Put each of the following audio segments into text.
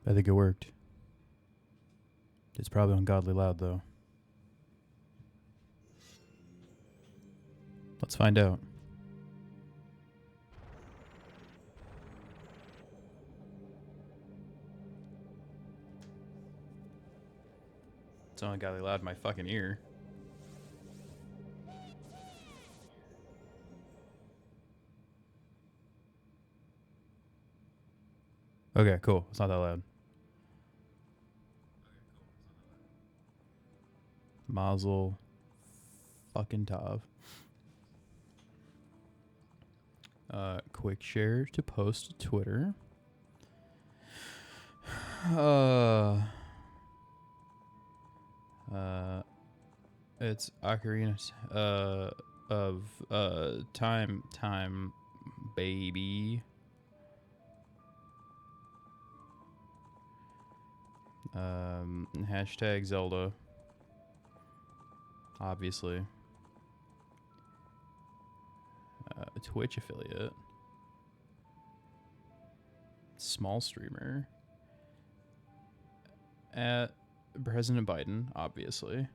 I think it worked. It's probably ungodly loud, though. Let's find out. It's ungodly loud in my fucking ear. Okay, cool. It's not that loud. Mazel fucking tov. Quick share to post to Twitter. It's Ocarina of time baby. Hashtag Zelda. Obviously. Twitch affiliate. Small streamer. At President Biden, obviously.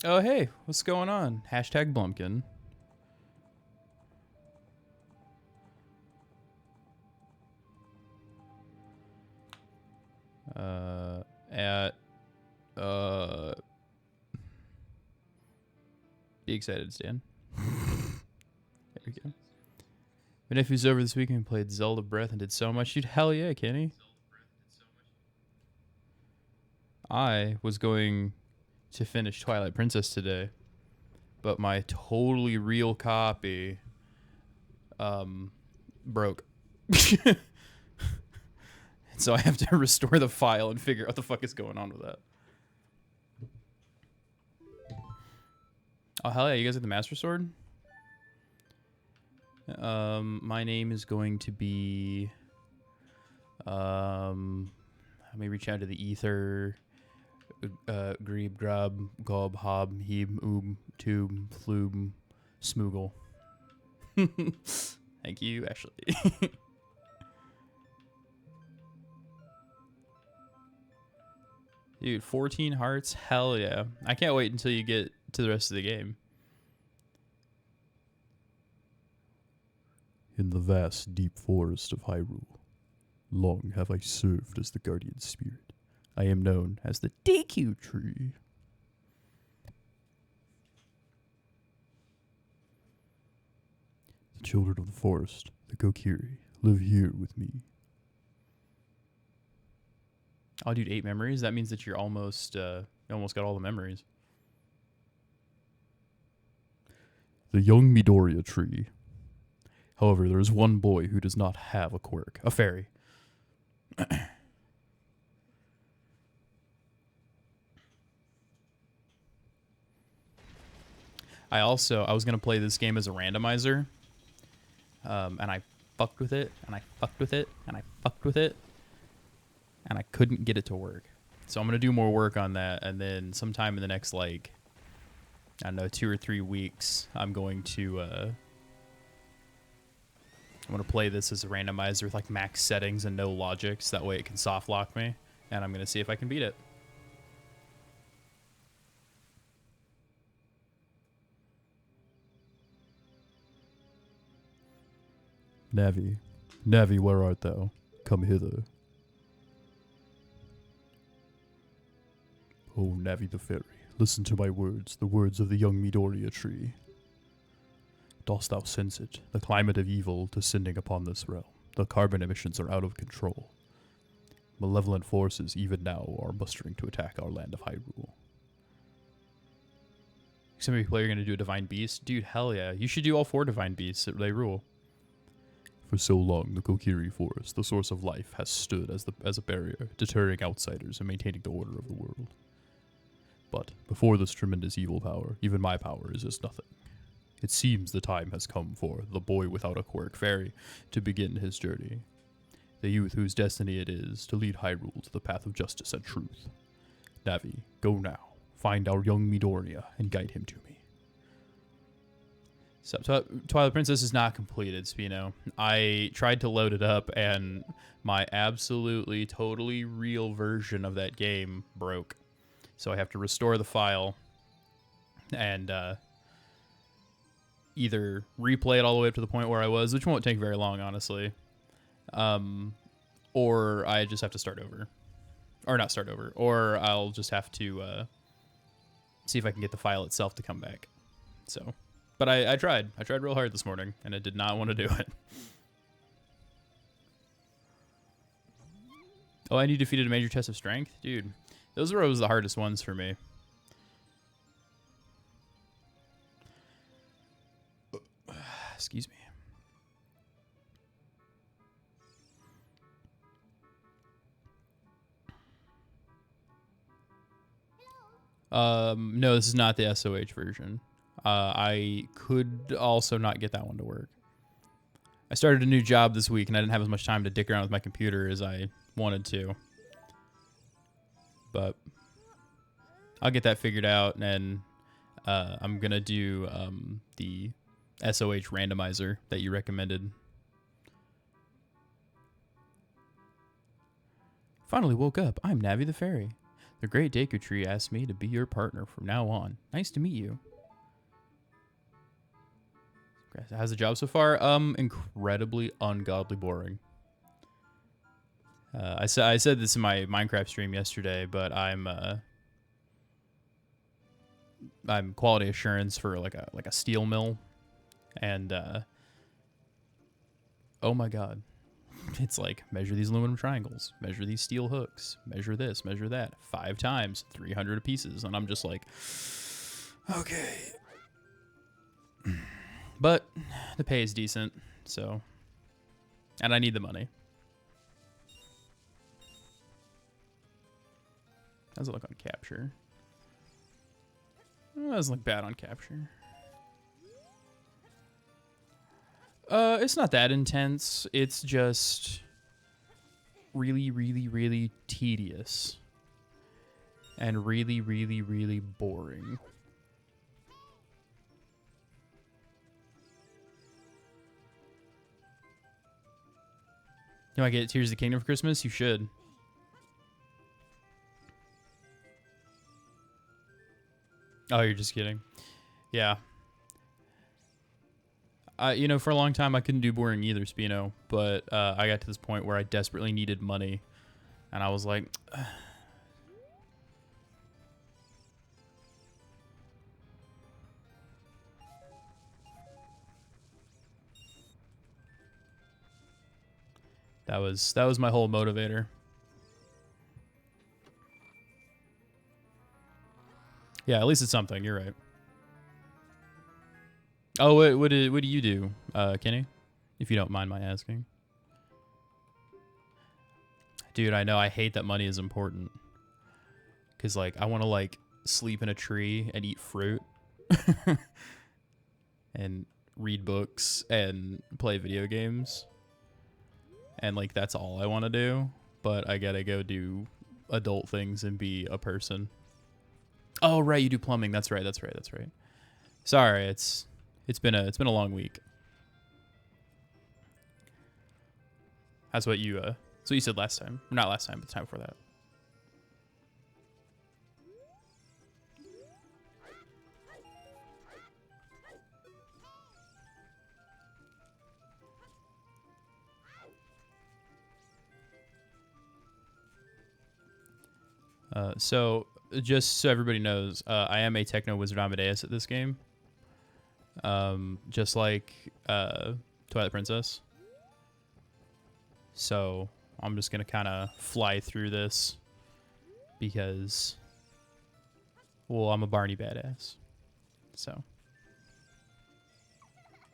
Oh, hey, what's going on? Hashtag Blumpkin. Be excited, Stan. There we go. My nephew's over this weekend and played Zelda Breath and did so much. Dude, hell yeah, Kenny. I was going to finish Twilight Princess today, but my totally real copy broke. So I have to restore the file and figure out what the fuck is going on with that. Oh, hell yeah, you guys have the Master Sword? My name is going to be... let me reach out to the ether. Greeb, Grub, Gob, Hob, Heeb, Oob, Tube, Floob, Smoogle. Thank you, Ashley. Dude, 14 hearts? Hell yeah. I can't wait until you get to the rest of the game. In the vast, deep forest of Hyrule, long have I served as the guardian spirit. I am known as the Deku Tree. The children of the forest, the Kokiri, live here with me. Oh, dude, 8 memories? That means that you're almost, you almost got all the memories. The young Midoriya tree. However, there is one boy who does not have a quirk. A fairy. I was going to play this game as a randomizer, and I fucked with it, and I fucked with it, and I fucked with it, and I couldn't get it to work. So I'm going to do more work on that, and then sometime in the next, like, I don't know, 2 or 3 weeks, I'm going to play this as a randomizer with, like, max settings and no logics. That way it can soft lock me, and I'm going to see if I can beat it. Navi, Navi, where art thou? Come hither. Oh, Navi the fairy, listen to my words, the words of the young Midoriya tree. Dost thou sense it, the climate of evil descending upon this realm? The carbon emissions are out of control. Malevolent forces even now are mustering to attack our land of Hyrule. Somebody play, you're going to do a Divine Beast? Dude, hell yeah. You should do all 4 Divine Beasts. They rule. For so long, the Kokiri Forest, the source of life, has stood as a barrier, deterring outsiders and maintaining the order of the world. But before this tremendous evil power, even my power is as nothing. It seems the time has come for the boy without a quirk fairy to begin his journey. The youth whose destiny it is to lead Hyrule to the path of justice and truth. Navi, go now. Find our young Midoriya and guide him to me. So Twilight Princess is not completed, Spino. I tried to load it up, and my absolutely, totally real version of that game broke. So I have to restore the file and either replay it all the way up to the point where I was, which won't take very long, honestly, or I just have to start over. Or not start over. Or I'll just have to see if I can get the file itself to come back. So... But I tried. I tried real hard this morning, and I did not want to do it. Oh, and you defeated a major test of strength? Dude, those were always the hardest ones for me. Excuse me. No, this is not the SOH version. I could also not get that one to work. I started a new job this week, and I didn't have as much time to dick around with my computer as I wanted to. But I'll get that figured out, and I'm going to do the SOH randomizer that you recommended. Finally woke up. I'm Navi the Fairy. The Great Deku Tree asked me to be your partner from now on. Nice to meet you. How's the job so far? Incredibly ungodly boring. I said this in my Minecraft stream yesterday, but I'm quality assurance for like a steel mill, and oh my god, it's like measure these aluminum triangles, measure these steel hooks, measure this, measure that 5 times, 300 pieces, and I'm just like, okay. But the pay is decent, so... And I need the money. How does it look on capture? It doesn't look bad on capture. It's not that intense. It's just really, really, really tedious. And really, really, really boring. You might get Tears of the Kingdom for Christmas? You should. Oh, you're just kidding. Yeah. You know, for a long time, I couldn't do boring either, Spino. But I got to this point where I desperately needed money. And I was like... That was my whole motivator. Yeah, at least it's something. You're right. Oh, what do you do, Kenny? If you don't mind my asking. Dude, I know I hate that money is important. Cause like I want to like sleep in a tree and eat fruit, and read books and play video games. And, like, that's all I want to do. But I gotta go do adult things and be a person. Oh, right, you do plumbing. That's right. Sorry, it's been a long week. That's what you said last time. Not last time, but the time before that. So, just so everybody knows, I am a Techno Wizard Amadeus at this game. Just like Twilight Princess. So, I'm just going to kind of fly through this because, well, I'm a Barney badass. So,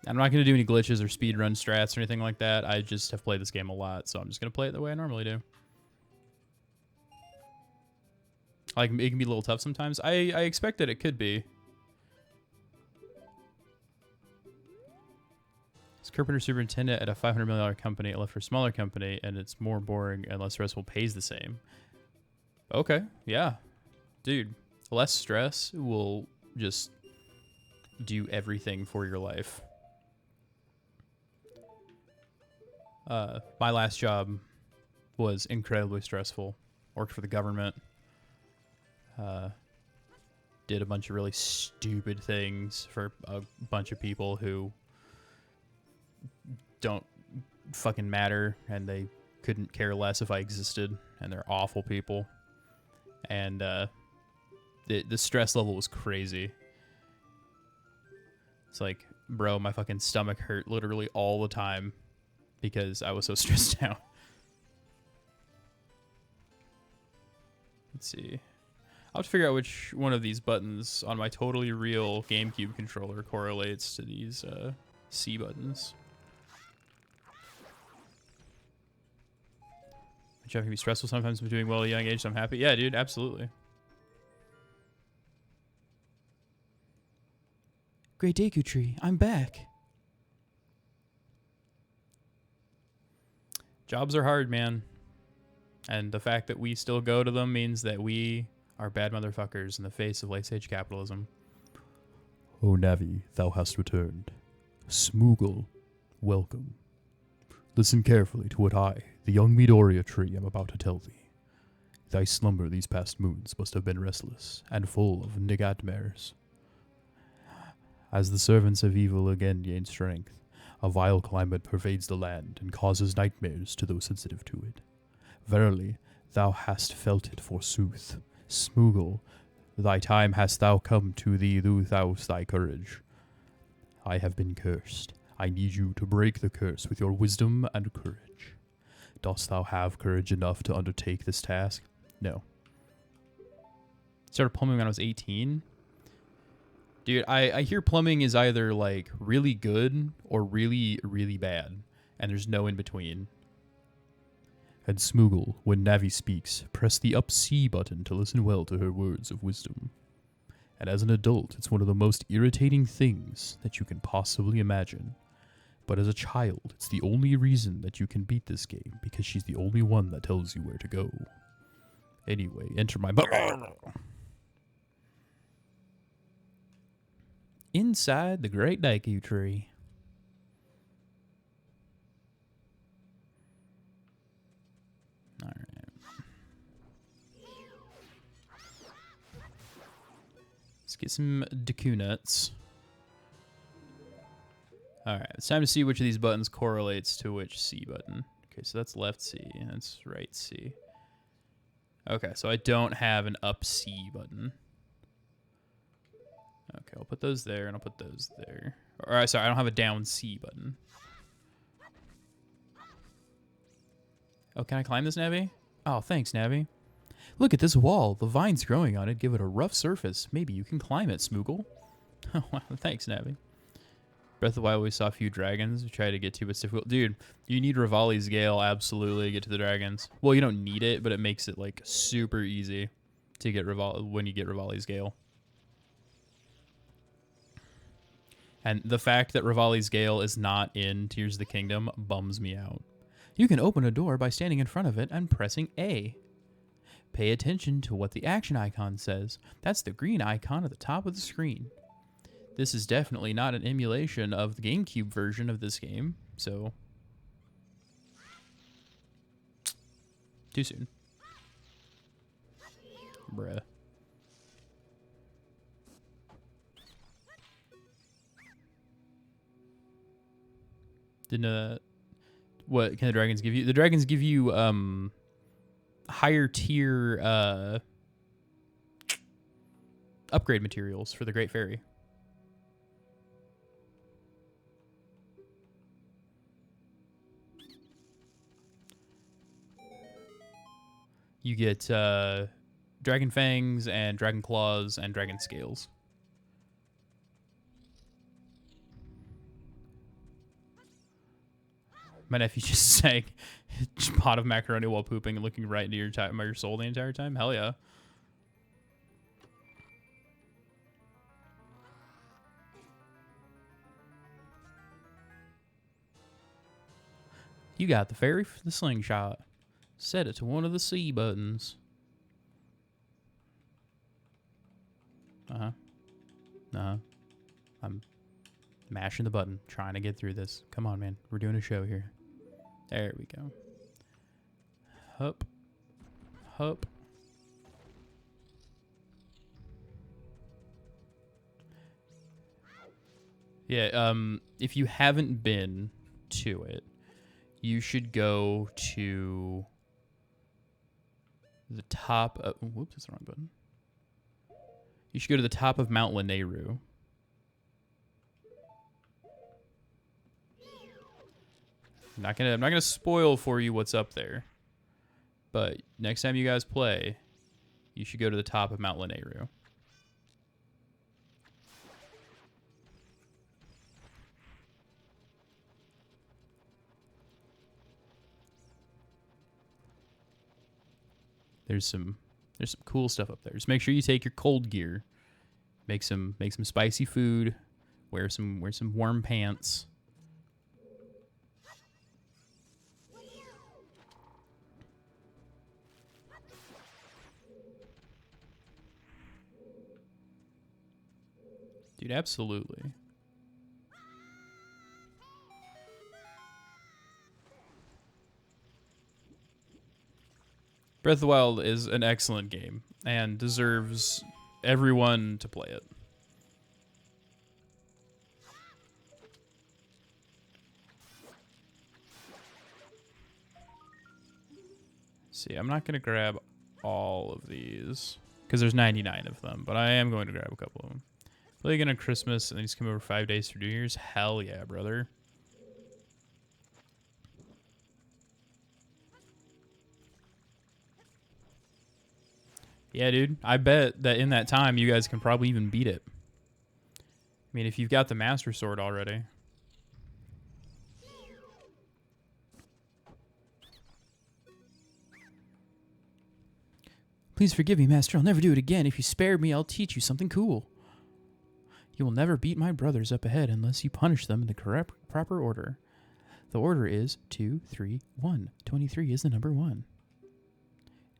I'm not going to do any glitches or speedrun strats or anything like that. I just have played this game a lot, so I'm just going to play it the way I normally do. Like, it can be a little tough sometimes. I expect that it could be. As carpenter superintendent at a $500 million company, I left for a smaller company, and it's more boring and less stressful, pays the same. Okay, yeah. Dude, less stress will just do everything for your life. My last job was incredibly stressful. Worked for the government. Did a bunch of really stupid things for a bunch of people who don't fucking matter, and they couldn't care less if I existed, and they're awful people. And the stress level was crazy. It's like, bro, my fucking stomach hurt literally all the time because I was so stressed out. Let's see. I'll have to figure out which one of these buttons on my totally real GameCube controller correlates to these C buttons. My job can be stressful sometimes, but doing well at a young age, so I'm happy. Yeah, dude, absolutely. Great day, Kutri. I'm back. Jobs are hard, man. And the fact that we still go to them means that we are bad motherfuckers in the face of late-stage capitalism. O Navi, thou hast returned. Smoogle, welcome. Listen carefully to what I, the young Midoriya tree, am about to tell thee. Thy slumber these past moons must have been restless and full of nightmares. As the servants of evil again gain strength, a vile climate pervades the land and causes nightmares to those sensitive to it. Verily, thou hast felt it forsooth. Smoogle, thy time hast thou come to thee, lose thou thy courage. I have been cursed. I need you to break the curse with your wisdom and courage. Dost thou have courage enough to undertake this task? No. Started plumbing when I was 18. Dude, I hear plumbing is either like really good or really, really bad. And there's no in between. And Smoogle, when Navi speaks, press the up C button to listen well to her words of wisdom. And as an adult, it's one of the most irritating things that you can possibly imagine. But as a child, it's the only reason that you can beat this game, because she's the only one that tells you where to go. Anyway, enter my... Inside the Great Daiku Tree. Alright. Let's get some Deku nuts. Alright, it's time to see which of these buttons correlates to which C button. Okay, so that's left C, and that's right C. Okay, so I don't have an up C button. Okay, I'll put those there, and I'll put those there. Or, sorry, I don't have a down C button. Oh, can I climb this, Navi? Oh, thanks, Navi. Look at this wall. The vines growing on it give it a rough surface. Maybe you can climb it, Smoogle. Oh, wow, thanks, Navi. Breath of the Wild, we saw a few dragons we tried to get to, but it's difficult. Dude, you need Rivali's Gale absolutely to get to the dragons. Well, you don't need it, but it makes it, like, super easy to get when you get Rivali's Gale. And the fact that Rivali's Gale is not in Tears of the Kingdom bums me out. You can open a door by standing in front of it and pressing A. Pay attention to what the action icon says. That's the green icon at the top of the screen. This is definitely not an emulation of the GameCube version of this game, so... Too soon. Bruh. Didn't, what can the dragons give you? The dragons give you, higher tier, upgrade materials for the Great Fairy. You get, Dragon Fangs and Dragon Claws and Dragon Scales. My nephew just sang a pot of macaroni while pooping and looking right into your soul the entire time. Hell yeah. You got the fairy for the slingshot. Set it to one of the C buttons. Uh-huh. Uh-huh. I'm mashing the button, trying to get through this. Come on, man. We're doing a show here. There we go. Hup. Hup. Yeah, if you haven't been to it, you should go to the top of... Whoops, that's the wrong button. You should go to the top of Mount Lanayru. I'm not gonna spoil for you what's up there. But next time you guys play, you should go to the top of Mount Lanayru. There's some cool stuff up there. Just make sure you take your cold gear. Make some spicy food. Wear some warm pants. Dude, absolutely. Breath of the Wild is an excellent game and deserves everyone to play it. See, I'm not going to grab all of these because there's 99 of them, but I am going to grab a couple of them. Play again on Christmas and then just come over 5 days for New Year's? Hell yeah, brother. Yeah, dude. I bet that in that time, you guys can probably even beat it. I mean, if you've got the Master Sword already. Please forgive me, Master. I'll never do it again. If you spare me, I'll teach you something cool. You will never beat my brothers up ahead unless you punish them in the correct proper order. The order is 2, 3, 1. 23 is the number 1.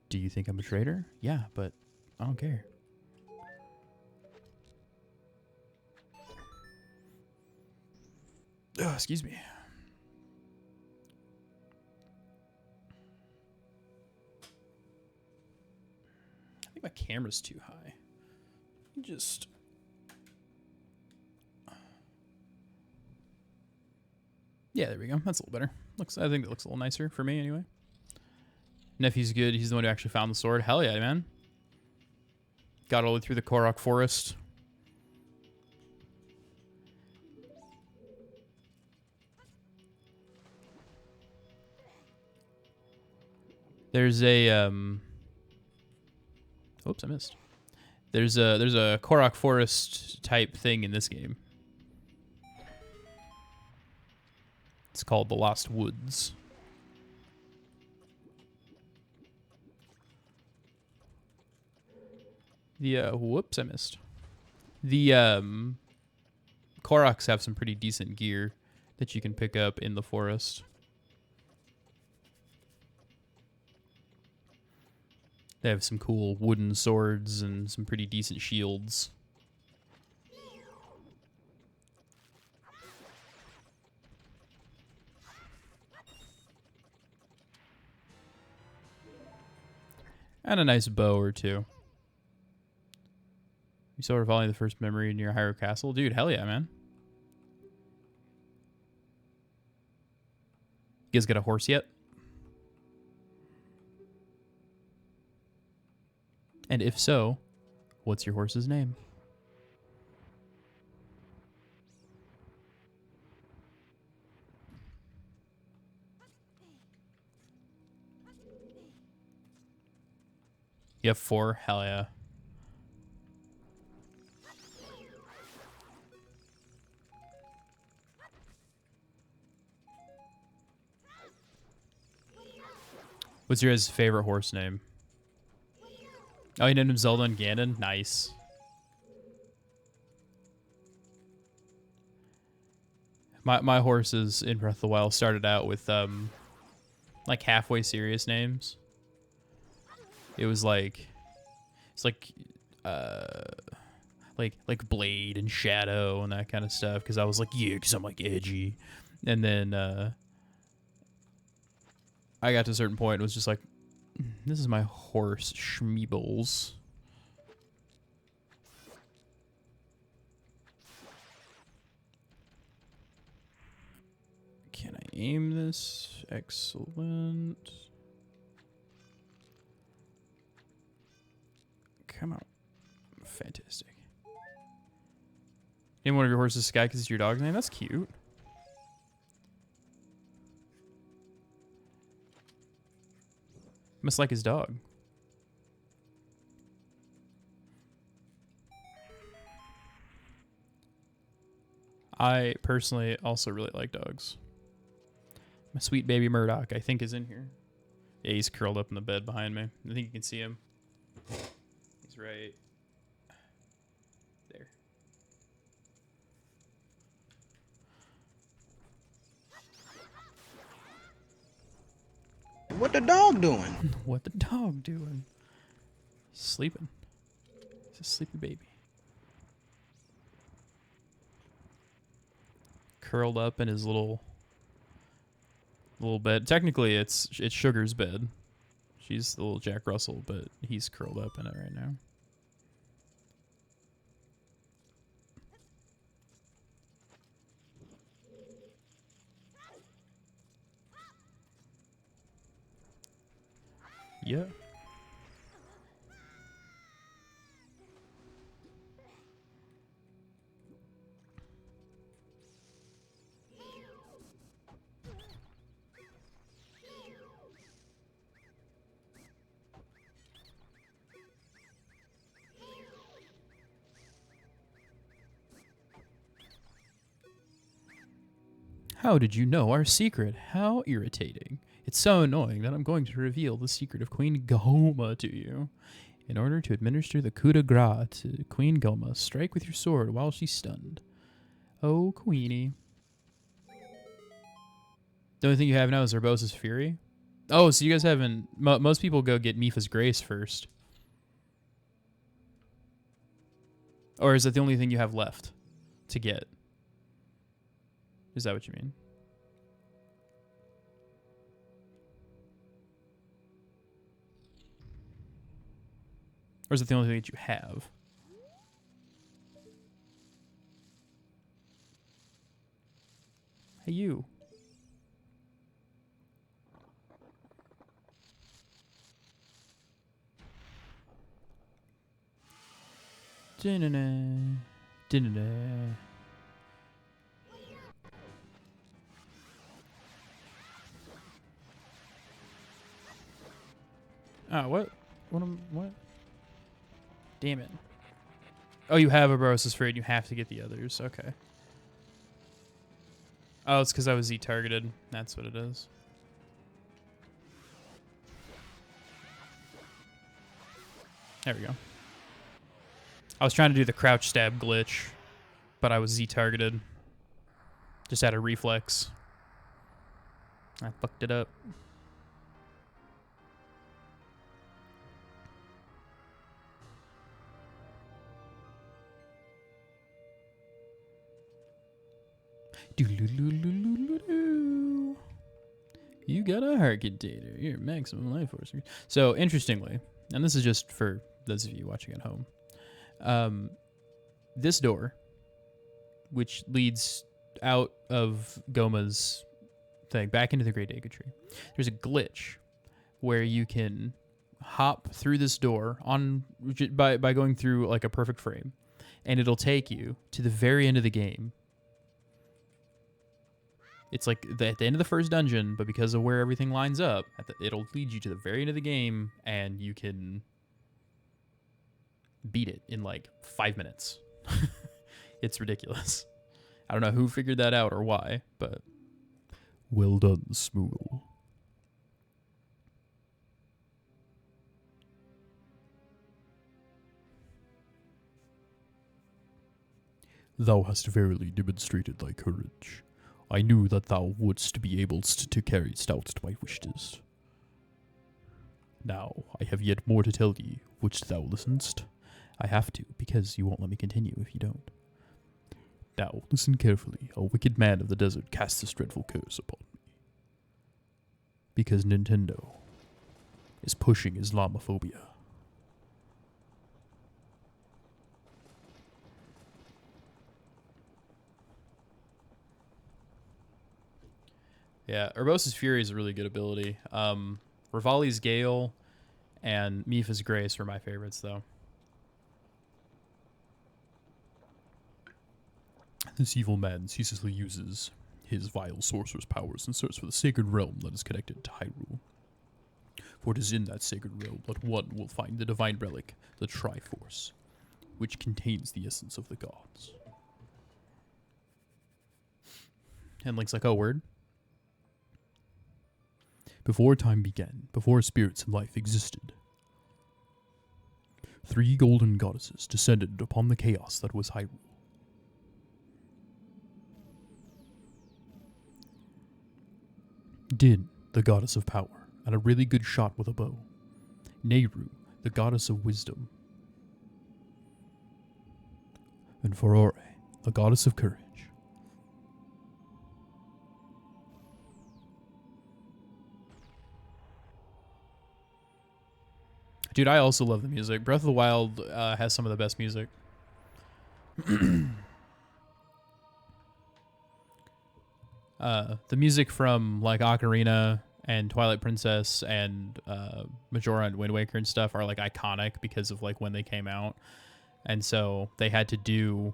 Do you think I'm a traitor? Yeah, but I don't care. Oh, excuse me. I think my camera's too high. Just... Yeah, there we go. That's a little better. I think it looks a little nicer for me anyway. Nephew's good. He's the one who actually found the sword. Hell yeah, man. Got all the way through the Korok forest. There's a oops, I missed. There's a Korok forest type thing in this game. It's called the Lost Woods. Whoops, I missed. The Koroks have some pretty decent gear that you can pick up in the forest. They have some cool wooden swords and some pretty decent shields. And a nice bow or two. You still recalling the first memory in your Hyrule Castle? Dude, hell yeah, man. You guys got a horse yet? And if so, what's your horse's name? You have 4? Hell yeah. What's your guys' favorite horse name? Oh, you named him Zelda and Ganon? Nice. My horses in Breath of the Wild started out with like halfway serious names. It was like it's like like Blade and Shadow and that kind of stuff, because I was like, yeah, because I'm like edgy. And then I got to a certain point and was just like, this is my horse Schmeebles. Can I aim this? Excellent. Come on. Fantastic. Name one of your horses Sky because it's your dog's name? That's cute. Must like his dog. I personally also really like dogs. My sweet baby Murdoch, I think, is in here. Yeah, he's curled up in the bed behind me. I think you can see him. He's right there. What the dog doing? What the dog doing? He's sleeping. He's a sleepy baby. Curled up in his little bed. Technically, it's Sugar's bed. She's the little Jack Russell, but he's curled up in it right now. Yeah. How did you know our secret? How irritating. It's so annoying that I'm going to reveal the secret of Queen Goma to you. In order to administer the coup de grace to Queen Goma, strike with your sword while she's stunned. Oh, Queenie. The only thing you have now is Urbosa's Fury? Oh, so you guys haven't... most people go get Mifa's Grace first. Or is that the only thing you have left to get? Is that what you mean? Or is it the only thing that you have? Hey, you. Da-na-na. Da-na-na. Ah, what? What? Damn it. Oh, you have a Barosis Fury and you have to get the others. Okay. Oh, it's because I was Z-targeted. That's what it is. There we go. I was trying to do the crouch stab glitch, but I was Z-targeted. Just had a reflex. I fucked it up. You got a heart container. Your maximum life force. So interestingly, and this is just for those of you watching at home, this door, which leads out of Goma's thing back into the Great Dega Tree, there's a glitch where you can hop through this door by going through like a perfect frame, and it'll take you to the very end of the game. It's like at the end of the first dungeon, but because of where everything lines up, it'll lead you to the very end of the game, and you can beat it in like 5 minutes. It's ridiculous. I don't know who figured that out or why, but well done, Smoogle. Thou hast verily demonstrated thy courage. I knew that thou wouldst be able to carry out my wishes. Now, I have yet more to tell thee. Wouldst thou listenst? I have to, because you won't let me continue if you don't. Now, listen carefully. A wicked man of the desert casts this dreadful curse upon me. Because Nintendo is pushing Islamophobia. Yeah, Urbosa's Fury is a really good ability. Rivali's Gale and Mipha's Grace were my favorites, though. This evil man ceaselessly uses his vile sorcerer's powers in search for the sacred realm that is connected to Hyrule. For it is in that sacred realm that one will find the divine relic, the Triforce, which contains the essence of the gods. And Link's like, oh, word? Before time began, before spirits and life existed, 3 golden goddesses descended upon the chaos that was Hyrule. Din, the goddess of power, and a really good shot with a bow. Nehru, the goddess of wisdom. And Farore, the goddess of courage. Dude, I also love the music. Breath of the Wild has some of the best music. The music from like Ocarina and Twilight Princess and Majora and Wind Waker and stuff are like iconic because of like when they came out, and so they had to do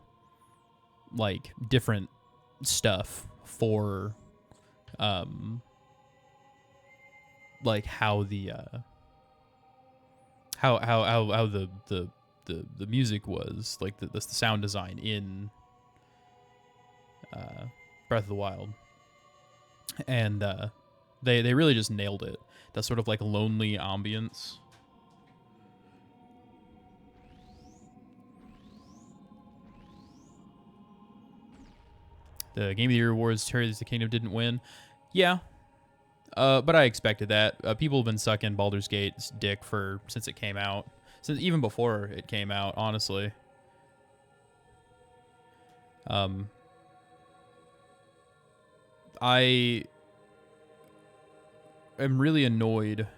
like different stuff for like how the how the music was, like the sound design in Breath of the Wild. And they really just nailed it. That sort of like lonely ambience. The Game of the Year awards, Tears of the Kingdom didn't win. Yeah. But I expected that. People have been sucking Baldur's Gate's dick since it came out. Since even before it came out, honestly. I am really annoyed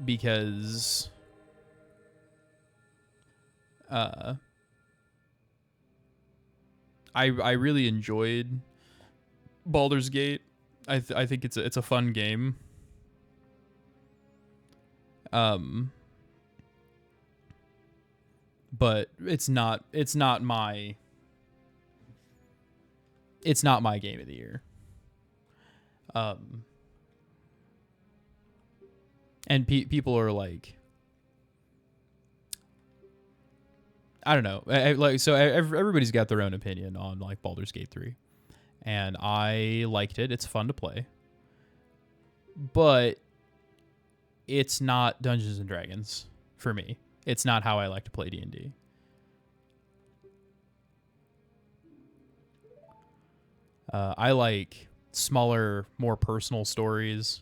because I really enjoyed Baldur's Gate. I think it's a fun game. But it's not my game of the year. And people are like, I don't know, everybody's got their own opinion on like Baldur's Gate 3, and I liked it. It's fun to play, but it's not Dungeons and Dragons for me. It's not how I like to play D&D. I like smaller, more personal stories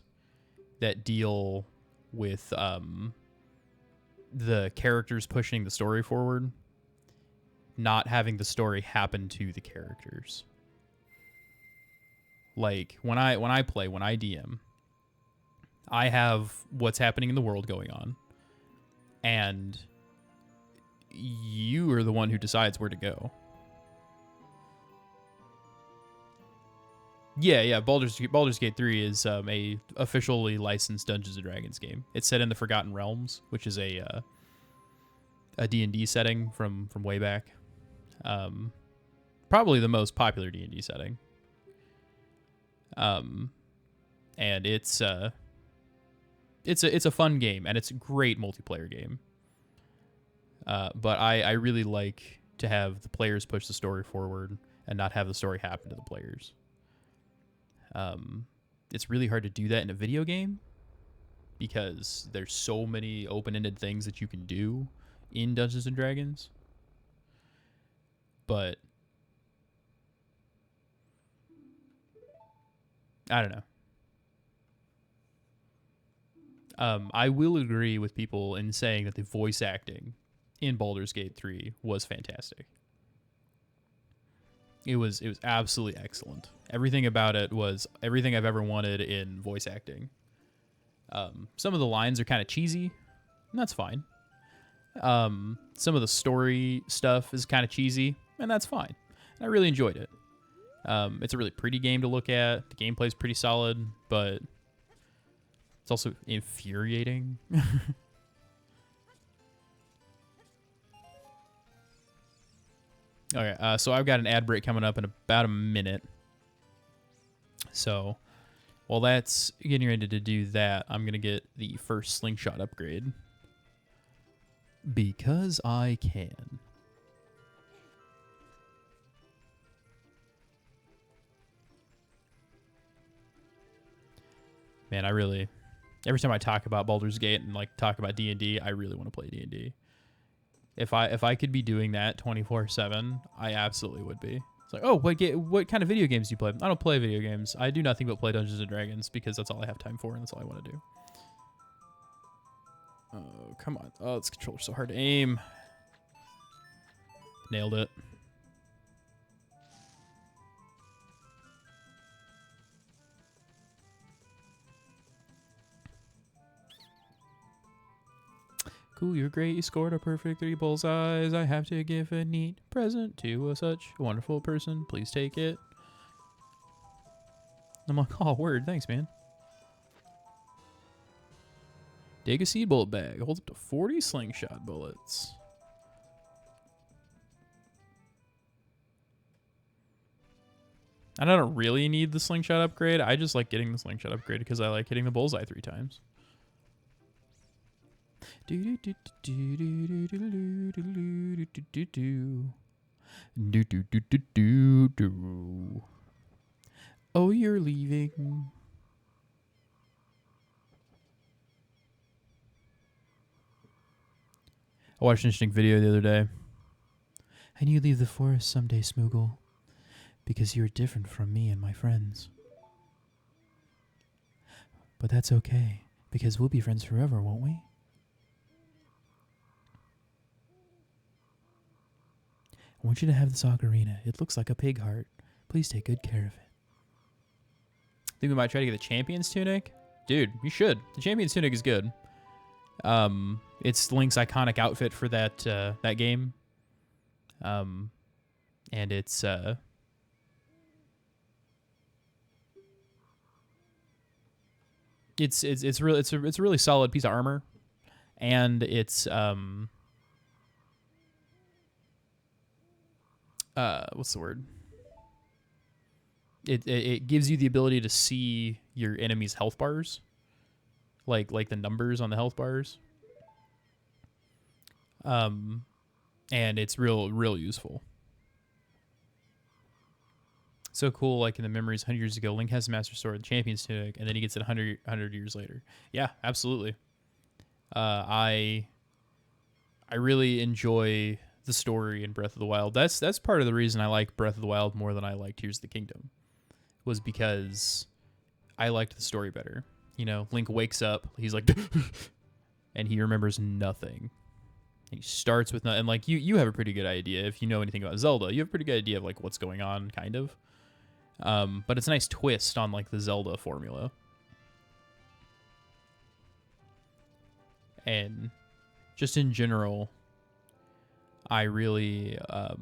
that deal with the characters pushing the story forward, not having the story happen to the characters. Like when I DM, I have what's happening in the world going on, and you are the one who decides where to go. Yeah. Baldur's Gate 3 is a officially licensed Dungeons and Dragons game. It's set in the Forgotten Realms, which is a D&D setting from way back. Probably the most popular D&D setting. And it's a fun game, and it's a great multiplayer game. But I really like to have the players push the story forward and not have the story happen to the players. It's really hard to do that in a video game because there's so many open-ended things that you can do in Dungeons and Dragons. But I don't know. I will agree with people in saying that the voice acting in Baldur's Gate 3 was fantastic. It was absolutely excellent. Everything about it was everything I've ever wanted in voice acting. Some of the lines are kind of cheesy, and that's fine. Some of the story stuff is kind of cheesy, and that's fine. And I really enjoyed it. It's a really pretty game to look at. The gameplay's pretty solid, but it's also infuriating. Okay, so I've got an ad break coming up in about a minute. So while that's getting ready to do that, I'm going to get the first slingshot upgrade. Because I can. Man, I really... Every time I talk about Baldur's Gate and like talk about D&D, I really want to play D&D. If I could be doing that 24/7, I absolutely would be. It's like, oh, what kind of video games do you play? I don't play video games. I do nothing but play Dungeons and Dragons because that's all I have time for and that's all I want to do. Oh, come on. Oh, this controller's so hard to aim. Nailed it. Cool, you're great. You scored a perfect 3 bullseyes. I have to give a neat present to such a wonderful person. Please take it. I'm like, oh, word. Thanks, man. Dig a seed bullet bag. Holds up to 40 slingshot bullets. And I don't really need the slingshot upgrade. I just like getting the slingshot upgrade because I like hitting the bullseye 3 times. Oh, you're leaving. I watched an interesting video the other day. And you leave the forest someday, Smoogle, because you're different from me and my friends. But that's okay, because we'll be friends forever, won't we? I want you to have this ocarina. It looks like a pig heart. Please take good care of it. Think we might try to get the Champion's Tunic? Dude, you should. The Champion's Tunic is good. It's Link's iconic outfit for that that game. And it's a really solid piece of armor, and it's what's the word? It gives you the ability to see your enemy's health bars, like the numbers on the health bars. And it's real useful. So cool, like in the memories 100 years ago, Link has the Master Sword, the Champion's Tunic, and then he gets it 100 years later. Yeah, absolutely. I really enjoy the story in Breath of the Wild. That's part of the reason I like Breath of the Wild more than I like Tears of the Kingdom, was because I liked the story better. You know, Link wakes up, he's like, and he remembers nothing. He starts with nothing. And like you have a pretty good idea if you know anything about Zelda. You have a pretty good idea of like what's going on, kind of. But it's a nice twist on like the Zelda formula. And just in general, I really I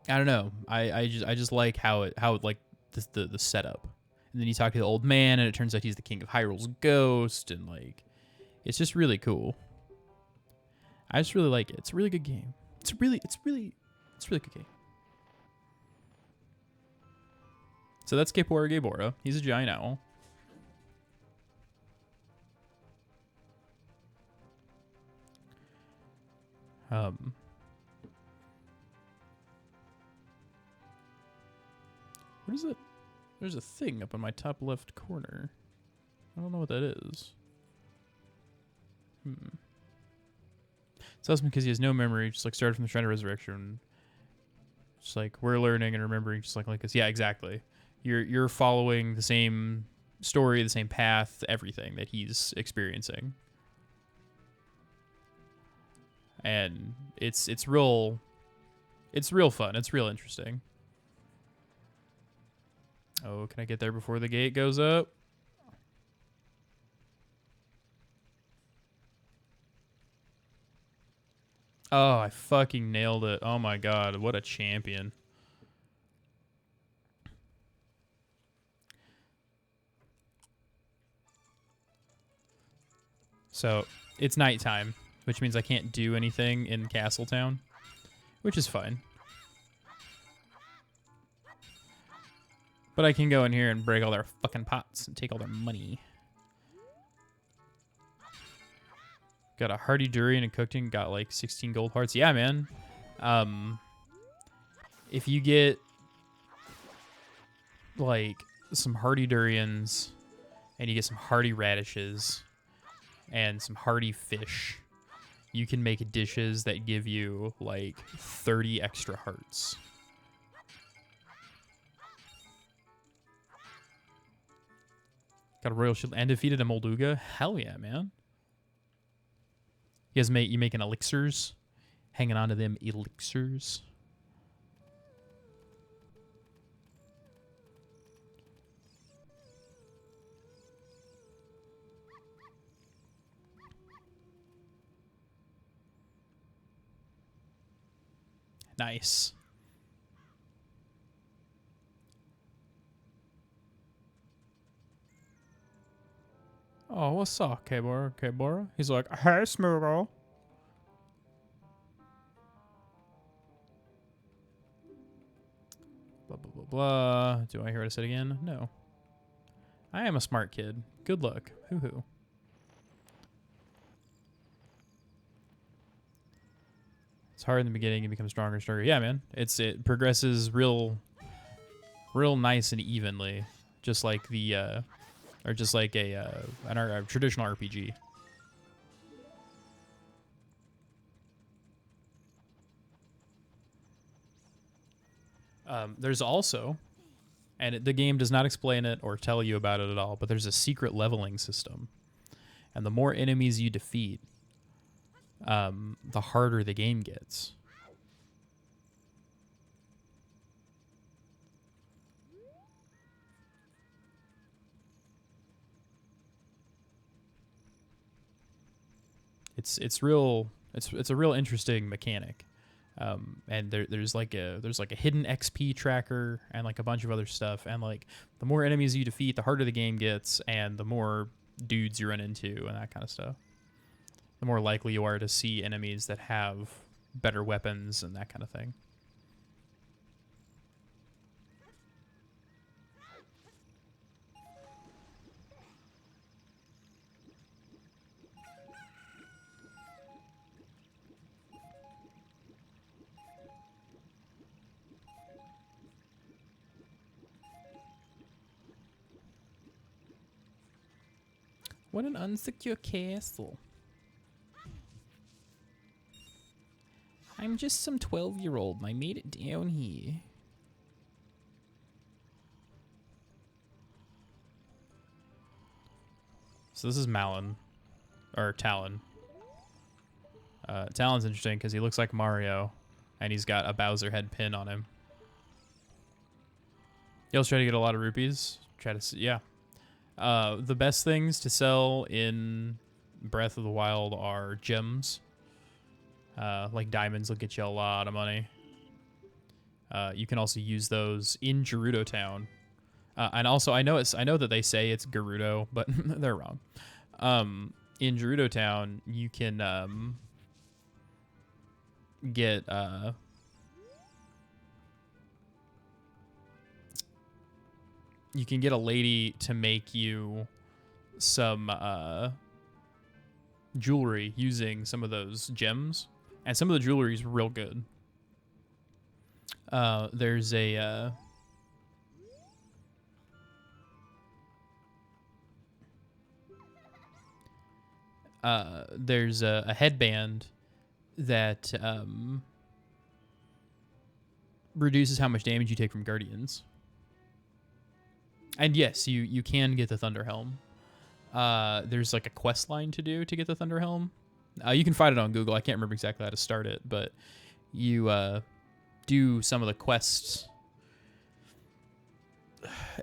don't know. I just like how it like the setup. And then you talk to the old man, and it turns out he's the king of Hyrule's ghost, and like, it's just really cool. I just really like it. It's a really good game. It's a really good game. So that's Gabora Gabora. He's a giant owl. What is it? There's a thing up in my top left corner. I don't know what that is. So that's because he has no memory, just like started from the Shrine of Resurrection. Just like we're learning and remembering just like this. Yeah, exactly. You're following the same story, the same path, everything that he's experiencing. And it's real fun. It's real interesting. Oh, can I get there before the gate goes up? Oh, I fucking nailed it. Oh my god, what a champion. So, it's nighttime, which means I can't do anything in Castletown, which is fine. But I can go in here and break all their fucking pots and take all their money. Got a hearty durian and cooked in, got like 16 gold hearts. Yeah, man. If you get like some hearty durians and you get some hearty radishes and some hearty fish, you can make dishes that give you like 30 extra hearts. Got a royal shield and defeated a Molduga. Hell yeah, man. You guys making elixirs? Hanging on to them elixirs. Nice. Oh, what's up, K-Bora? K-Bora? He's like, hey, Smooggle. Blah, blah, blah, blah. Do I hear what I said again? No. I am a smart kid. Good luck. Hoo-hoo. It's hard in the beginning and becomes stronger and stronger. Yeah, man. It progresses real nice and evenly. Just like the, or just like a traditional RPG. There's also, and the game does not explain it or tell you about it at all, but there's a secret leveling system. And the more enemies you defeat, the harder the game gets. It's a real interesting mechanic. And there's like a hidden XP tracker and like a bunch of other stuff, and like the more enemies you defeat, the harder the game gets, and the more dudes you run into and that kind of stuff. The more likely you are to see enemies that have better weapons and that kind of thing. What an unsecure castle. I'm just some 12-year-old and I made it down here. So this is Malon. Or Talon. Talon's interesting because he looks like Mario. And he's got a Bowser head pin on him. You'll try to get a lot of rupees. Try to see, yeah. The best things to sell in Breath of the Wild are gems. Like diamonds will get you a lot of money. You can also use those in Gerudo Town. And also, I know that they say it's Gerudo, but they're wrong. In Gerudo Town, you can get a lady to make you some jewelry using some of those gems, and some of the jewelry is real good. There's a headband that reduces how much damage you take from guardians. And yes, you can get the Thunder Helm. There's like a quest line to do to get the Thunder Helm. You can find it on Google. I can't remember exactly how to start it, but you do some of the quests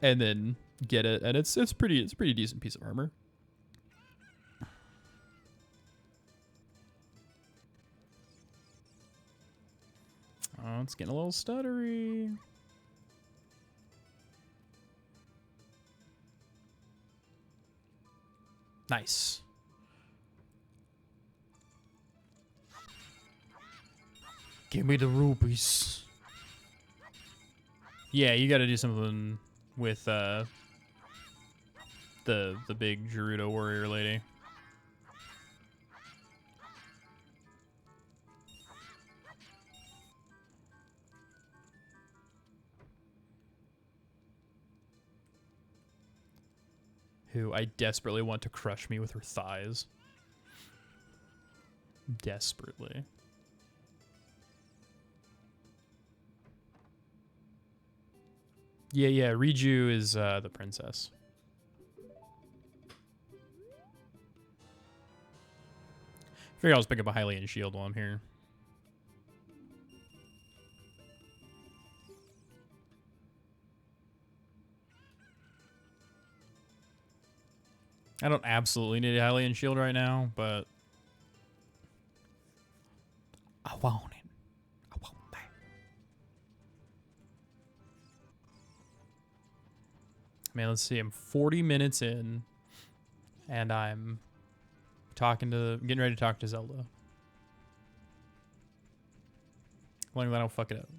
and then get it, and it's a pretty decent piece of armor. Oh, it's getting a little stuttery. Nice. Give me the rupees. Yeah, you got to do something with the big Gerudo warrior lady. Who I desperately want to crush me with her thighs. Desperately. Yeah, Riju is the princess. Figure I'll just pick up a Hylian shield while I'm here. I don't absolutely need a Hylian shield right now, but I want it. I want that. Man, let's see. I'm 40 minutes in, and I'm getting ready to talk to Zelda. Long as I don't fuck it up.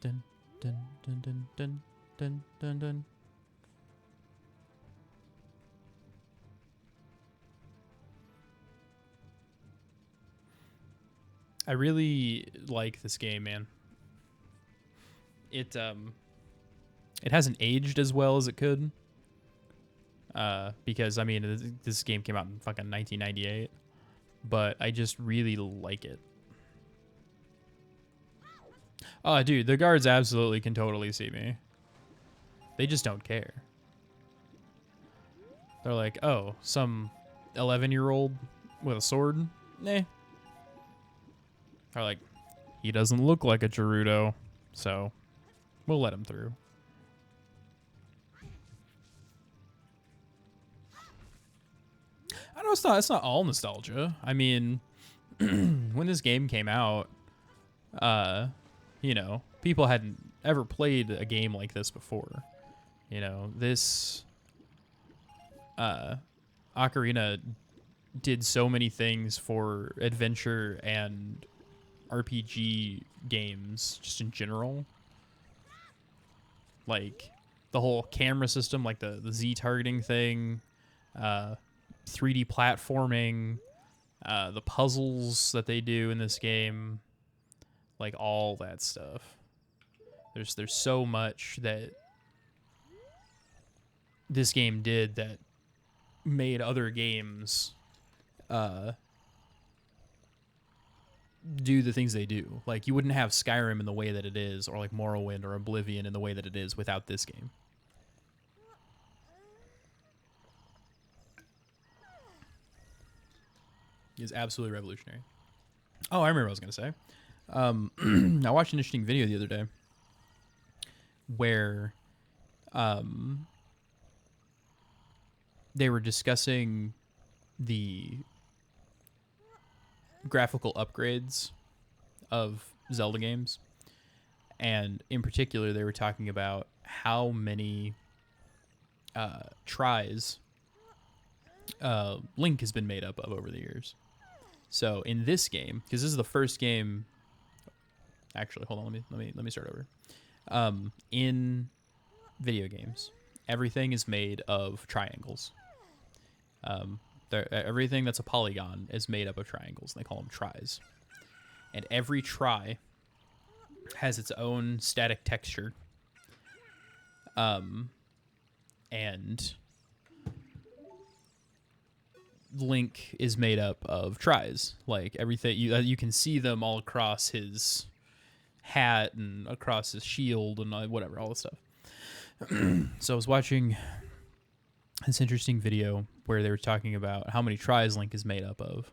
Dun dun dun dun dun dun dun dun. I really like this game, man. It hasn't aged as well as it could. Because I mean this game came out in fucking 1998, but I just really like it. Oh, dude, the guards absolutely can totally see me. They just don't care. They're like, oh, some 11-year-old with a sword? Nah. They're like, he doesn't look like a Gerudo, so we'll let him through. I know it's not all nostalgia. I mean, when this game came out, you know, people hadn't ever played a game like this before. You know, this Ocarina did so many things for adventure and RPG games just in general. Like the whole camera system, like the Z targeting thing, 3D platforming, the puzzles that they do in this game, like all that stuff. There's so much that this game did that made other games do the things they do. Like you wouldn't have Skyrim in the way that it is, or like Morrowind or Oblivion in the way that it is without this game. It's absolutely revolutionary. Oh, I remember what I was gonna say. I watched an interesting video the other day where they were discussing the graphical upgrades of Zelda games, and in particular they were talking about how many tries Link has been made up of over the years. So in this game, because this is the first game, actually, hold on, let me start over. In video games, everything is made of triangles. Everything that's a polygon is made up of triangles. And they call them tries. And every try has its own static texture. And Link is made up of tries. Like everything, you can see them all across his hat and across his shield and whatever, all this stuff. So I was watching this interesting video where they were talking about how many tries Link is made up of.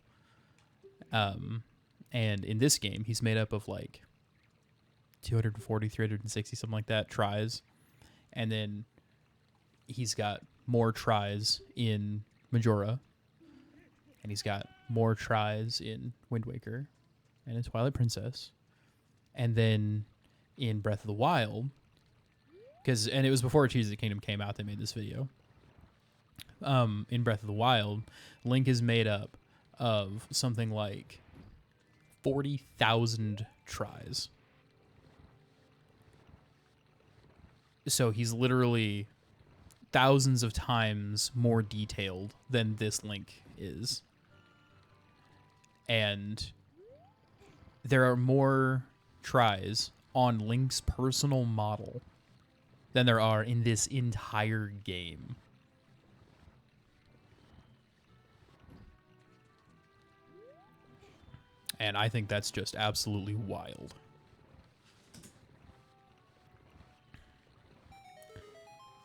And in this game, he's made up of like 240, 360, something like that, tries. And then he's got more tries in Majora. And he's got more tries in Wind Waker and in Twilight Princess. And then in Breath of the Wild, and it was before Tears of the Kingdom came out, they made this video. In Breath of the Wild, Link is made up of something like 40,000 tries. So he's literally thousands of times more detailed than this Link is. And there are more tries on Link's personal model than there are in this entire game. And I think that's just absolutely wild.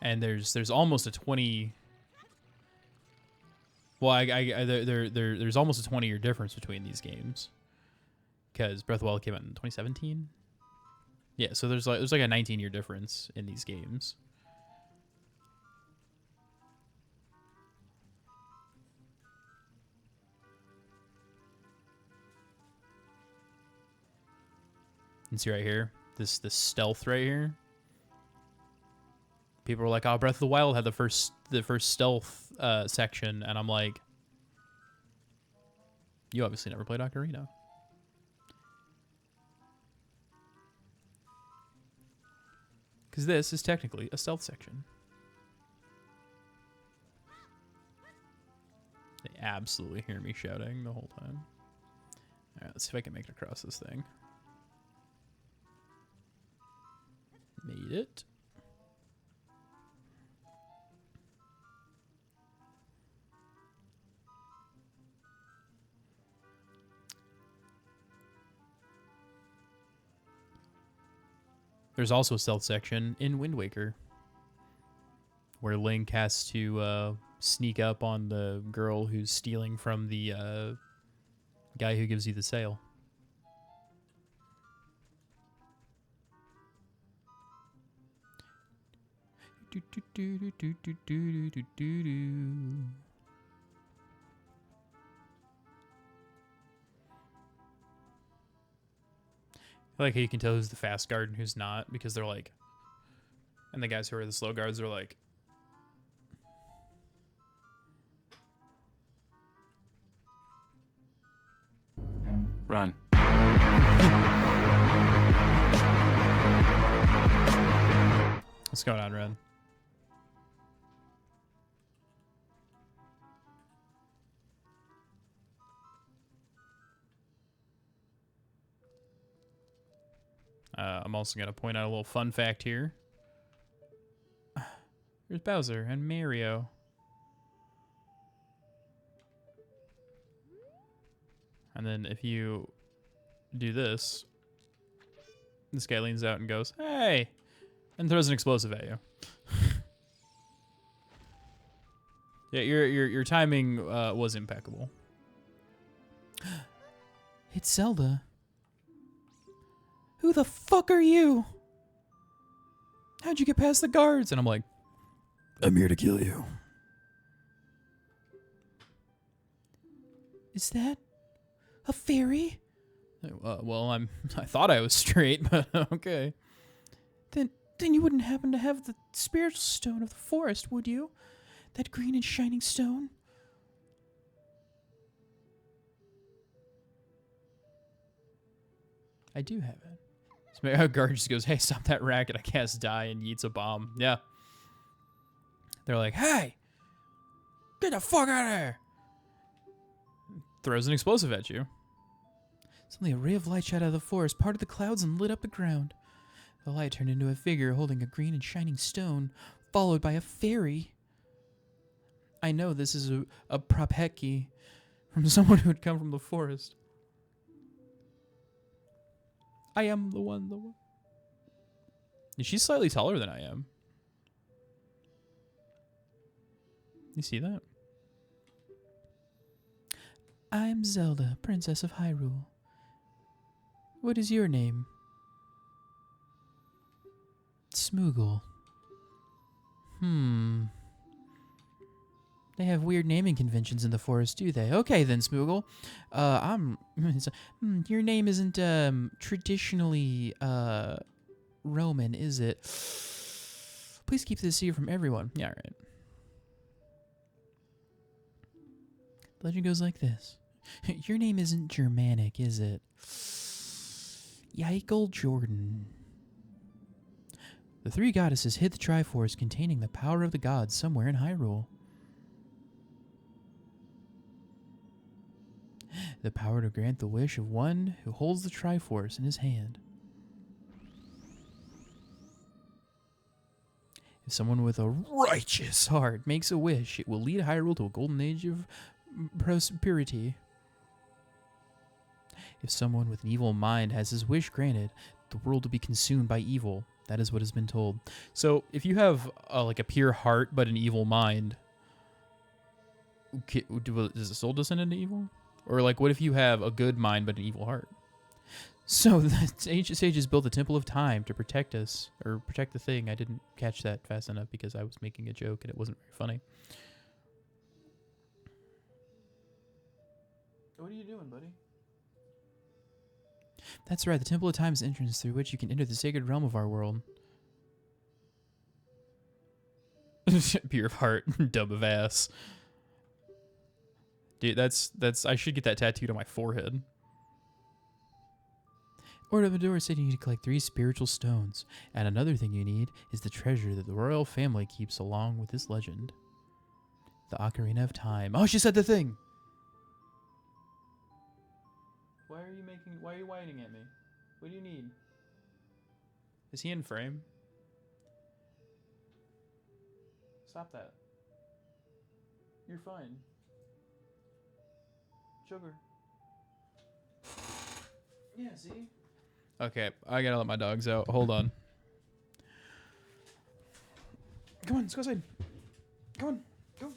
And there's almost a 20. Well, there's almost a 20-year difference between these games, because Breath of the Wild came out in 2017. Yeah, so there's like a 19-year difference in these games. And see right here, this stealth right here. People were like, "Oh, Breath of the Wild had the first stealth section," and I'm like, "You obviously never played Ocarina." Because this is technically a stealth section. They absolutely hear me shouting the whole time. Alright, let's see if I can make it across this thing. Made it. There's also a stealth section in Wind Waker where Link has to sneak up on the girl who's stealing from the guy who gives you the sail. I like how you can tell who's the fast guard and who's not, because they're like, and the guys who are the slow guards are like, run. What's going on, Ren? I'm also going to point out a little fun fact here. There's Bowser and Mario. And then if you do this, this guy leans out and goes, "Hey!" and throws an explosive at you. Yeah, your timing was impeccable. It's Zelda. Who the fuck are you? How'd you get past the guards? And I'm like, I'm here to kill you. Is that a fairy? Well, I thought I was straight, but okay. Then you wouldn't happen to have the spiritual stone of the forest, would you? That green and shining stone? I do have it. So a guard just goes, "Hey, stop that racket. I cast die," and yeets a bomb. Yeah. They're like, "Hey! Get the fuck out of here!" Throws an explosive at you. Suddenly a ray of light shot out of the forest, parted the clouds, and lit up the ground. The light turned into a figure holding a green and shining stone, followed by a fairy. I know this is a prophecy from someone who had come from the forest. I am the one, the one. She's slightly taller than I am. You see that? I am Zelda, Princess of Hyrule. What is your name? Smoogle. They have weird naming conventions in the forest, do they? Okay then, Smoogle. Your name isn't traditionally Roman, is it? Please keep this secret from everyone. Yeah, right. The legend goes like this. Your name isn't Germanic, is it? Yikle Jordan. The three goddesses hid the Triforce containing the power of the gods somewhere in Hyrule. The power to grant the wish of one who holds the Triforce in his hand. If someone with a righteous heart makes a wish, it will lead Hyrule to a golden age of prosperity. If someone with an evil mind has his wish granted, the world will be consumed by evil. That is what has been told. So, if you have like a pure heart but an evil mind, does the soul descend into evil? Or like, what if you have a good mind but an evil heart? So the ancient sages built the Temple of Time to protect us, or protect the thing. I didn't catch that fast enough because I was making a joke and it wasn't very funny. What are you doing, buddy? That's right, the Temple of Time is the entrance through which you can enter the sacred realm of our world. Pure of heart, dumb of ass. Dude, that's I should get that tattooed on my forehead. Order of the door said you need to collect 3 spiritual stones, and another thing you need is the treasure that the royal family keeps along with this legend. The Ocarina of Time. Oh, she said the thing! Why are you whining at me? What do you need? Is he in frame? Stop that. You're fine. Sugar. Yeah, see? Okay, I gotta let my dogs out. Hold on. Come on, let's go outside. Come on, go. Go.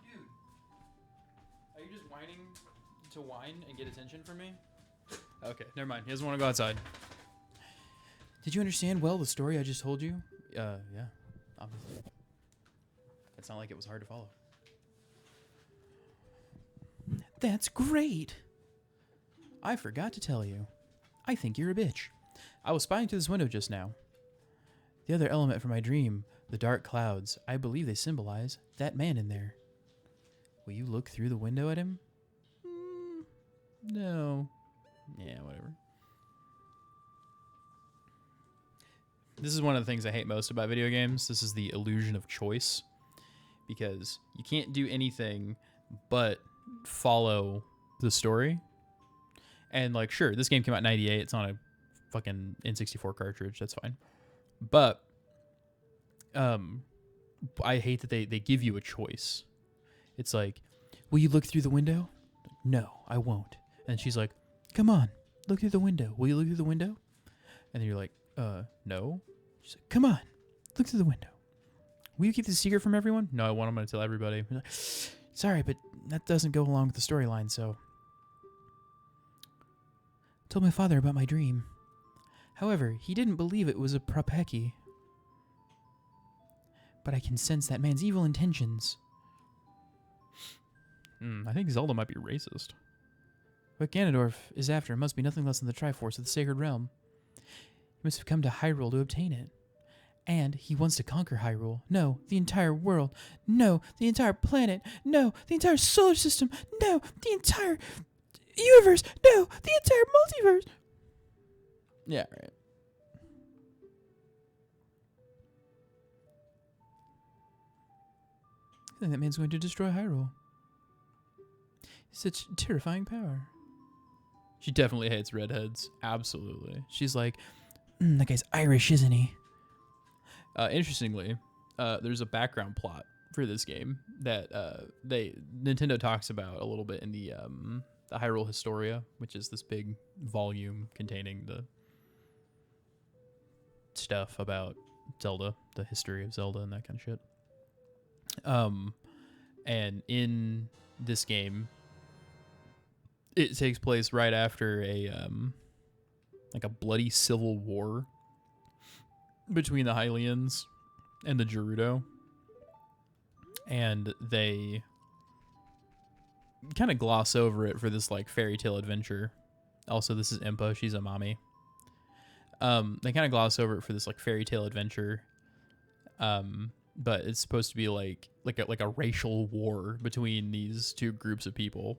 Dude, are you just whining to whine and get attention from me? Okay, never mind. He doesn't want to go outside. Did you understand well the story I just told you? Yeah, obviously. It's not like it was hard to follow. That's great. I forgot to tell you. I think you're a bitch. I was spying through this window just now. The other element from my dream, the dark clouds, I believe they symbolize that man in there. Will you look through the window at him? No. Yeah, whatever. This is one of the things I hate most about video games. This is the illusion of choice. Because you can't do anything but follow the story. And, like, sure, this game came out in 98. It's on a fucking N64 cartridge. That's fine. But I hate that they give you a choice. It's like, will you look through the window? No, I won't. And she's like, come on, look through the window. Will you look through the window? And then you're like, no. She's like, come on, look through the window. Will you keep this secret from everyone? No, I'm going to tell everybody. Like, sorry, but that doesn't go along with the storyline, so. I told my father about my dream. However, he didn't believe it was a prophecy. But I can sense that man's evil intentions. I think Zelda might be racist. What Ganondorf is after must be nothing less than the Triforce of the Sacred Realm. He must have come to Hyrule to obtain it. And he wants to conquer Hyrule. No, the entire world. No, the entire planet. No, the entire solar system. No, the entire universe. No, the entire multiverse. Yeah, right. I think that man's going to destroy Hyrule. Such terrifying power. She definitely hates redheads. Absolutely. She's like, that guy's Irish, isn't he? Interestingly, there's a background plot for this game that Nintendo talks about a little bit in the Hyrule Historia, which is this big volume containing the stuff about Zelda, the history of Zelda, and that kind of shit. And in this game, it takes place right after a bloody civil war between the Hylians and the Gerudo, and they kind of gloss over it for this like fairy tale adventure. Also, this is Impa; she's a mommy. They kind of gloss over it for this like fairy tale adventure, but it's supposed to be like a racial war between these two groups of people.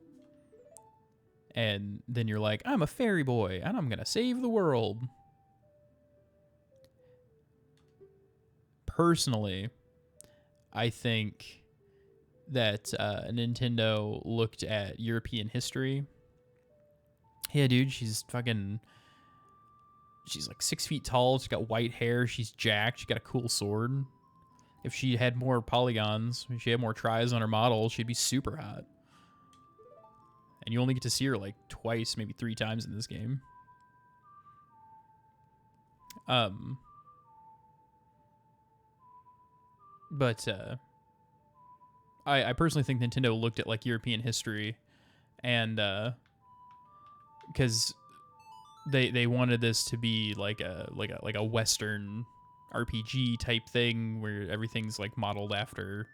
And then you're like, I'm a fairy boy, and I'm gonna save the world. Personally, I think that Nintendo looked at European history. Yeah, dude, she's like 6 feet tall. She's got white hair. She's jacked. She got a cool sword. If she had more polygons, if she had more tries on her model, she'd be super hot. And you only get to see her like twice, maybe 3 times in this game. But I personally think Nintendo looked at like European history, and because they wanted this to be like a Western RPG type thing where everything's like modeled after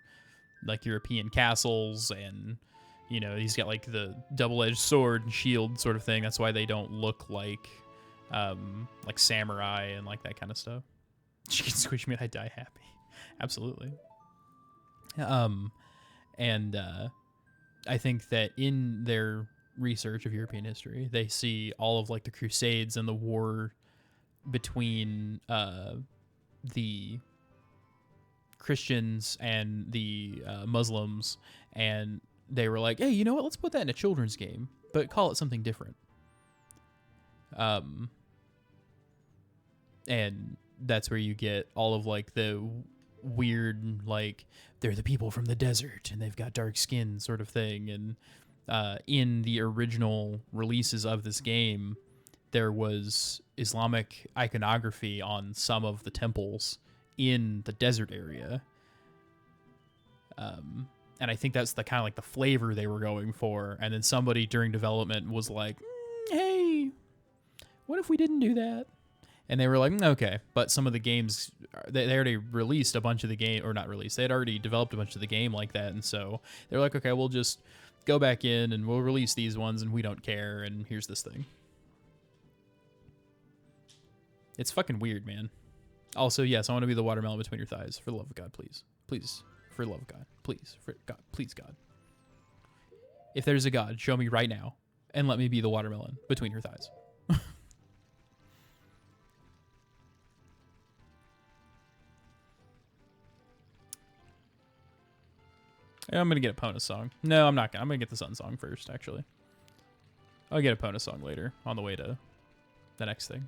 like European castles, and you know he's got like the double-edged sword and shield sort of thing. That's why they don't look like samurai and like that kind of stuff. She can squish me and I die happy. Absolutely. And I think that in their research of European history, they see all of like the Crusades and the war between the Christians and the Muslims, and they were like, hey, you know what? Let's put that in a children's game, but call it something different. And that's where you get all of like the weird, like they're the people from the desert and they've got dark skin sort of thing. And in the original releases of this game, there was Islamic iconography on some of the temples in the desert area. And I think that's the kind of like the flavor they were going for. And then somebody during development was like, hey, what if we didn't do that? And they were like, okay. But some of the games, they already released a bunch of the game, or not released, they had already developed a bunch of the game like that. And so they're like, okay, we'll just go back in and we'll release these ones and we don't care. And here's this thing. It's fucking weird, man. Also, yes, I want to be the watermelon between your thighs. For the love of God, please. Please. For the love of God. Please. For God. Please, God. If there's a God, show me right now and let me be the watermelon between your thighs. I'm going to get a Pona song. No, I'm not. I'm going to get the Sun song first, actually. I'll get a Pona song later on the way to the next thing.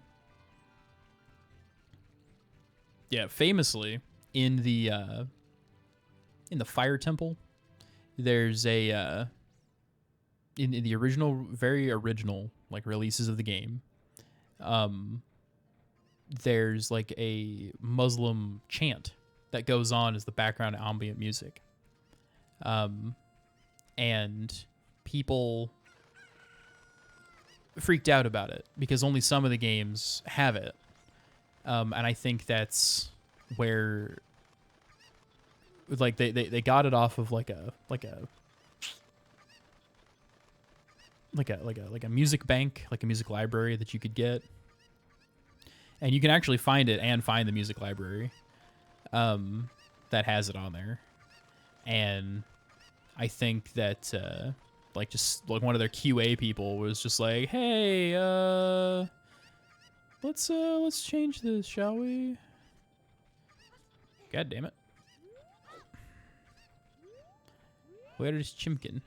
Yeah, famously, in the Fire Temple, there's a... in the original, very original, like, releases of the game, there's, like, a Muslim chant that goes on as the background ambient music. And people freaked out about it because only some of the games have it. And I think that's where, like, they got it off of like a music bank, like a music library that you could get, and you can actually find it and find the music library, that has it on there. And I think that like just like one of their QA people was just like, hey, let's change this, shall we? God damn it. Where is Chimkin?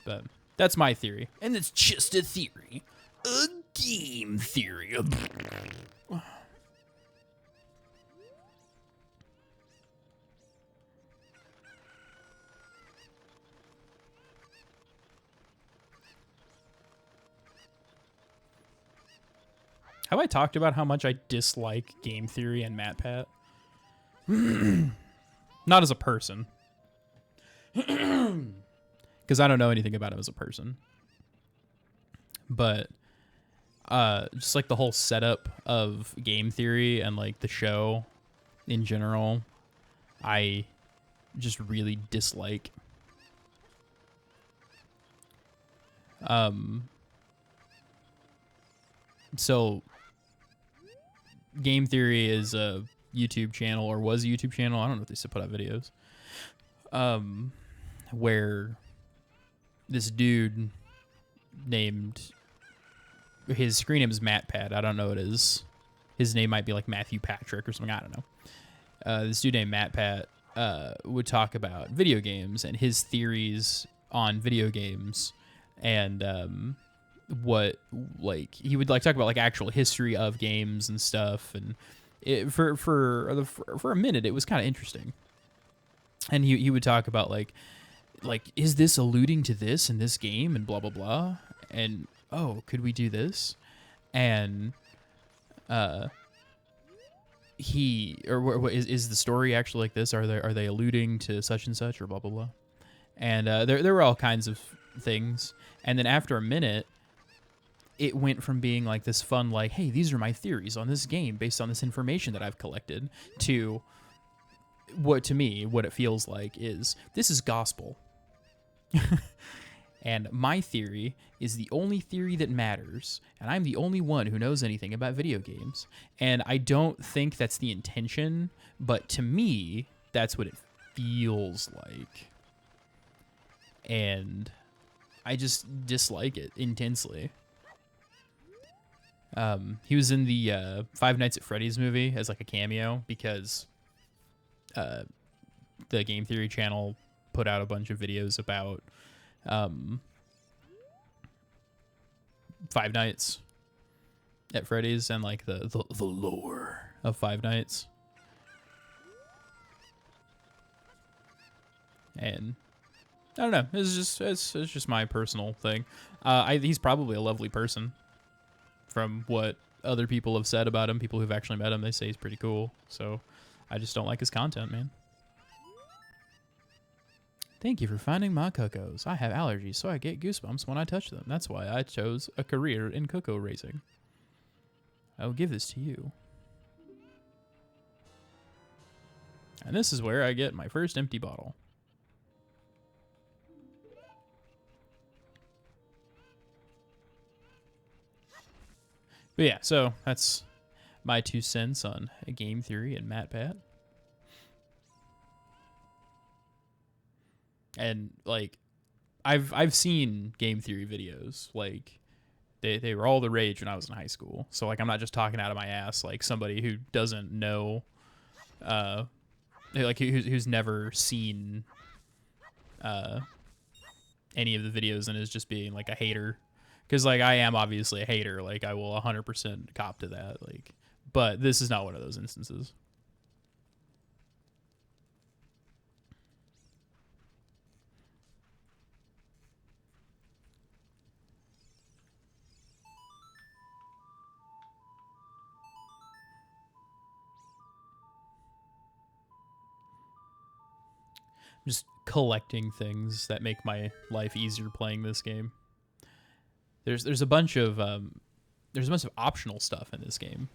But that's my theory. And it's just a theory. A game theory. Have I talked about how much I dislike game theory and MatPat? Not as a person. Because I don't know anything about him as a person. But just like the whole setup of game theory and like the show in general, I just really dislike. So Game Theory is a YouTube channel, or was a YouTube channel. I don't know if they still put out videos. Where this dude named, his screen name is MatPat. I don't know what it is. His name might be like Matthew Patrick or something. I don't know. This dude named MatPat would talk about video games and his theories on video games, and what, like, he would like talk about like actual history of games and stuff, and for a minute it was kind of interesting. And he would talk about like is this alluding to this in this game and blah blah blah, and oh, could we do this? And is the story actually like this? Are they alluding to such and such or blah blah blah? And there were all kinds of things. And then after a minute, it went from being like this fun, like, hey, these are my theories on this game based on this information that I've collected, to what it feels like is, this is gospel. And my theory is the only theory that matters, and I'm the only one who knows anything about video games. And I don't think that's the intention, but to me, that's what it feels like. And I just dislike it intensely. He was in the Five Nights at Freddy's movie as like a cameo, because the Game Theory channel put out a bunch of videos about Five Nights at Freddy's and like the lore of Five Nights. And I don't know, it's just my personal thing. He's probably a lovely person, from what other people have said about him. People who've actually met him, they say he's pretty cool. So I just don't like his content, man. Thank you for finding my cocos. I have allergies, so I get goosebumps when I touch them. That's why I chose a career in cocoa racing. I will give this to you. And this is where I get my first empty bottle. But yeah, so that's my 2 cents on game theory and MatPat. And like, I've seen game theory videos. Like, they were all the rage when I was in high school. So like, I'm not just talking out of my ass like somebody who doesn't know, like who's never seen any of the videos and is just being like a hater. Because like, I am obviously a hater. Like, I will 100% cop to that. Like, but this is not one of those instances. Just collecting things that make my life easier playing this game. There's a bunch of optional stuff in this game.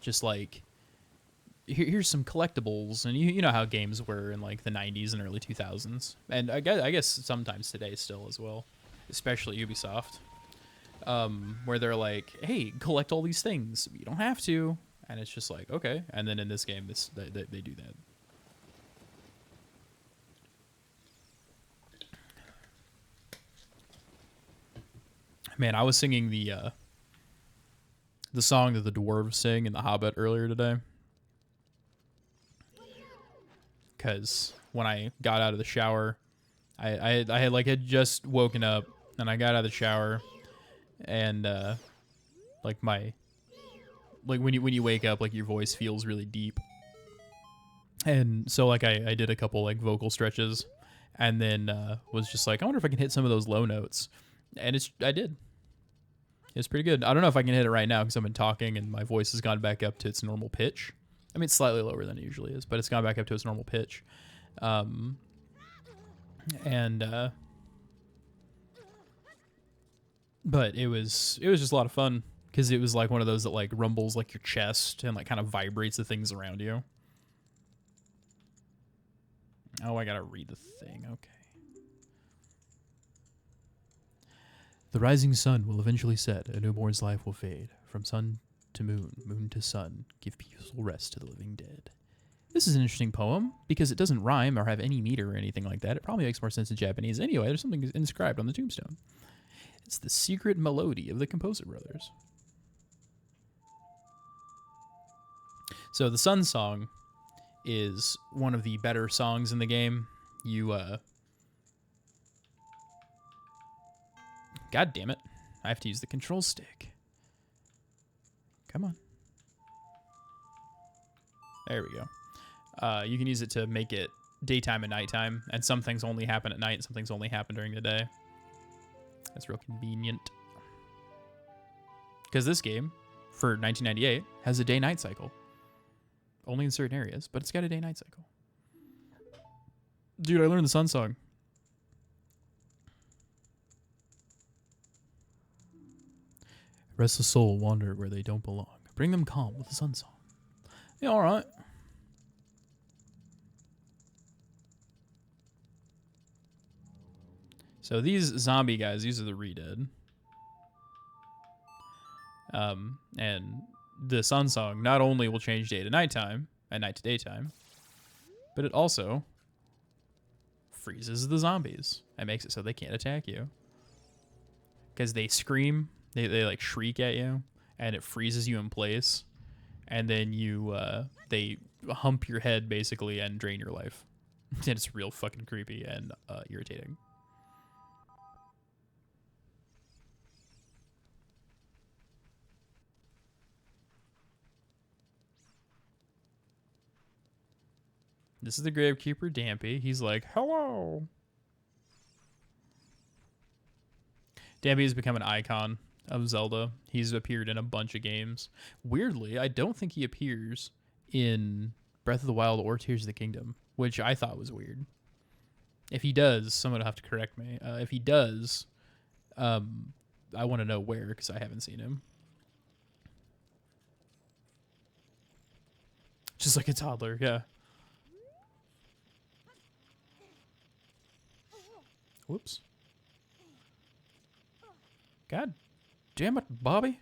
Just like, here's some collectibles, and you know how games were in like the 90s and early 2000s, and I guess sometimes today still as well, especially Ubisoft, where they're like, hey, collect all these things. You don't have to, and it's just like, okay. And then in this game, they do that. Man, I was singing the song that the dwarves sing in The Hobbit earlier today. Because when I got out of the shower I had just woken up and I got out of the shower and like my like when you wake up, like your voice feels really deep. And so like I did a couple like vocal stretches and then was just like, I wonder if I can hit some of those low notes. And I did. It's pretty good. I don't know if I can hit it right now because I've been talking and my voice has gone back up to its normal pitch. I mean, it's slightly lower than it usually is, but it's gone back up to its normal pitch. But it was just a lot of fun because it was like one of those that like rumbles like your chest and like kind of vibrates the things around you. Oh, I gotta read the thing. Okay. The rising sun will eventually set. A newborn's life will fade. From sun to moon, moon to sun. Give peaceful rest to the living dead. This is an interesting poem because it doesn't rhyme or have any meter or anything like that. It probably makes more sense in Japanese. Anyway, there's something inscribed on the tombstone. It's the secret melody of the Composer Brothers. So the Sun Song is one of the better songs in the game. God damn it. I have to use the control stick. Come on. There we go. You can use it to make it daytime and nighttime, and some things only happen at night and some things only happen during the day. That's real convenient. Because this game, for 1998, has a day-night cycle. Only in certain areas, but it's got a day-night cycle. Dude, I learned the Sun Song. Restless soul wander where they don't belong. Bring them calm with the Sun Song. Yeah, alright. So these zombie guys, these are the Re-Dead. And the Sun Song not only will change day to nighttime and night to daytime, but it also freezes the zombies and makes it so they can't attack you. Because they scream, they like shriek at you, and it freezes you in place, and then they hump your head basically and drain your life. And it's real fucking creepy and irritating. This is the Gravekeeper Dampy. He's like, hello. Dampy has become an icon of Zelda. He's appeared in a bunch of games. Weirdly, I don't think he appears in Breath of the Wild or Tears of the Kingdom, which I thought was weird. If he does, someone will have to correct me. If he does, I want to know where because I haven't seen him. Just like a toddler, yeah. Whoops. God damn it, Bobby.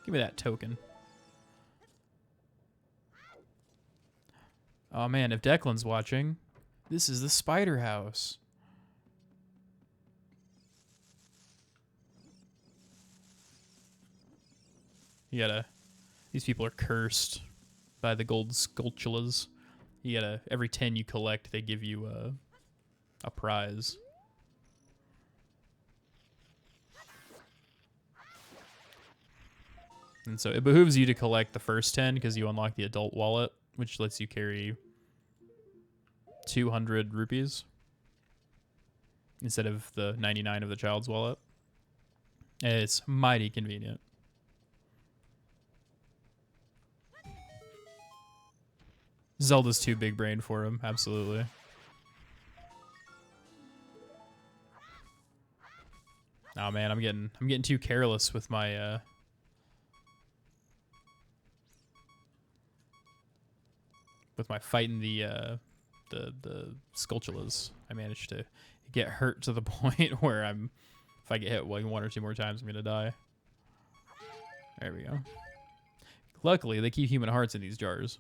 Give me that token. Oh man, if Declan's watching, this is the spider house. You gotta... These people are cursed by the gold sculptulas. You gotta... Every 10 you collect, they give you a prize. And so it behooves you to collect the first 10 because you unlock the adult wallet, which lets you carry 200 rupees instead of the 99 of the child's wallet. And it's mighty convenient. Zelda's too big brain for him, absolutely. Oh man, I'm getting too careless with my fighting the Skulltulas. I managed to get hurt to the point where if I get hit like 1 or 2 more times, I'm gonna die. There we go. Luckily, they keep human hearts in these jars.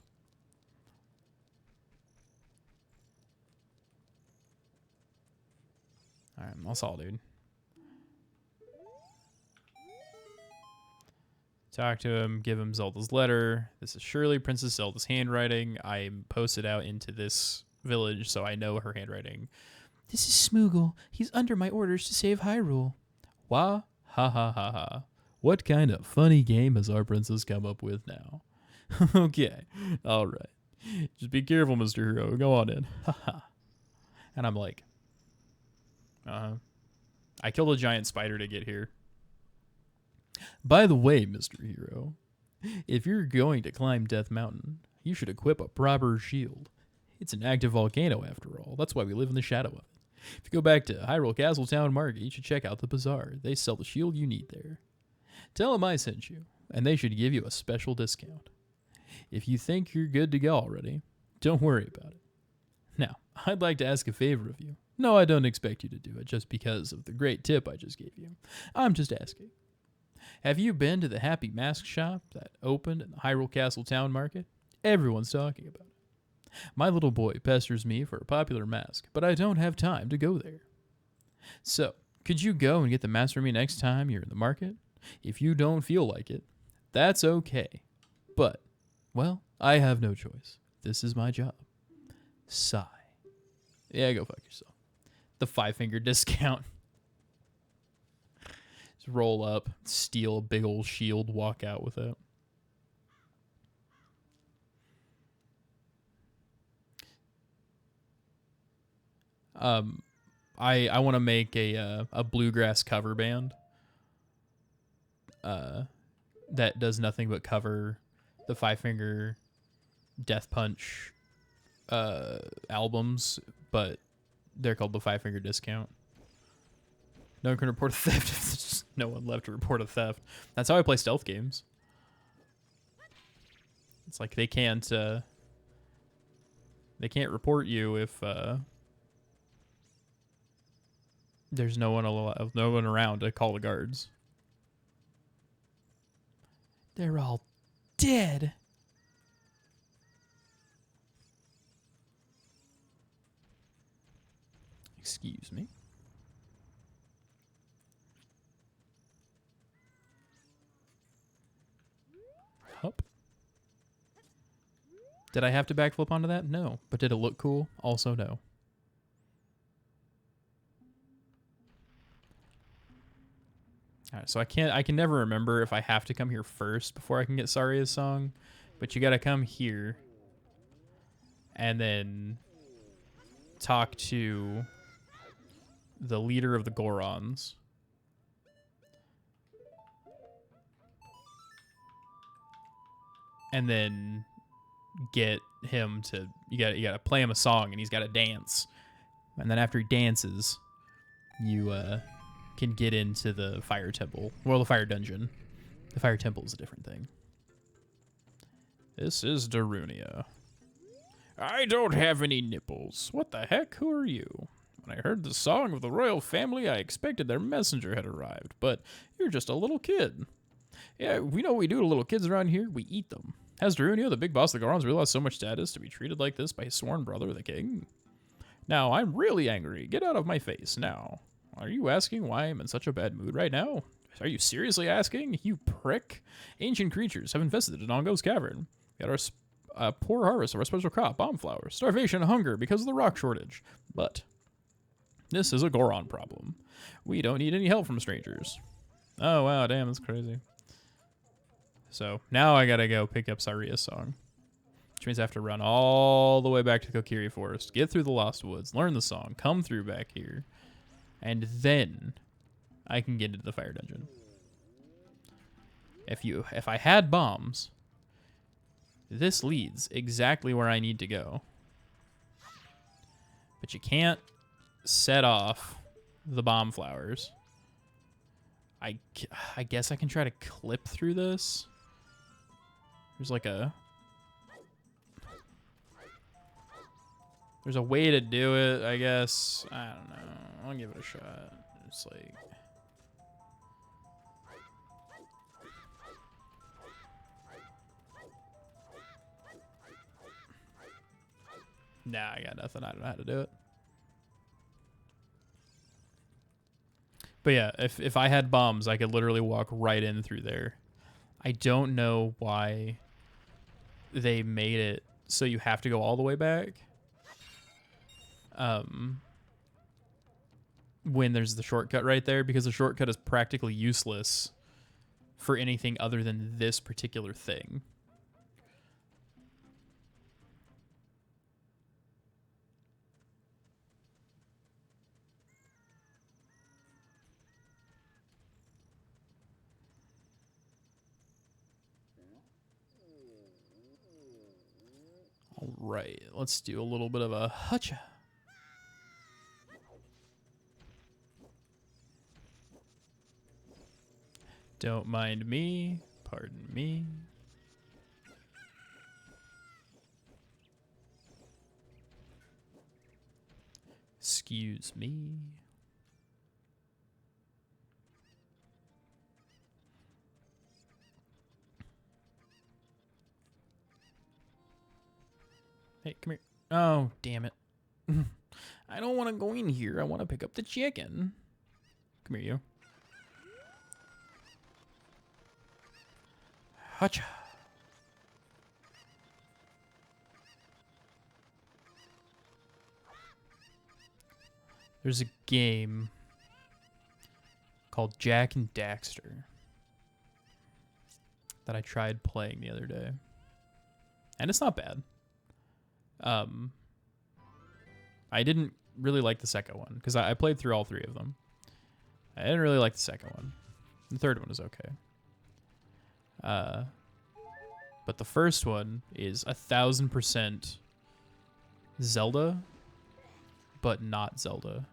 Alright, that's all, dude. Talk to him, give him Zelda's letter. This is surely Princess Zelda's handwriting. I posted out into this village, so I know her handwriting. This is Smoogle. He's under my orders to save Hyrule. Wah, ha ha ha ha. What kind of funny game has our princess come up with now? Okay, all right. Just be careful, Mr. Hero. Go on in. Ha ha. And I'm like, I killed a giant spider to get here. By the way, Mr. Hero, if you're going to climb Death Mountain, you should equip a proper shield. It's an active volcano, after all. That's why we live in the shadow of it. If you go back to Hyrule Castle Town Market, you should check out the bazaar. They sell the shield you need there. Tell them I sent you, and they should give you a special discount. If you think you're good to go already, don't worry about it. Now, I'd like to ask a favor of you. No, I don't expect you to do it just because of the great tip I just gave you. I'm just asking. Have you been to the Happy Mask shop that opened in the Hyrule Castle Town Market? Everyone's talking about it. My little boy pesters me for a popular mask, but I don't have time to go there. So, could you go and get the mask for me next time you're in the market? If you don't feel like it, that's okay. But, well, I have no choice. This is my job. Sigh. Yeah, go fuck yourself. The 5-finger discount. Just roll up, steal a big old shield, walk out with it. I want to make a bluegrass cover band that does nothing but cover the 5-finger Death Punch albums, but they're called the 5-finger discount. No one can report a theft if there's just no one left to report a theft. That's how I play stealth games. It's like they can't report you if there's no one around to call the guards. They're all dead. Excuse me. Hup. Did I have to backflip onto that? No. But did it look cool? Also no. Alright, so I can never remember if I have to come here first before I can get Saria's song. But you gotta come here and then talk to the leader of the Gorons. And then get him to you gotta play him a song and he's gotta dance. And then after he dances, you can get into the fire temple. Well, the fire dungeon. The fire temple is a different thing. This is Darunia. I don't have any nipples. What the heck? Who are you? When I heard the song of the royal family, I expected their messenger had arrived, but you're just a little kid. Yeah, we know what we do to little kids around here. We eat them. Has Darunia, the big boss of the Gorons, realized so much status to be treated like this by his sworn brother, the king? Now, I'm really angry. Get out of my face now. Are you asking why I'm in such a bad mood right now? Are you seriously asking? You prick. Ancient creatures have infested Dodongo's cavern. We had our poor harvest of our special crop, bomb flowers, starvation and hunger because of the rock shortage. But this is a Goron problem. We don't need any help from strangers. Oh, wow, damn, that's crazy. So now I gotta go pick up Saria's song, which means I have to run all the way back to Kokiri Forest, get through the Lost Woods, learn the song, come through back here, and then I can get into the fire dungeon. If I had bombs, this leads exactly where I need to go. But you can't set off the bomb flowers. I guess I can try to clip through this. There's a way to do it, I guess. I don't know. I'll give it a shot. It's like... Nah, I got nothing. I don't know how to do it. But yeah, if I had bombs, I could literally walk right in through there. I don't know why they made it so you have to go all the way back. When there's the shortcut right there, because the shortcut is practically useless for anything other than this particular thing. All right, let's do a little bit of a hutcha. Don't mind me. Pardon me. Excuse me. Hey, come here. Oh, damn it. I don't want to go in here. I want to pick up the chicken. Come here, you. Hutcha. There's a game called Jak and Daxter that I tried playing the other day. And it's not bad. I didn't really like the second one because I played through all three of them. I didn't really like the second one. The third one is okay. But the first one is 1000% Zelda, but not Zelda.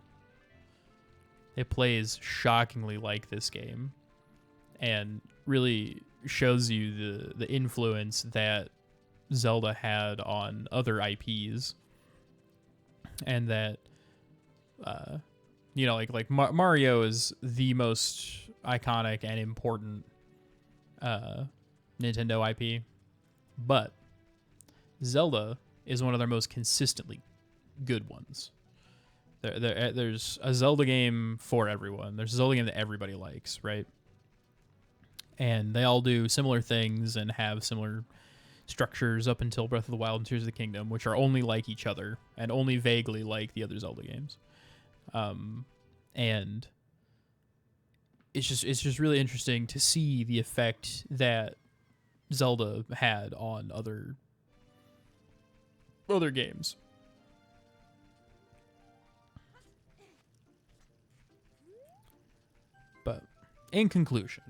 It plays shockingly like this game and really shows you the influence that Zelda had on other IPs, and that you know, like Mario is the most iconic and important Nintendo IP, but Zelda is one of their most consistently good ones. There's a Zelda game for everyone. There's a Zelda game that everybody likes, right? And they all do similar things and have similar structures up until Breath of the Wild and Tears of the Kingdom, which are only like each other and only vaguely like the other Zelda games. And it's just really interesting to see the effect that Zelda had on other games. But in conclusion,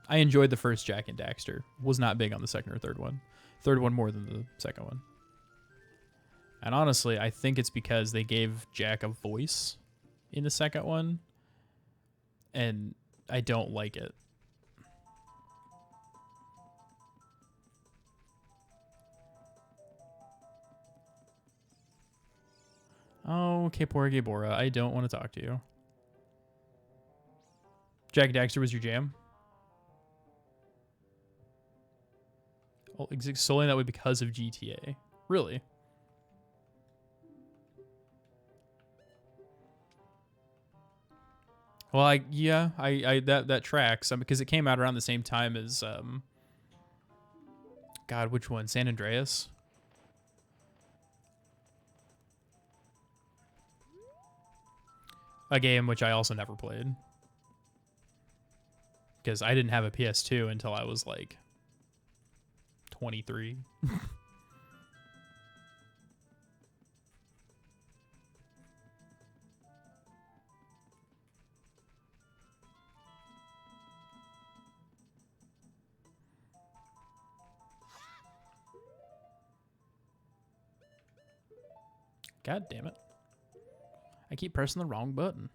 I enjoyed the first Jak and Daxter. Was not big on the second or third one. Third one more than the second one. And honestly, I think it's because they gave Jak a voice in the second one, and I don't like it. Oh, Kaepora Gaebora, I don't want to talk to you. Jak and Daxter was your jam? Well, solely that way because of GTA. Really? Well, that tracks because it came out around the same time as God, which one? San Andreas? A game which I also never played because I didn't have a PS2 until I was like 23. God damn it. I keep pressing the wrong button.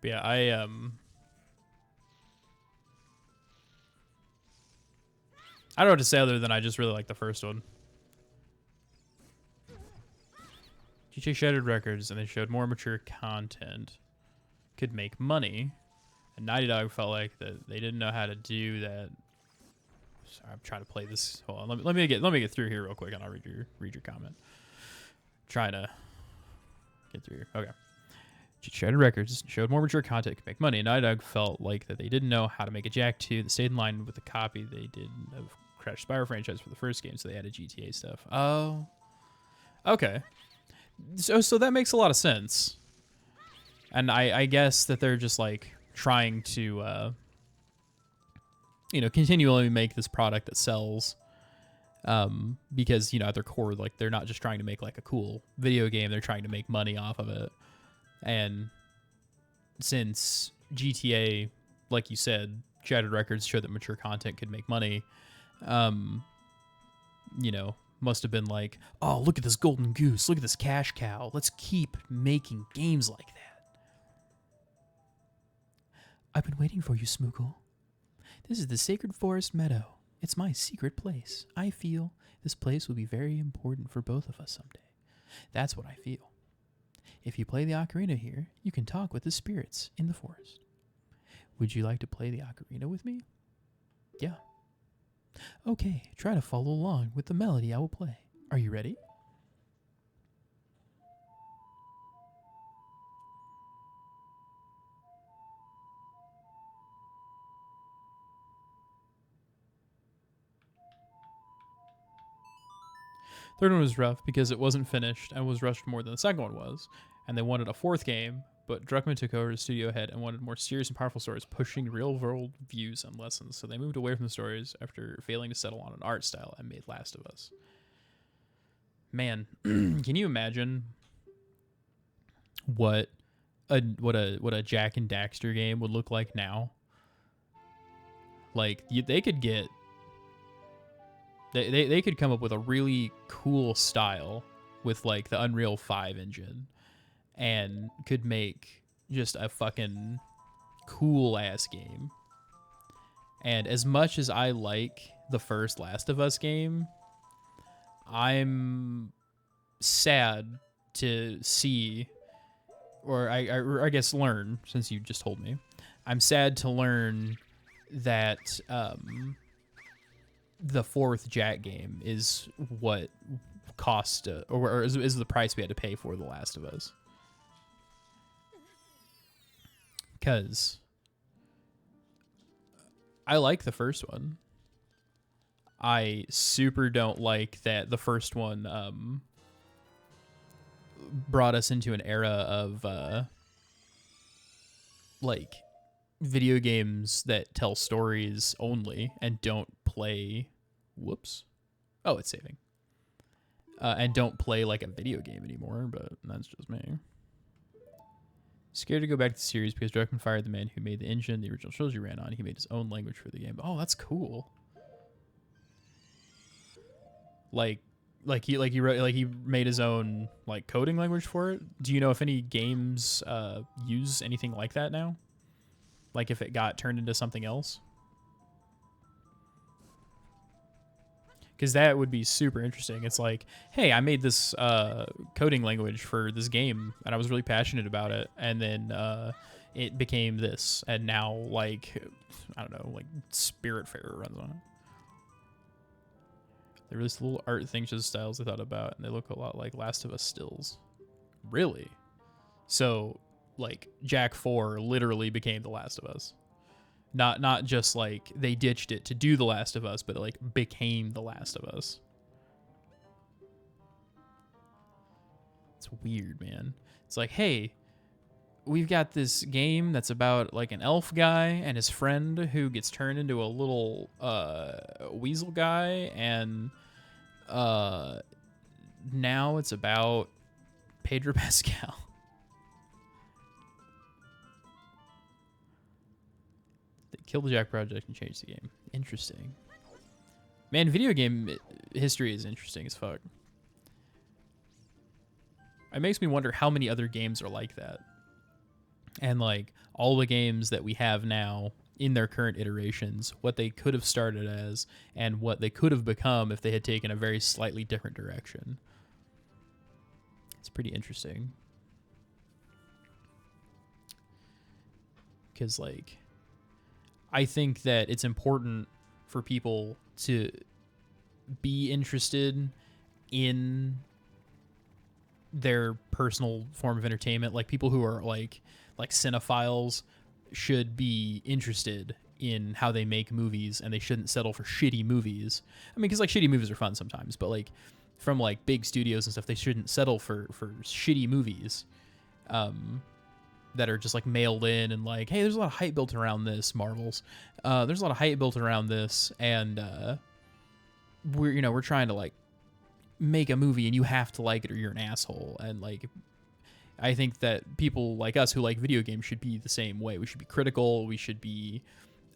But yeah, I don't know what to say other than I just really like the first one. GTA Shattered Records, and they showed more mature content. Could make money. And Naughty Dog felt like that they didn't know how to do that sorry, I'm trying to play this. Hold on, let me get through here real quick, and I'll read your comment. Trying to get through here. Okay. Shattered Records showed more mature content could make money. Naughty Dog felt like that they didn't know how to make a Jak 2 that stayed in line with the copy they did of Crash Spyro franchise for the first game, so they added GTA stuff. Oh, okay. So that makes a lot of sense. And I guess that they're just like trying to, continually make this product that sells. Because, at their core, like, they're not just trying to make like a cool video game, they're trying to make money off of it. And since GTA, like you said, Shattered Records showed that mature content could make money, must have been like, oh, look at this golden goose, look at this cash cow, let's keep making games like that. I've been waiting for you, Smoogle. This is the Sacred Forest Meadow. It's my secret place. I feel this place will be very important for both of us someday. That's what I feel. If you play the ocarina here, you can talk with the spirits in the forest. Would you like to play the ocarina with me? Yeah. Okay, try to follow along with the melody I will play. Are you ready? Third one was rough because it wasn't finished and was rushed more than the second one was, and they wanted a fourth game, but Druckmann took over as studio head and wanted more serious and powerful stories pushing real-world views and lessons, so they moved away from the stories after failing to settle on an art style and made Last of Us. Man, can you imagine what a Jak and Daxter game would look like now? Like, they could get... They could come up with a really cool style with like the Unreal 5 engine and could make just a fucking cool ass game. And as much as I like the first Last of Us game, I'm sad to see, or I guess learn, since you just told me, I'm sad to learn that the fourth Jak game is what cost, or is the price we had to pay for The Last of Us. Because I like the first one. I super don't like that the first one brought us into an era of like video games that tell stories only and don't play. Whoops. Oh, it's saving. And don't play like a video game anymore, but that's just me. Scared to go back to the series because Druckmann fired the man who made the engine the original trilogy ran on. He made his own language for the game. Oh, that's cool. Like he made his own like coding language for it. Do you know if any games use anything like that now? Like if it got turned into something else? Because that would be super interesting. It's like, hey, I made this coding language for this game, and I was really passionate about it, and then it became this, and now, like, I don't know, like Spiritfarer runs on it. They released little art things, just styles I thought about, and they look a lot like Last of Us stills. Really? So, like, Jak 4 literally became The Last of Us. Not just like they ditched it to do The Last of Us, but it like became The Last of Us. It's weird, man. It's like, hey, we've got this game that's about like an elf guy and his friend who gets turned into a little weasel guy, and now it's about Pedro Pascal. Kill the Jak project and change the game. Interesting. Man, video game history is interesting as fuck. It makes me wonder how many other games are like that. And like all the games that we have now in their current iterations, what they could have started as and what they could have become if they had taken a very slightly different direction. It's pretty interesting. Because like, I think that it's important for people to be interested in their personal form of entertainment. Like people who are like cinephiles should be interested in how they make movies, and they shouldn't settle for shitty movies. I mean, because like shitty movies are fun sometimes, but like from like big studios and stuff, they shouldn't settle for shitty movies that are just like mailed in and like, hey, there's a lot of hype built around this, Marvels. There's a lot of hype built around this, and we're trying to like make a movie, and you have to like it or you're an asshole. And like, I think that people like us who like video games should be the same way. We should be critical. We should be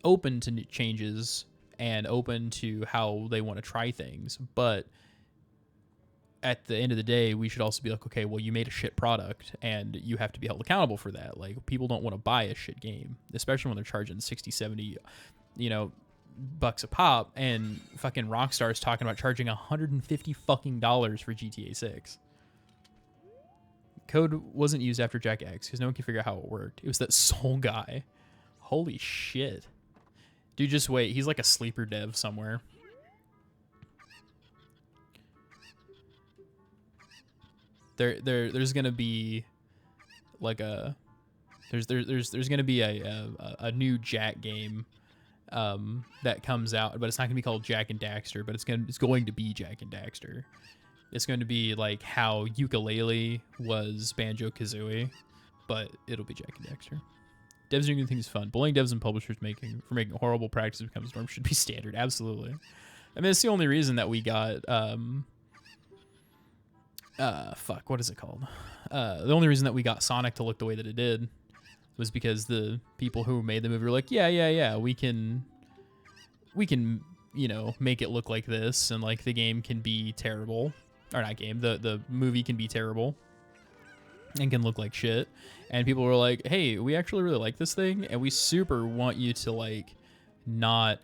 open to new changes and open to how they want to try things. But at the end of the day, we should also be like, okay, well, you made a shit product and you have to be held accountable for that. Like, people don't want to buy a shit game, especially when they're charging 60, 70, bucks a pop, and fucking Rockstar's talking about charging $150 fucking dollars for GTA 6. Code wasn't used after Jack X because no one can figure out how it worked. It was that Soul guy. Holy shit. Dude, just wait. He's like a sleeper dev somewhere. There's gonna be like there's gonna be a new Jack game that comes out, but it's not gonna be called Jack and Daxter, but it's going to be Jack and Daxter. It's going to be like how Yooka-Laylee was Banjo-Kazooie, but it'll be Jack and Daxter. Devs doing good things fun. Bullying devs and publishers for making horrible practices becomes norm should be standard. Absolutely. I mean, it's the only reason that we got what is it called? The only reason that we got Sonic to look the way that it did was because the people who made the movie were like, yeah, we can make it look like this, and like the game can be terrible. Or not game, the movie can be terrible and can look like shit. And people were like, hey, we actually really like this thing, and we super want you to like not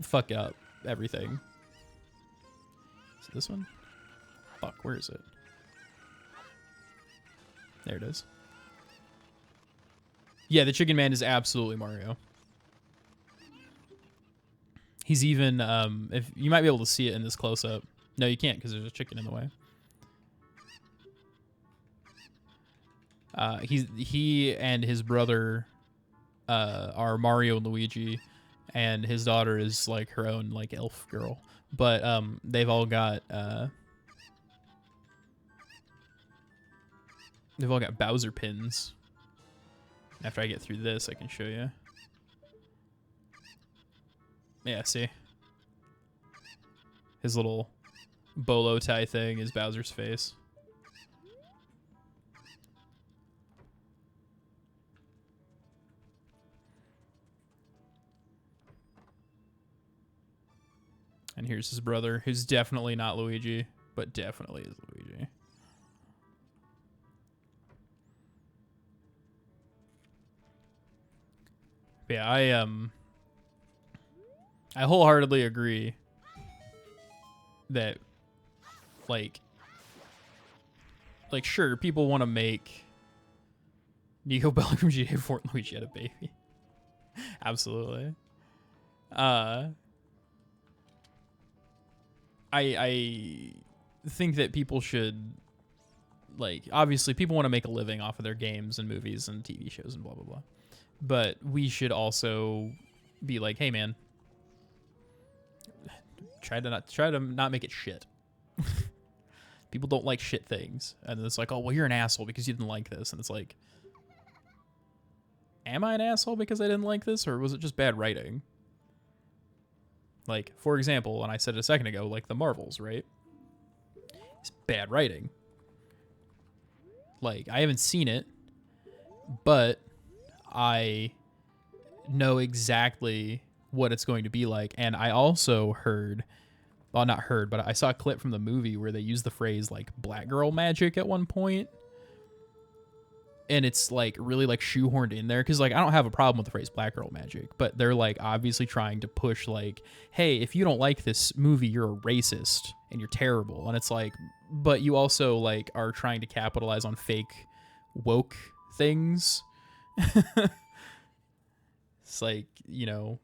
fuck up everything. Is it this one? Fuck, where is it? There it is. Yeah, the Chicken Man is absolutely Mario. He's even, if you might be able to see it in this close-up. No, you can't because there's a chicken in the way. He and his brother are Mario and Luigi, and his daughter is like her own like elf girl. But they've all got Bowser pins. After I get through this, I can show you. Yeah, see? His little bolo tie thing is Bowser's face. And here's his brother, who's definitely not Luigi, but definitely is Luigi. But yeah, I wholeheartedly agree that like sure, people want to make Nico Bellic from GTA 4 and Luigi had a baby. Absolutely. I think that people should, like, obviously people want to make a living off of their games and movies and TV shows and blah blah blah. But we should also be like, hey man, try to not make it shit. People don't like shit things, and it's like, oh well, you're an asshole because you didn't like this, and it's like, am I an asshole because I didn't like this, or was it just bad writing? Like, for example, and I said it a second ago, like the Marvels, right? It's bad writing. Like, I haven't seen it, but I know exactly what it's going to be like. And I also heard, well, not heard, but I saw a clip from the movie where they use the phrase like black girl magic at one point. And it's like really like shoehorned in there, because like I don't have a problem with the phrase black girl magic, but they're like obviously trying to push like, hey, if you don't like this movie, you're a racist and you're terrible. And it's like, but you also like are trying to capitalize on fake woke things. It's like, you know,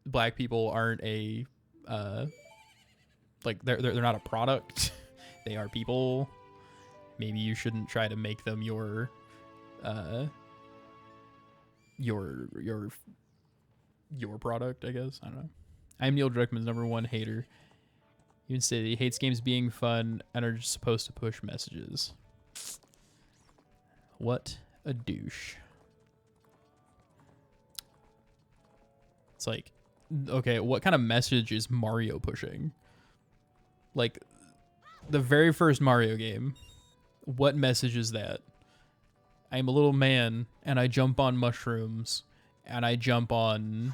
black people aren't like they're not a product. They are people. Maybe you shouldn't try to make them your product, I guess. I don't know. I'm Neil Druckmann's #1 hater. You can say that he hates games being fun and are just supposed to push messages. What a douche. It's like, okay, what kind of message is Mario pushing? Like, the very first Mario game, what message is that? I'm a little man, and I jump on mushrooms, and I jump on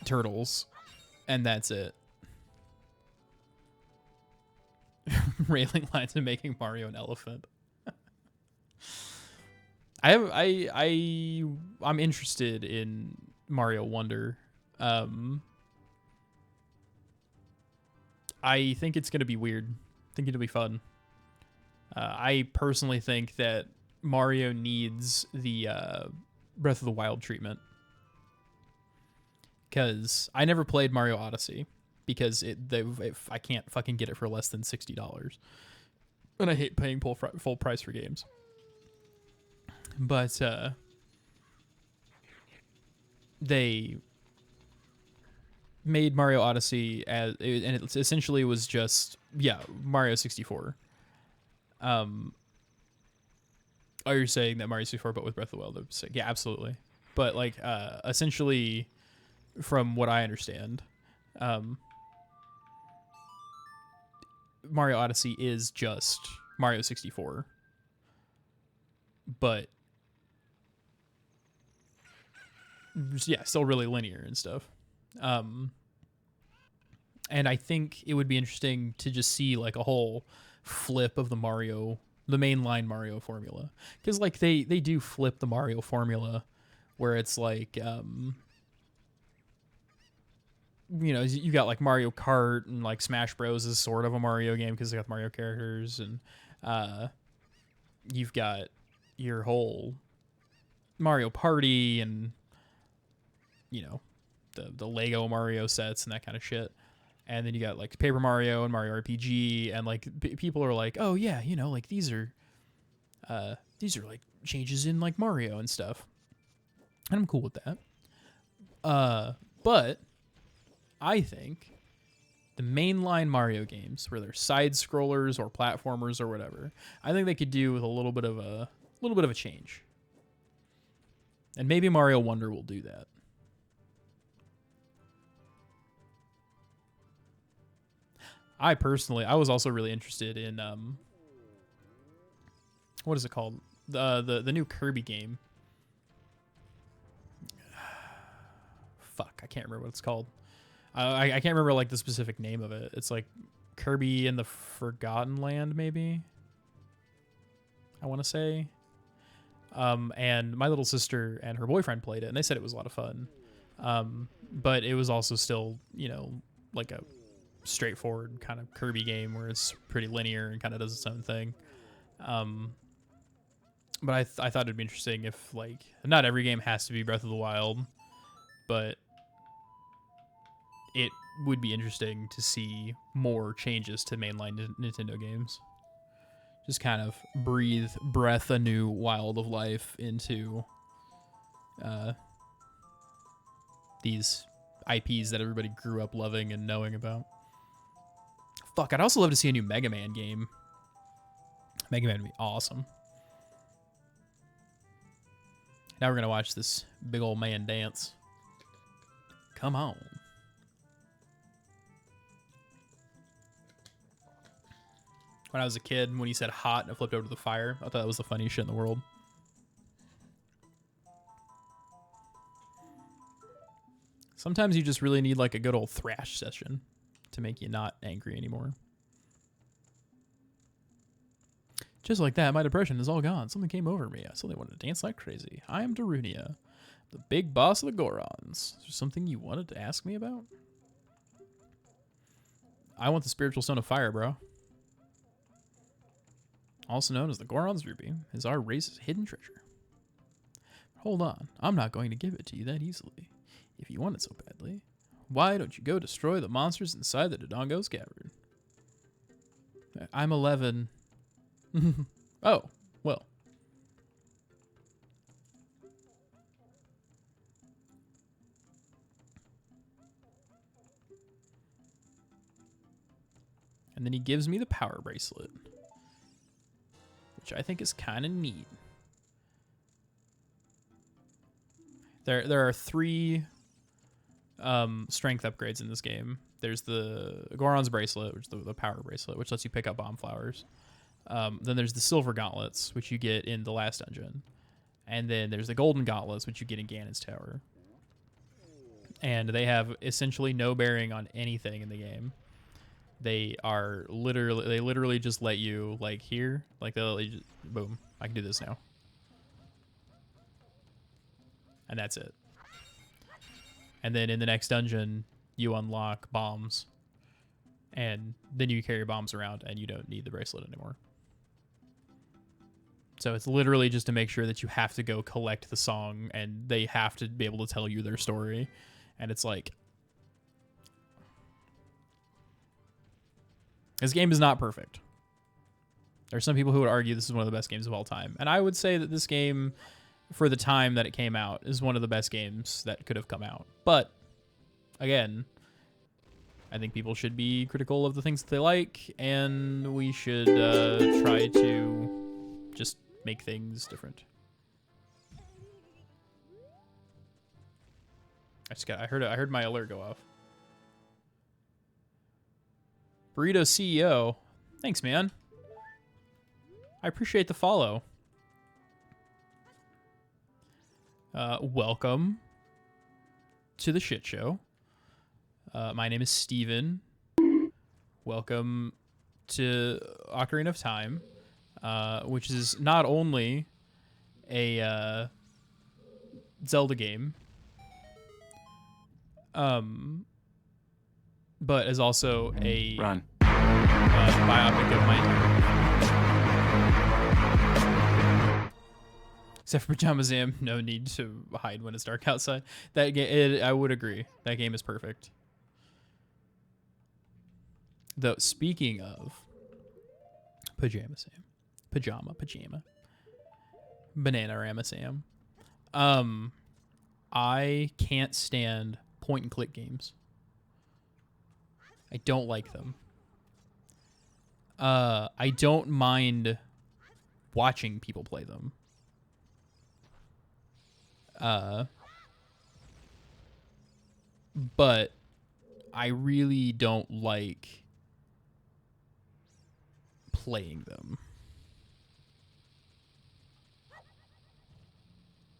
turtles, and that's it. Railing lines and making Mario an elephant. I'm interested in Mario Wonder. I think it's gonna be weird. I think it'll be fun. I personally think that Mario needs the Breath of the Wild treatment, because I never played Mario Odyssey because I can't fucking get it for less than $60, and I hate paying full price for games. But they made Mario Odyssey and it essentially was just Mario 64. Are you saying that Mario 64 but with Breath of the Wild? Yeah, absolutely. But like essentially, from what I understand, Mario Odyssey is just Mario 64, but still really linear and stuff. And I think it would be interesting to just see like a whole flip of the mainline Mario formula, because like they do flip the Mario formula where it's like you got like Mario Kart, and like Smash Bros is sort of a Mario game because they got the Mario characters, and you've got your whole Mario Party, and the Lego Mario sets and that kind of shit. And then you got like Paper Mario and Mario RPG, and like people are like, oh yeah, like these are like changes in like Mario and stuff, and I'm cool with that. But I think the mainline Mario games, where they're side scrollers or platformers or whatever, I think they could do with a little bit of a change, and maybe Mario Wonder will do that. I was also really interested in what is it called? The new Kirby game. Fuck, I can't remember what it's called. I can't remember like the specific name of it. It's like Kirby in the Forgotten Land, maybe. I want to say. And my little sister and her boyfriend played it, and they said it was a lot of fun. But it was also still, like a straightforward kind of Kirby game where it's pretty linear and kind of does its own thing. But I thought it'd be interesting if, like, not every game has to be Breath of the Wild, but it would be interesting to see more changes to mainline Nintendo games. Just kind of breath a new wild of life into these IPs that everybody grew up loving and knowing about. Fuck, I'd also love to see a new Mega Man game. Mega Man would be awesome. Now we're going to watch this big old man dance. Come on. When I was a kid, when he said hot and it flipped over to the fire, I thought that was the funniest shit in the world. Sometimes you just really need like a good old thrash session to make you not angry anymore. Just like that, my depression is all gone. Something came over me. I suddenly wanted to dance like crazy. I am Darunia, the big boss of the Gorons. Is there something you wanted to ask me about? I want the spiritual stone of fire, bro. Also known as the Goron's Ruby, is our race's hidden treasure. Hold on, I'm not going to give it to you that easily. If you want it so badly, why don't you go destroy the monsters inside the Dodongo's cavern? I'm 11. Oh, well. And then he gives me the power bracelet, which I think is kind of neat. There are 3 strength upgrades in this game. There's the Goron's bracelet, which is the power bracelet, which lets you pick up bomb flowers. Then there's the silver gauntlets, which you get in the last dungeon. And then there's the golden gauntlets, which you get in Ganon's tower. And they have essentially no bearing on anything in the game. They literally just let you, like, here, like, they'll let you just, boom, I can do this now. And that's it. And then in the next dungeon, you unlock bombs. And then you carry bombs around and you don't need the bracelet anymore. So it's literally just to make sure that you have to go collect the song and they have to be able to tell you their story. And it's like, this game is not perfect. There's some people who would argue this is one of the best games of all time. And I would say that this game, for the time that it came out, is one of the best games that could have come out. But, again, I think people should be critical of the things that they like, and we should try to just make things different. I heard my alert go off. Burrito CEO, thanks, man. I appreciate the follow. Welcome to the shit show. My name is Steven. Welcome to Ocarina of Time, which is not only a Zelda game, but is also a Run. biopic of my. Except for Pajama Zam, no need to hide when it's dark outside. That game, I would agree. That game is perfect. Though, speaking of Pajama Sam, Pajama, Bananarama Sam, I can't stand point and click games. I don't like them. I don't mind watching people play them. But I really don't like playing them.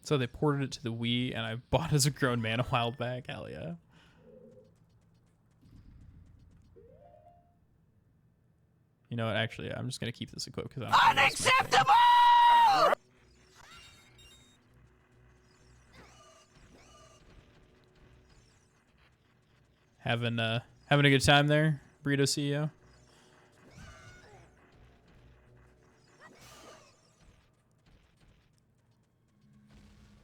So they ported it to the Wii, and I bought it as a grown man a while back. Hell yeah. You know what? Actually, I'm just gonna keep this equipped because I'm unacceptable. Having a good time there, Burrito CEO.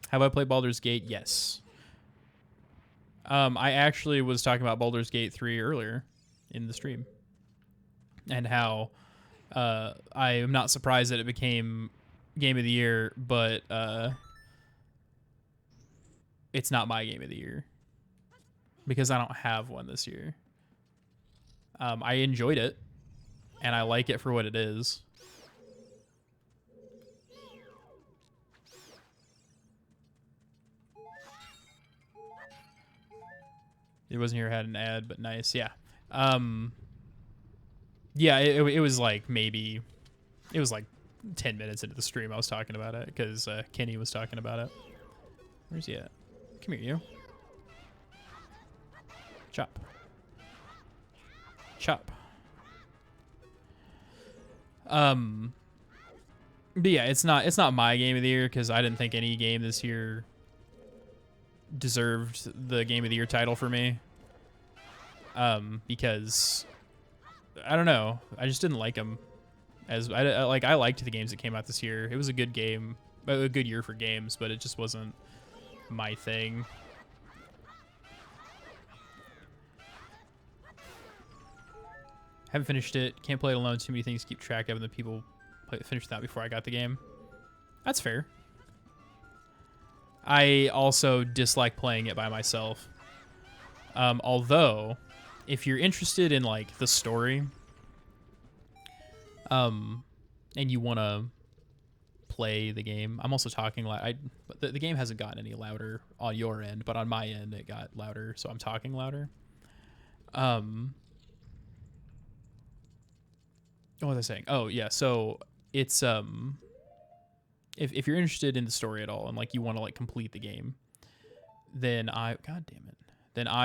Have I played Baldur's Gate? Yes. I actually was talking about Baldur's Gate 3 earlier in the stream, and how I am not surprised that it became Game of the Year, but it's not my Game of the Year because I don't have one this year. I enjoyed it, and I like it for what it is. It wasn't here, had an ad, but nice. Yeah. Yeah, it was like maybe, it was like 10 minutes into the stream I was talking about it because Kenny was talking about it. Where's he at? Come here, you. Chop. Chop. But yeah, it's not my Game of the Year because I didn't think any game this year deserved the Game of the Year title for me. Because I don't know, I just didn't like them. I liked the games that came out this year. It was a good game, a good year for games, but it just wasn't my thing. Haven't finished it. Can't play it alone. Too many things to keep track of, and the people finished that before I got the game. That's fair. I also dislike playing it by myself. Although, if you're interested in like the story, and you want to play the game, I'm also talking like the game hasn't gotten any louder on your end, but on my end it got louder, so I'm talking louder. What was I saying? Oh yeah, so it's if you're interested in the story at all and like you want to like complete the game, then I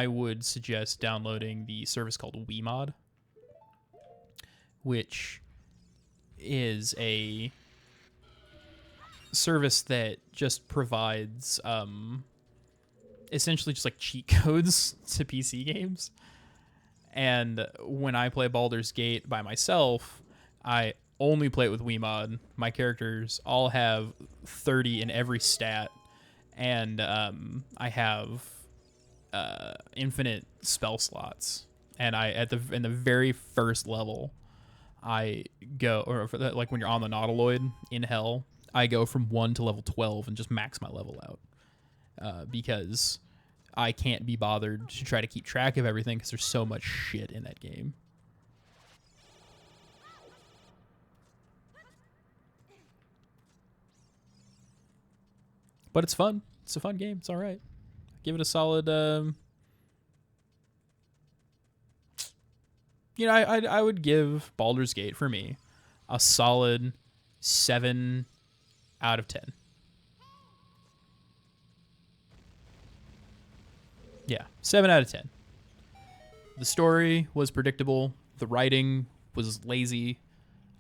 would suggest downloading the service called WeMod, which is a service that just provides essentially just like cheat codes to PC games. And when I play Baldur's Gate by myself, I only play it with WeMod. My characters all have 30 in every stat, and I have infinite spell slots. And in the very first level, I go, or for that, like when you're on the Nautiloid in Hell, I go from 1 to level 12 and just max my level out because I can't be bothered to try to keep track of everything because there's so much shit in that game. But it's fun. It's a fun game. It's all right. Give it a solid. I would give Baldur's Gate for me a solid 7 out of 10. Yeah, 7 out of 10. The story was predictable. The writing was lazy.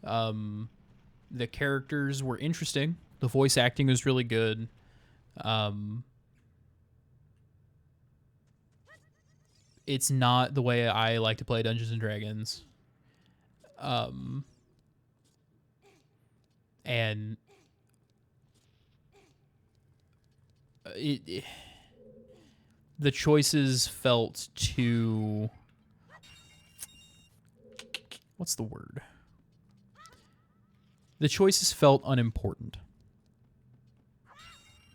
The characters were interesting. The voice acting was really good. It's not the way I like to play Dungeons and Dragons. And the choices felt too... What's the word? The choices felt unimportant.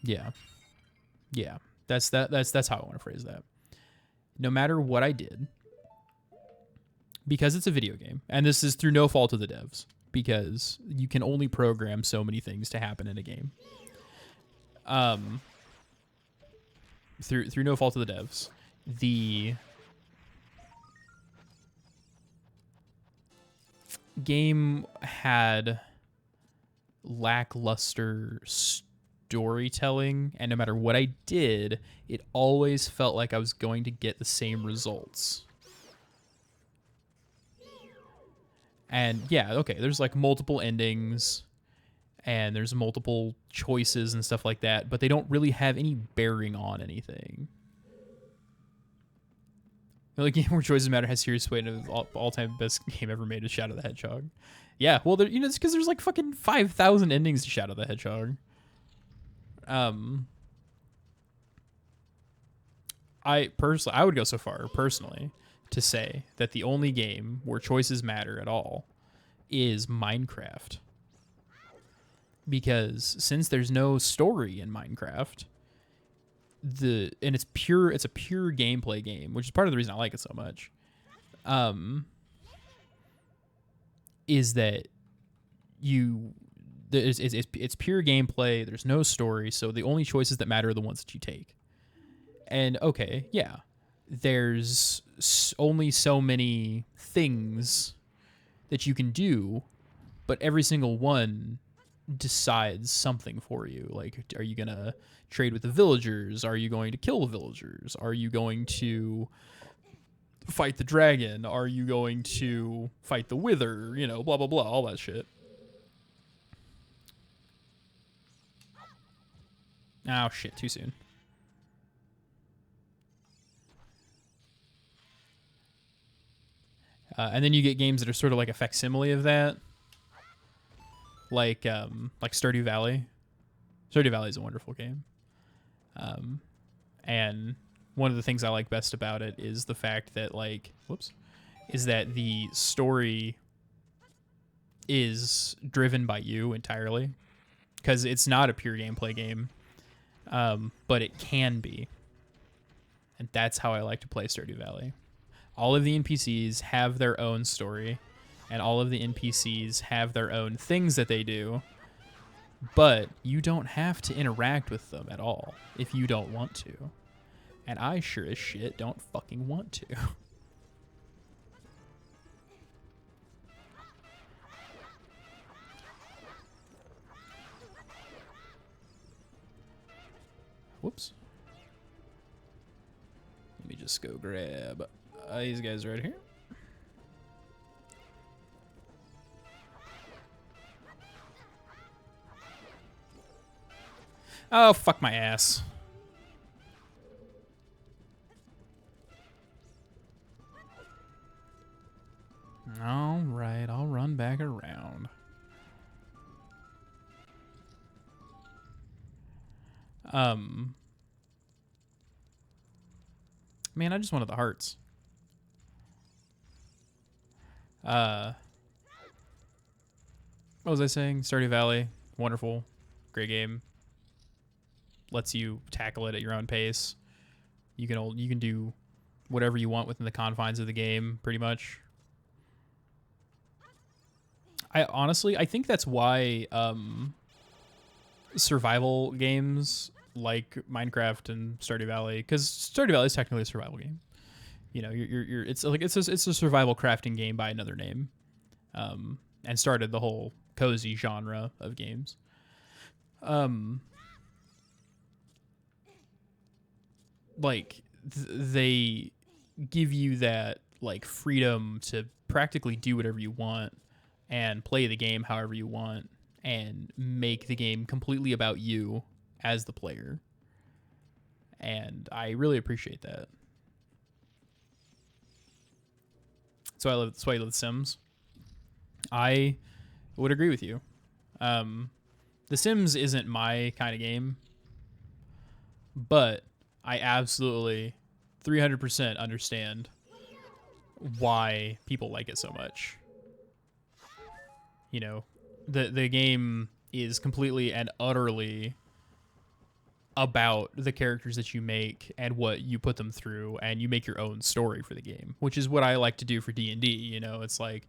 Yeah. That's how I want to phrase that. No matter what I did, because it's a video game, and this is through no fault of the devs, because you can only program so many things to happen in a game. Through no fault of the devs, the game had lackluster storytelling, and no matter what I did, it always felt like I was going to get the same results. And yeah, okay, there's like multiple endings and there's multiple choices and stuff like that, but they don't really have any bearing on anything. The only game where choices matter has serious weight and all-time best game ever made is Shadow the Hedgehog. Yeah, well, it's because there's like fucking 5,000 endings to Shadow the Hedgehog. I would go so far personally to say that the only game where choices matter at all is Minecraft. Because since there's no story in Minecraft, it's a pure gameplay game, which is part of the reason I like it so much. Is that it's pure gameplay. There's no story, so the only choices that matter are the ones that you take. And okay, yeah, there's only so many things that you can do, but every single one decides something for you. Like, are you gonna trade with the villagers? Are you going to kill the villagers? Are you going to fight the dragon? Are you going to fight the wither? Blah blah blah, all that shit. Oh shit, too soon. And then you get games that are sort of like a facsimile of that, like Stardew Valley. Stardew Valley is a wonderful game, and one of the things I like best about it is the fact that is that the story is driven by you entirely, because it's not a pure gameplay game, but it can be. And that's how I like to play Stardew Valley. All of the NPCs have their own story, and all of the NPCs have their own things that they do, but you don't have to interact with them at all if you don't want to. And I sure as shit don't fucking want to. Whoops. Let me just go grab these guys right here. Oh, fuck my ass. All right, I'll run back around. Man, I just wanted the hearts. What was I saying? Stardew Valley, wonderful, great game. Lets you tackle it at your own pace. You can do whatever you want within the confines of the game, pretty much. I think that's why survival games like Minecraft and Stardew Valley, because Stardew Valley is technically a survival game. You know, it's a survival crafting game by another name, and started the whole cozy genre of games. Like they give you that like freedom to practically do whatever you want and play the game however you want and make the game completely about you as the player. And I really appreciate that. That's why I love The Sims. I would agree with you. The Sims isn't my kind of game, but I absolutely 300% understand why people like it so much. You know, the game is completely and utterly about the characters that you make and what you put them through, and you make your own story for the game, which is what I like to do for D&D. You know, it's like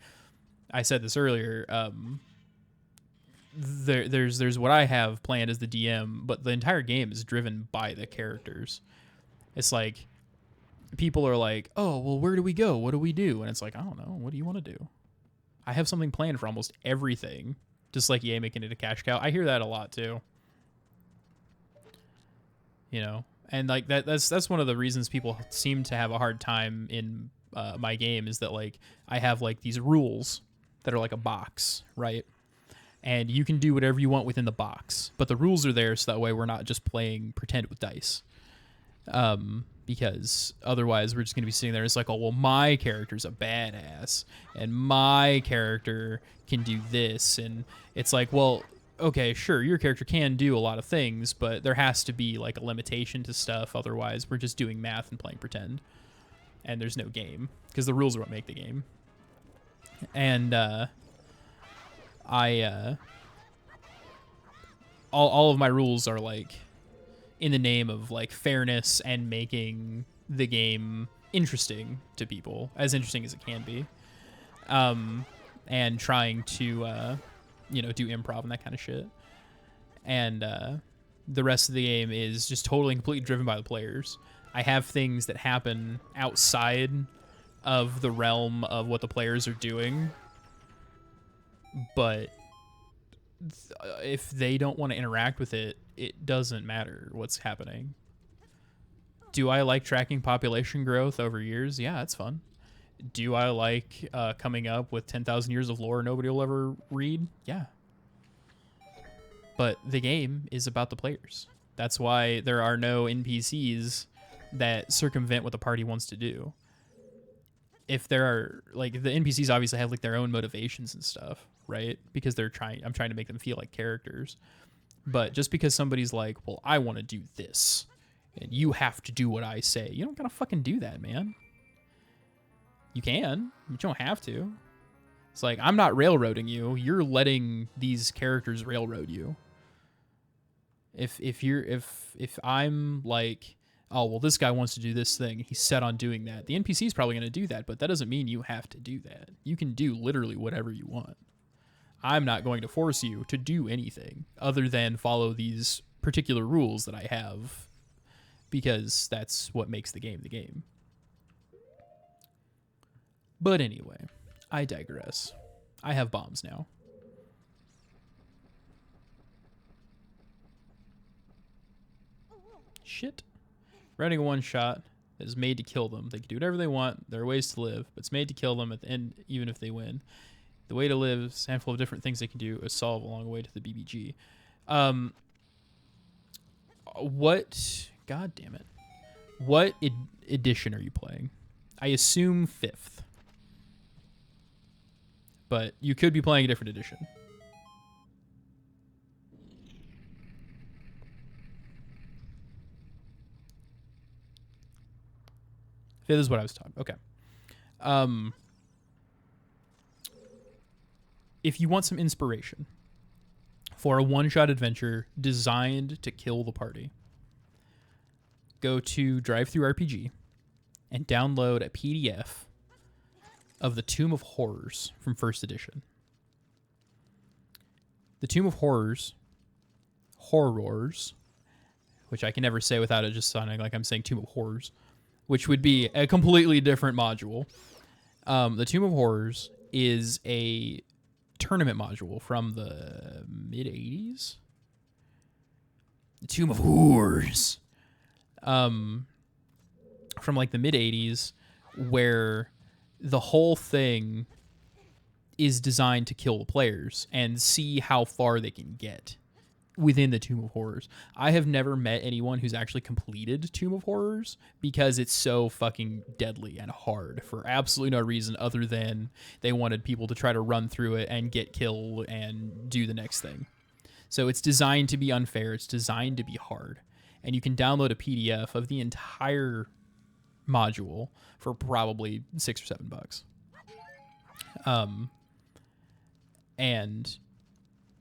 I said this earlier, there's what I have planned as the DM, but the entire game is driven by the characters. It's like people are like, oh, well, where do we go? What do we do? And it's like, I don't know. What do you want to do? I have something planned for almost everything, just like EA making it a cash cow. I hear that a lot too. You know, and like that's one of the reasons people seem to have a hard time in my game, is that like I have like these rules that are like a box, right? And you can do whatever you want within the box, but the rules are there so that way we're not just playing pretend with dice. Because otherwise we're just going to be sitting there. It's like, oh, well, my character's a badass and my character can do this. And it's like, well, okay, sure, your character can do a lot of things, but there has to be like a limitation to stuff. Otherwise we're just doing math and playing pretend, and there's no game, because the rules are what make the game. And all of my rules are like in the name of like fairness and making the game interesting to people, as interesting as it can be, and trying to do improv and that kind of shit. And the rest of the game is just totally and completely driven by the players. I have things that happen outside of the realm of what the players are doing, but if they don't want to interact with it, it doesn't matter what's happening. Do I like tracking population growth over years? Yeah, it's fun. Do I like coming up with 10,000 years of lore nobody will ever read? Yeah. But the game is about the players. That's why there are no NPCs that circumvent what the party wants to do. If there are, like, the NPCs obviously have like their own motivations and stuff, right? Because I'm trying to make them feel like characters. But just because somebody's like, well, I want to do this, and you have to do what I say, you don't gotta fucking do that, man. You can, but you don't have to. It's like, I'm not railroading you. You're letting these characters railroad you. If I'm like, oh, well, this guy wants to do this thing, he's set on doing that, the NPC is probably going to do that, but that doesn't mean you have to do that. You can do literally whatever you want. I'm not going to force you to do anything other than follow these particular rules that I have, because that's what makes the game the game. But anyway, I digress. I have bombs now. Shit. Running a one-shot that is made to kill them. They can do whatever they want. There are ways to live, but it's made to kill them at the end, even if they win. The way to live is a handful of different things they can do is solve along the way to the BBG. God damn it. What edition are you playing? I assume 5th. But you could be playing a different edition. 5th is what I was talking. Okay. If you want some inspiration for a one-shot adventure designed to kill the party, go to DriveThruRPG and download a PDF of the Tomb of Horrors from 1st edition. The Tomb of Horrors, which I can never say without it just sounding like I'm saying Tomb of Horrors, which would be a completely different module. The Tomb of Horrors is a tournament module from the mid-80s. The Tomb of Horrors. From like the mid-80s, where the whole thing is designed to kill the players and see how far they can get within the Tomb of Horrors. I have never met anyone who's actually completed Tomb of Horrors because it's so fucking deadly and hard for absolutely no reason other than they wanted people to try to run through it and get killed and do the next thing. So it's designed to be unfair. It's designed to be hard. And you can download a PDF of the entire module for probably $6 or $7. And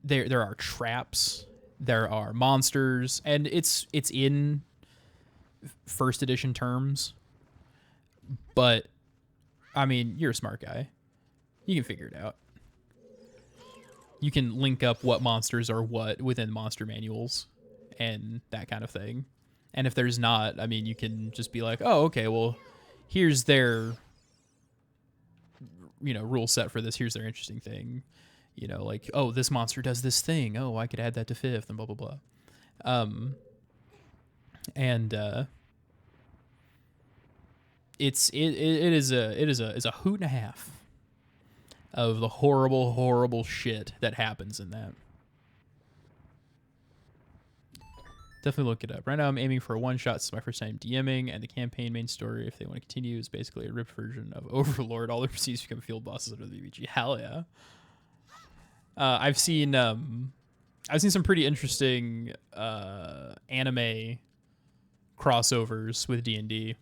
there are traps, there are monsters, and it's in 1st edition terms. But I mean, you're a smart guy. You can figure it out. You can link up what monsters are what within monster manuals and that kind of thing. And if there's not, I mean, you can just be like, oh, okay, well, here's their, rule set for this. Here's their interesting thing. Like, oh, this monster does this thing. Oh, I could add that to 5th and blah, blah, blah. It is a hoot and a half of the horrible, horrible shit that happens in that. Definitely look it up. Right now I'm aiming for a one-shot. It's my first time DMing, and the campaign main story, if they want to continue, is basically a ripped version of Overlord. All the NPCs become field bosses under the BBG. Hell yeah. I've seen some pretty interesting anime crossovers with D&D,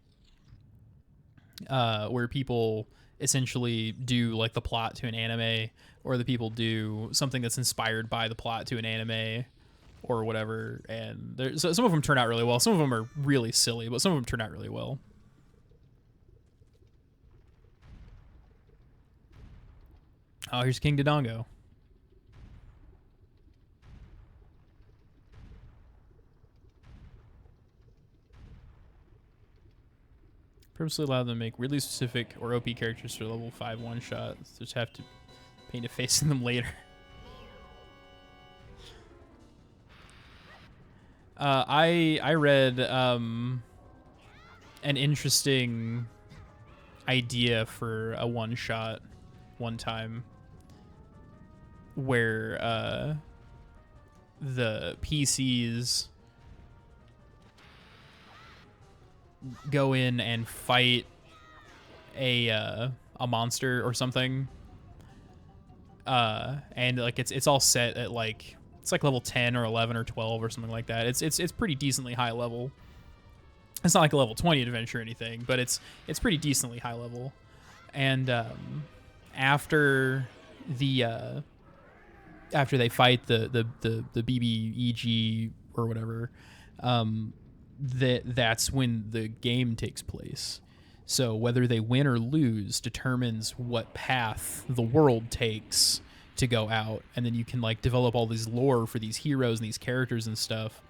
where people essentially do like the plot to an anime, or the people do something that's inspired by the plot to an anime or whatever. And some of them turn out really well. Some of them are really silly, but some of them turn out really well. Oh, here's King Dodongo. Purposely allow them to make really specific or OP characters for level 5 one-shots. Just have to paint a face in them later. I read an interesting idea for a one-shot one time where the PCs go in and fight a monster or something, and like it's all set at like, it's like level 10 or 11 or 12 or something like that. It's pretty decently high level. It's not like a level 20 adventure or anything, but it's pretty decently high level. And after the after they fight the BBEG or whatever, that's when the game takes place. So whether they win or lose determines what path the world takes to go out, and then you can like develop all these lore for these heroes and these characters and stuff,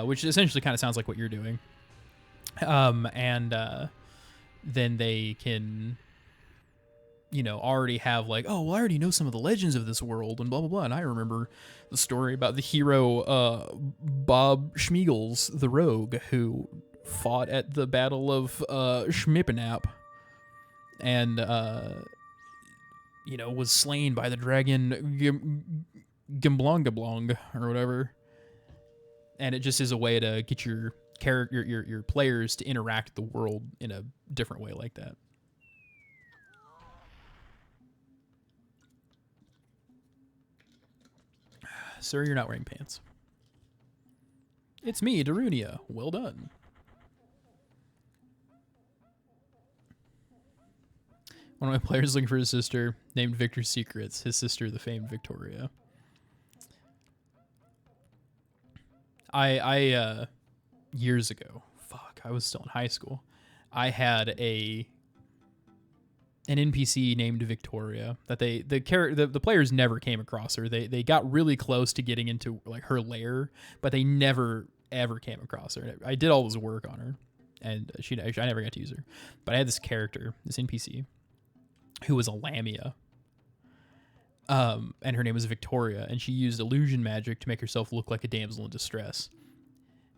which essentially kind of sounds like what you're doing. And then they can, you know, already have like, oh, well, I already know some of the legends of this world and blah, blah, blah. And I remember the story about the hero Bob Schmeagles, the rogue, who fought at the Battle of Schmippenap and, you know, was slain by the dragon Gimblong or whatever. And it just is a way to get your character, your players to interact with the world in a different way like that. Sir, you're not wearing pants. It's me, Darunia. Well done. One of my players looking for his sister, named Victor's Secrets. His sister, the famed Victoria. I years ago, I was still in high school. I had an NPC named Victoria that the players never came across her. They got really close to getting into like her lair, but they never ever came across her. I did all this work on her, and I never got to use her. But I had this character, this NPC, who was a Lamia. And her name was Victoria, and she used illusion magic to make herself look like a damsel in distress.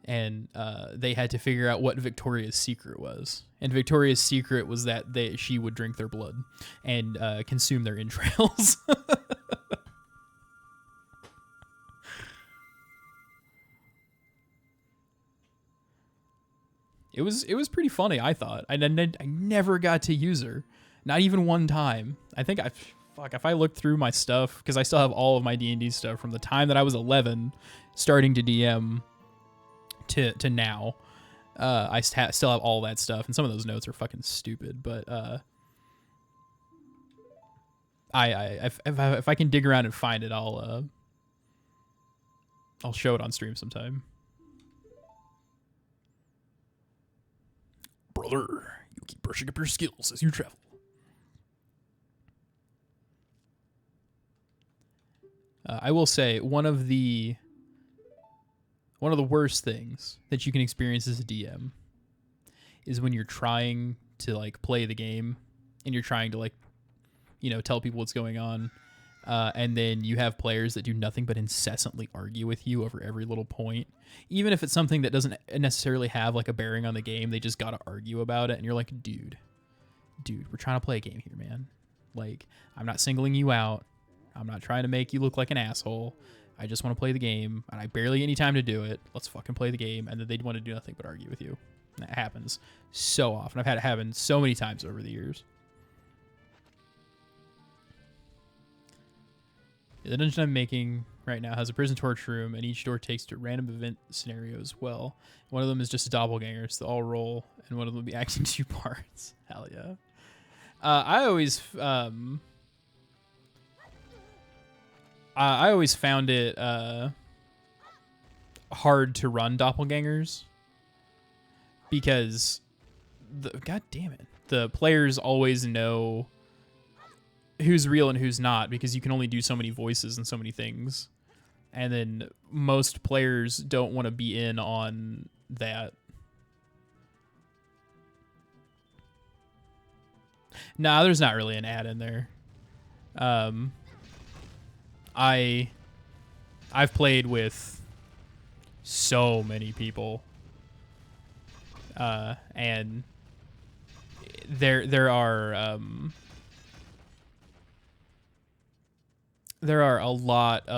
And they had to figure out what Victoria's secret was. And Victoria's secret was that she would drink their blood and consume their entrails. It was pretty funny, I thought. I never got to use her, not even one time. I think if I look through my stuff, because I still have all of my D&D stuff from the time that I was 11, starting to DM. To now, I still have all that stuff, and some of those notes are fucking stupid. But if I can dig around and find it, I'll show it on stream sometime. Brother, you keep brushing up your skills as you travel. I will say one of the worst things that you can experience as a DM is when you're trying to like play the game and you're trying to like, you know, tell people what's going on. And then you have players that do nothing but incessantly argue with you over every little point. Even if it's something that doesn't necessarily have like a bearing on the game, they just got to argue about it. And you're like, dude, we're trying to play a game here, man. Like, I'm not singling you out. I'm not trying to make you look like an asshole. I just want to play the game, and I barely get any time to do it. Let's fucking play the game. And then they'd want to do nothing but argue with you. And that happens so often. I've had it happen so many times over the years. The dungeon I'm making right now has a prison torture room, and each door takes to random event scenarios as well. One of them is just a doppelganger, so they'll all roll, and one of them will be acting 2 parts. Hell yeah. I always found it hard to run doppelgangers because god damn it, the players always know who's real and who's not because you can only do so many voices and so many things, and then most players don't want to be in on that. Nah, there's not really an ad in there. I've played with so many people, and there are a lot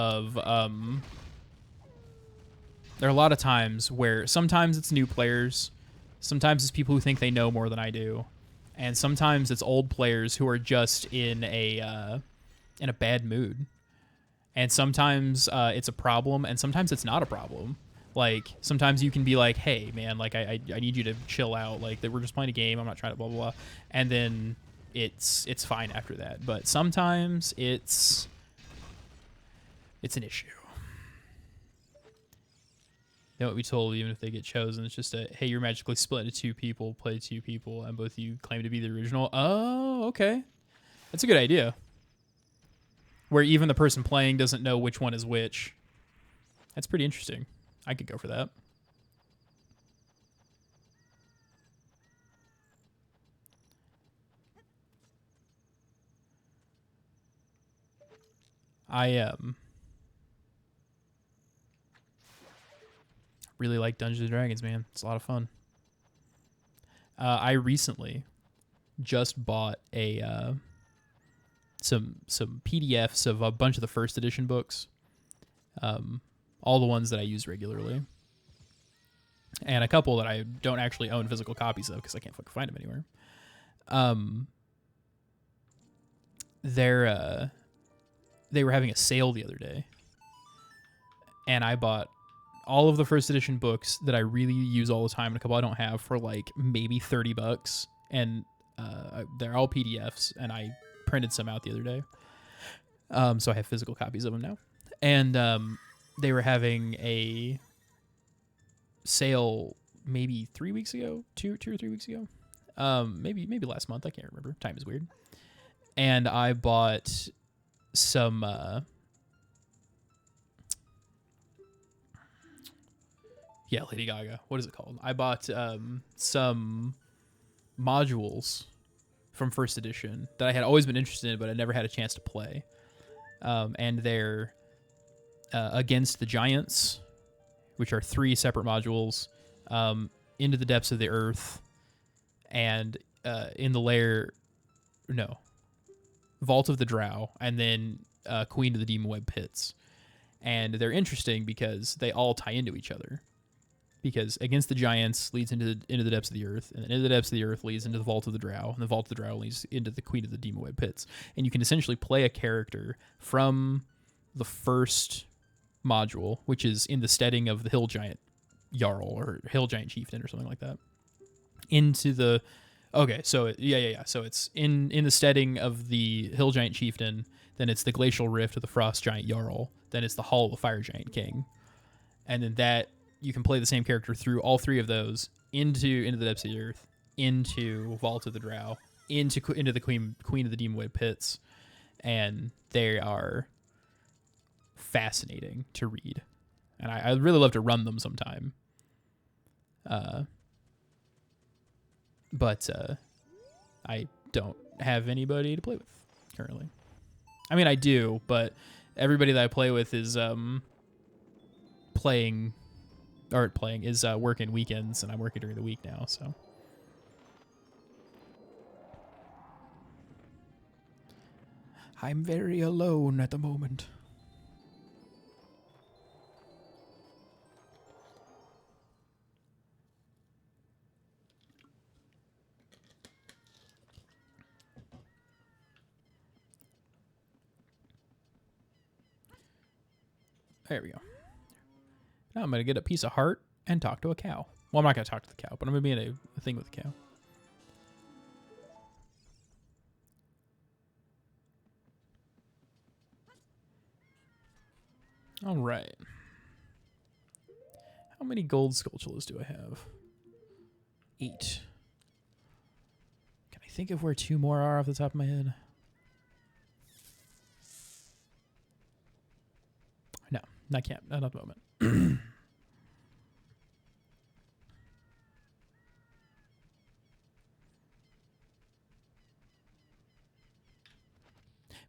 of times where sometimes it's new players, sometimes it's people who think they know more than I do, and sometimes it's old players who are just in a bad mood. And sometimes it's a problem, and sometimes it's not a problem. Like, sometimes you can be like, hey, man, like, I need you to chill out. Like, that we're just playing a game. I'm not trying to blah, blah, blah. And then it's fine after that. But sometimes it's an issue. You know what we told, even if they get chosen, it's just a, hey, you're magically split into two people, play two people, and both of you claim to be the original. Oh, okay. That's a good idea. Where even the person playing doesn't know which one is which. That's pretty interesting. I could go for that. I really like Dungeons and Dragons, man. It's a lot of fun. I recently just bought a some PDFs of a bunch of the first edition books, all the ones that I use regularly, and a couple that I don't actually own physical copies of because I can't fucking find them anywhere. They were having a sale the other day, and I bought all of the first edition books that I really use all the time, and a couple I don't have, for like maybe $30, and they're all PDFs, and I printed some out the other day, so I have physical copies of them now. And they were having a sale maybe 3 weeks ago, two or 3 weeks ago, maybe last month. I can't remember. Time is weird. And I bought some Lady Gaga. What is it called? I bought some modules from first edition that I had always been interested in, but I never had a chance to play. And they're Against the Giants, which are 3 separate modules, Into the Depths of the Earth, and in the lair, no, Vault of the Drow, and then Queen of the Demon Web Pits. And they're interesting because they all tie into each other. Because Against the Giants leads into the Depths of the Earth, and then Into the Depths of the Earth leads into the Vault of the Drow, and the Vault of the Drow leads into the Queen of the Demon Web Pits. And you can essentially play a character from the first module, which is in the steading of the Hill Giant Jarl or Hill Giant Chieftain or something like that, into the so it's in the steading of the Hill Giant Chieftain, then it's the Glacial Rift of the Frost Giant Jarl, then it's the Hall of the Fire Giant King, and then that you can play the same character through all 3 of those into the Depths of the Earth, into Vault of the Drow, into the Queen of the Demon Web Pits, and they are fascinating to read, and I'd really love to run them sometime. But I don't have anybody to play with currently. I mean, I do, but everybody that I play with is working weekends, and I'm working during the week now, so. I'm very alone at the moment. There we go. Now I'm going to get a piece of heart and talk to a cow. Well, I'm not going to talk to the cow, but I'm going to be in a thing with the cow. All right. How many gold Skulltulas do I have? 8. Can I think of where 2 more are off the top of my head? No, I can't. Not at the moment.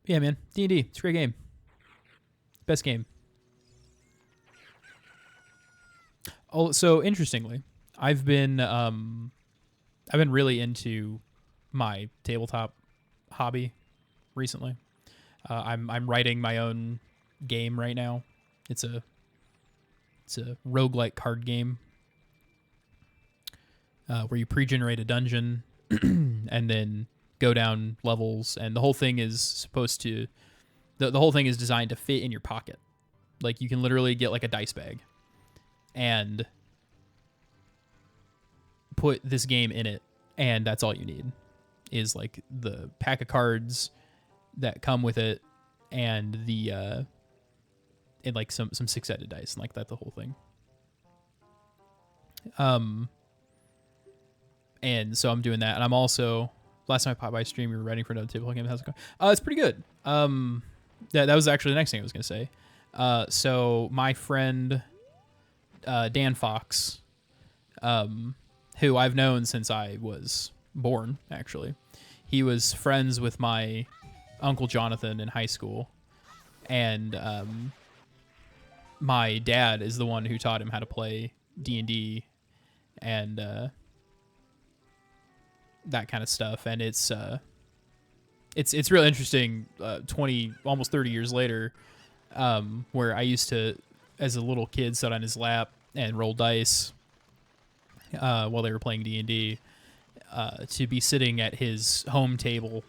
Yeah, man. D&D. It's a great game. Best game. Oh, so interestingly, I've been really into my tabletop hobby recently. I'm writing my own game right now. It's a roguelike card game where you pre-generate a dungeon and then go down levels, and the whole thing is supposed to the whole thing is designed to fit in your pocket. Like, you can literally get like a dice bag and put this game in it, and that's all you need. is like the pack of cards that come with it, and the and like some six-sided dice, and like that the whole thing. And so I'm doing that, and I'm also, last time I popped by stream, we were writing for another table game. How's it going? It's pretty good. That was actually the next thing I was gonna say. So my friend Dan Fox, who I've known since I was born, actually, he was friends with my Uncle Jonathan in high school, and my dad is the one who taught him how to play D&D and that kind of stuff. And it's really interesting, 20, almost 30 years later, where I used to, as a little kid, sit on his lap and roll dice while they were playing D&D, to be sitting at his home table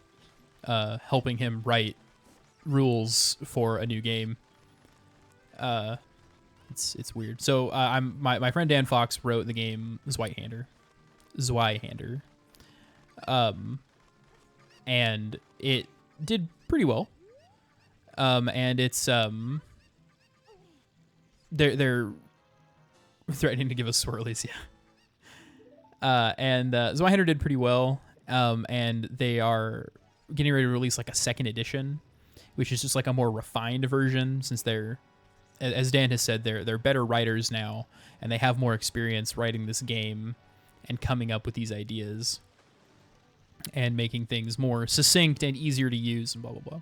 helping him write rules for a new game. It's weird. So my friend Dan Fox wrote the game Zweihander. And it did pretty well. And it's they're threatening to give us swirlies, yeah. And Zweihander did pretty well. And they are getting ready to release like a second edition, which is just like a more refined version, since they're, as Dan has said, they're better writers now, and they have more experience writing this game and coming up with these ideas and making things more succinct and easier to use and blah, blah,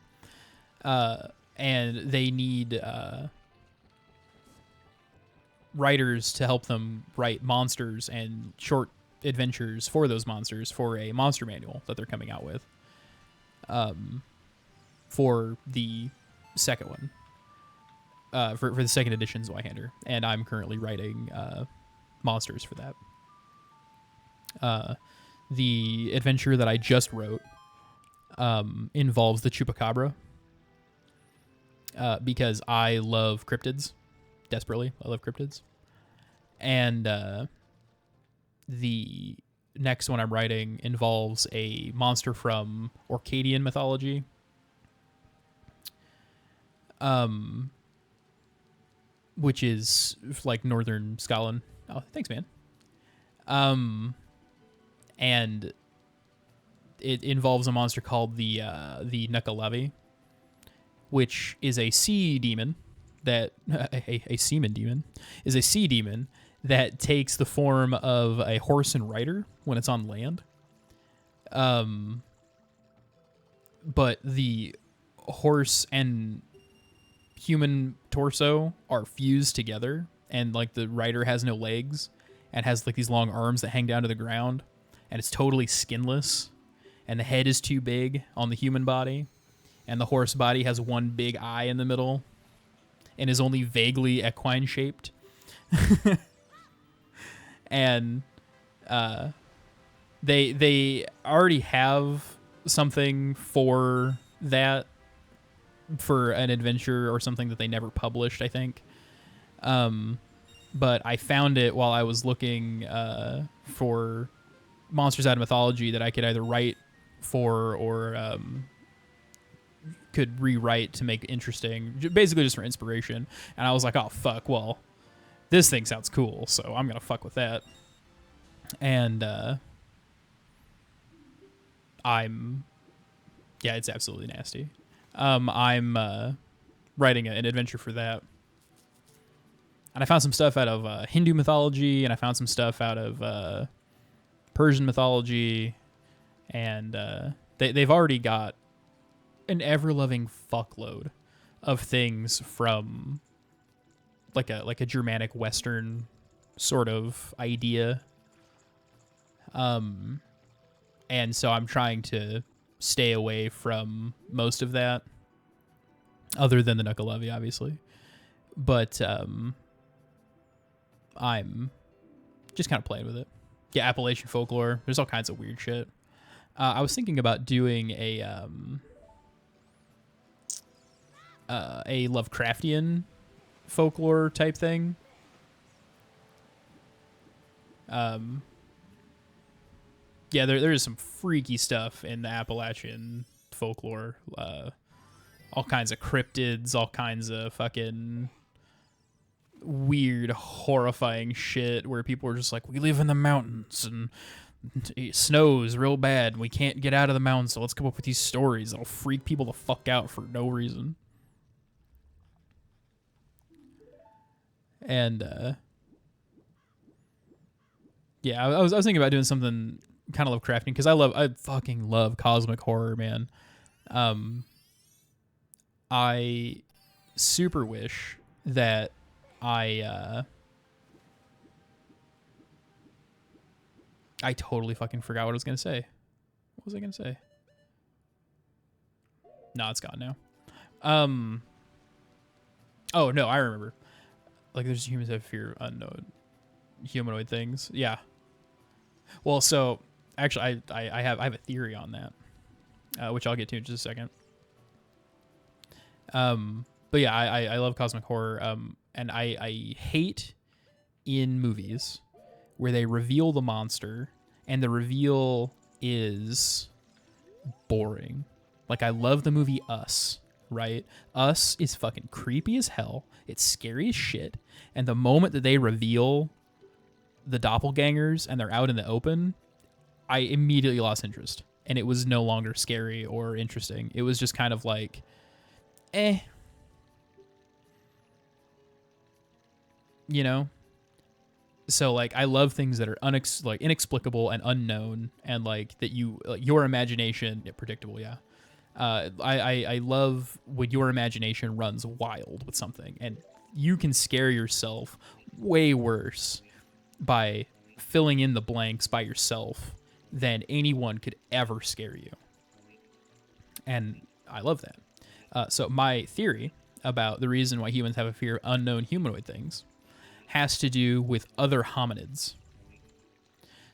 blah. And they need writers to help them write monsters and short adventures for those monsters for a monster manual that they're coming out with for the second one. For the second edition Zweihander, and I'm currently writing monsters for that. The adventure that I just wrote involves the Chupacabra, because I love cryptids desperately. I love cryptids, and the next one I'm writing involves a monster from Orcadian mythology. Which is like northern Scotland. Oh, thanks, man. And it involves a monster called the Nukkalavi, which is a sea demon that a seaman demon is a sea demon that takes the form of a horse and rider when it's on land. But the horse and human torso are fused together, and like the rider has no legs and has like these long arms that hang down to the ground, and it's totally skinless, and the head is too big on the human body, and the horse body has one big eye in the middle and is only vaguely equine shaped. And they already have something for that, for an adventure or something that they never published, I think. But I found it while I was looking for monsters out of mythology that I could either write for or could rewrite to make interesting, basically just for inspiration. And I was like, oh, fuck, well, this thing sounds cool, so I'm going to fuck with that. And it's absolutely nasty. I'm writing an adventure for that. And I found some stuff out of Hindu mythology, and I found some stuff out of Persian mythology, and they've already got an ever-loving fuckload of things from like a Germanic Western sort of idea. And so I'm trying to stay away from most of that, other than the Nukkalavi, obviously. But I'm just kind of playing with it. Yeah, Appalachian folklore. There's all kinds of weird shit. I was thinking about doing a Lovecraftian folklore type thing. yeah, there is some freaky stuff in the Appalachian folklore. All kinds of cryptids, all kinds of fucking weird, horrifying shit where people are just like, we live in the mountains and it snows real bad and we can't get out of the mountains, so let's come up with these stories that'll freak people the fuck out for no reason. And yeah, I was thinking about doing something kind of Lovecraftian because I fucking love cosmic horror, man. I super wish that I totally fucking forgot what I was gonna say. What was I gonna say? No, it's gone now. Oh no, I remember. Like, there's humans that have fear of unknown humanoid things. Yeah. Well, so actually, I have a theory on that, which I'll get to in just a second. But yeah, I love cosmic horror. And I hate in movies where they reveal the monster and the reveal is boring. Like, I love the movie Us, right? Us is fucking creepy as hell. It's scary as shit. And the moment that they reveal the doppelgangers and they're out in the open, I immediately lost interest. And it was no longer scary or interesting. It was just kind of like, eh. You know? So, like, I love things that are inexplicable and unknown, and like that your imagination, predictable, yeah. I love when your imagination runs wild with something, and you can scare yourself way worse by filling in the blanks by yourself than anyone could ever scare you. And I love that. So my theory about the reason why humans have a fear of unknown humanoid things has to do with other hominids.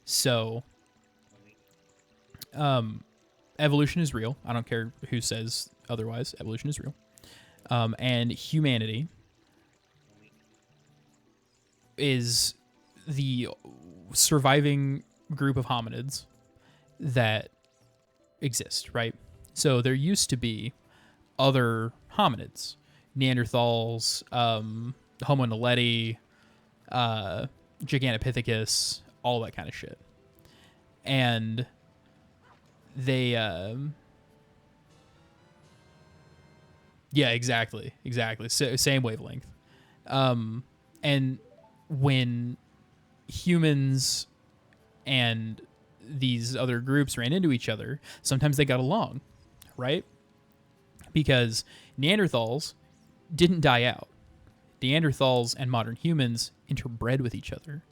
So, evolution is real. I don't care who says otherwise. Evolution is real. And humanity is the surviving group of hominids that exist, right? So there used to be other hominids, Neanderthals, Homo naledi, Gigantopithecus, all that kind of shit. And they, yeah, exactly. Same wavelength. And when humans and these other groups ran into each other, sometimes they got along, right? Because Neanderthals didn't die out. Neanderthals and modern humans interbred with each other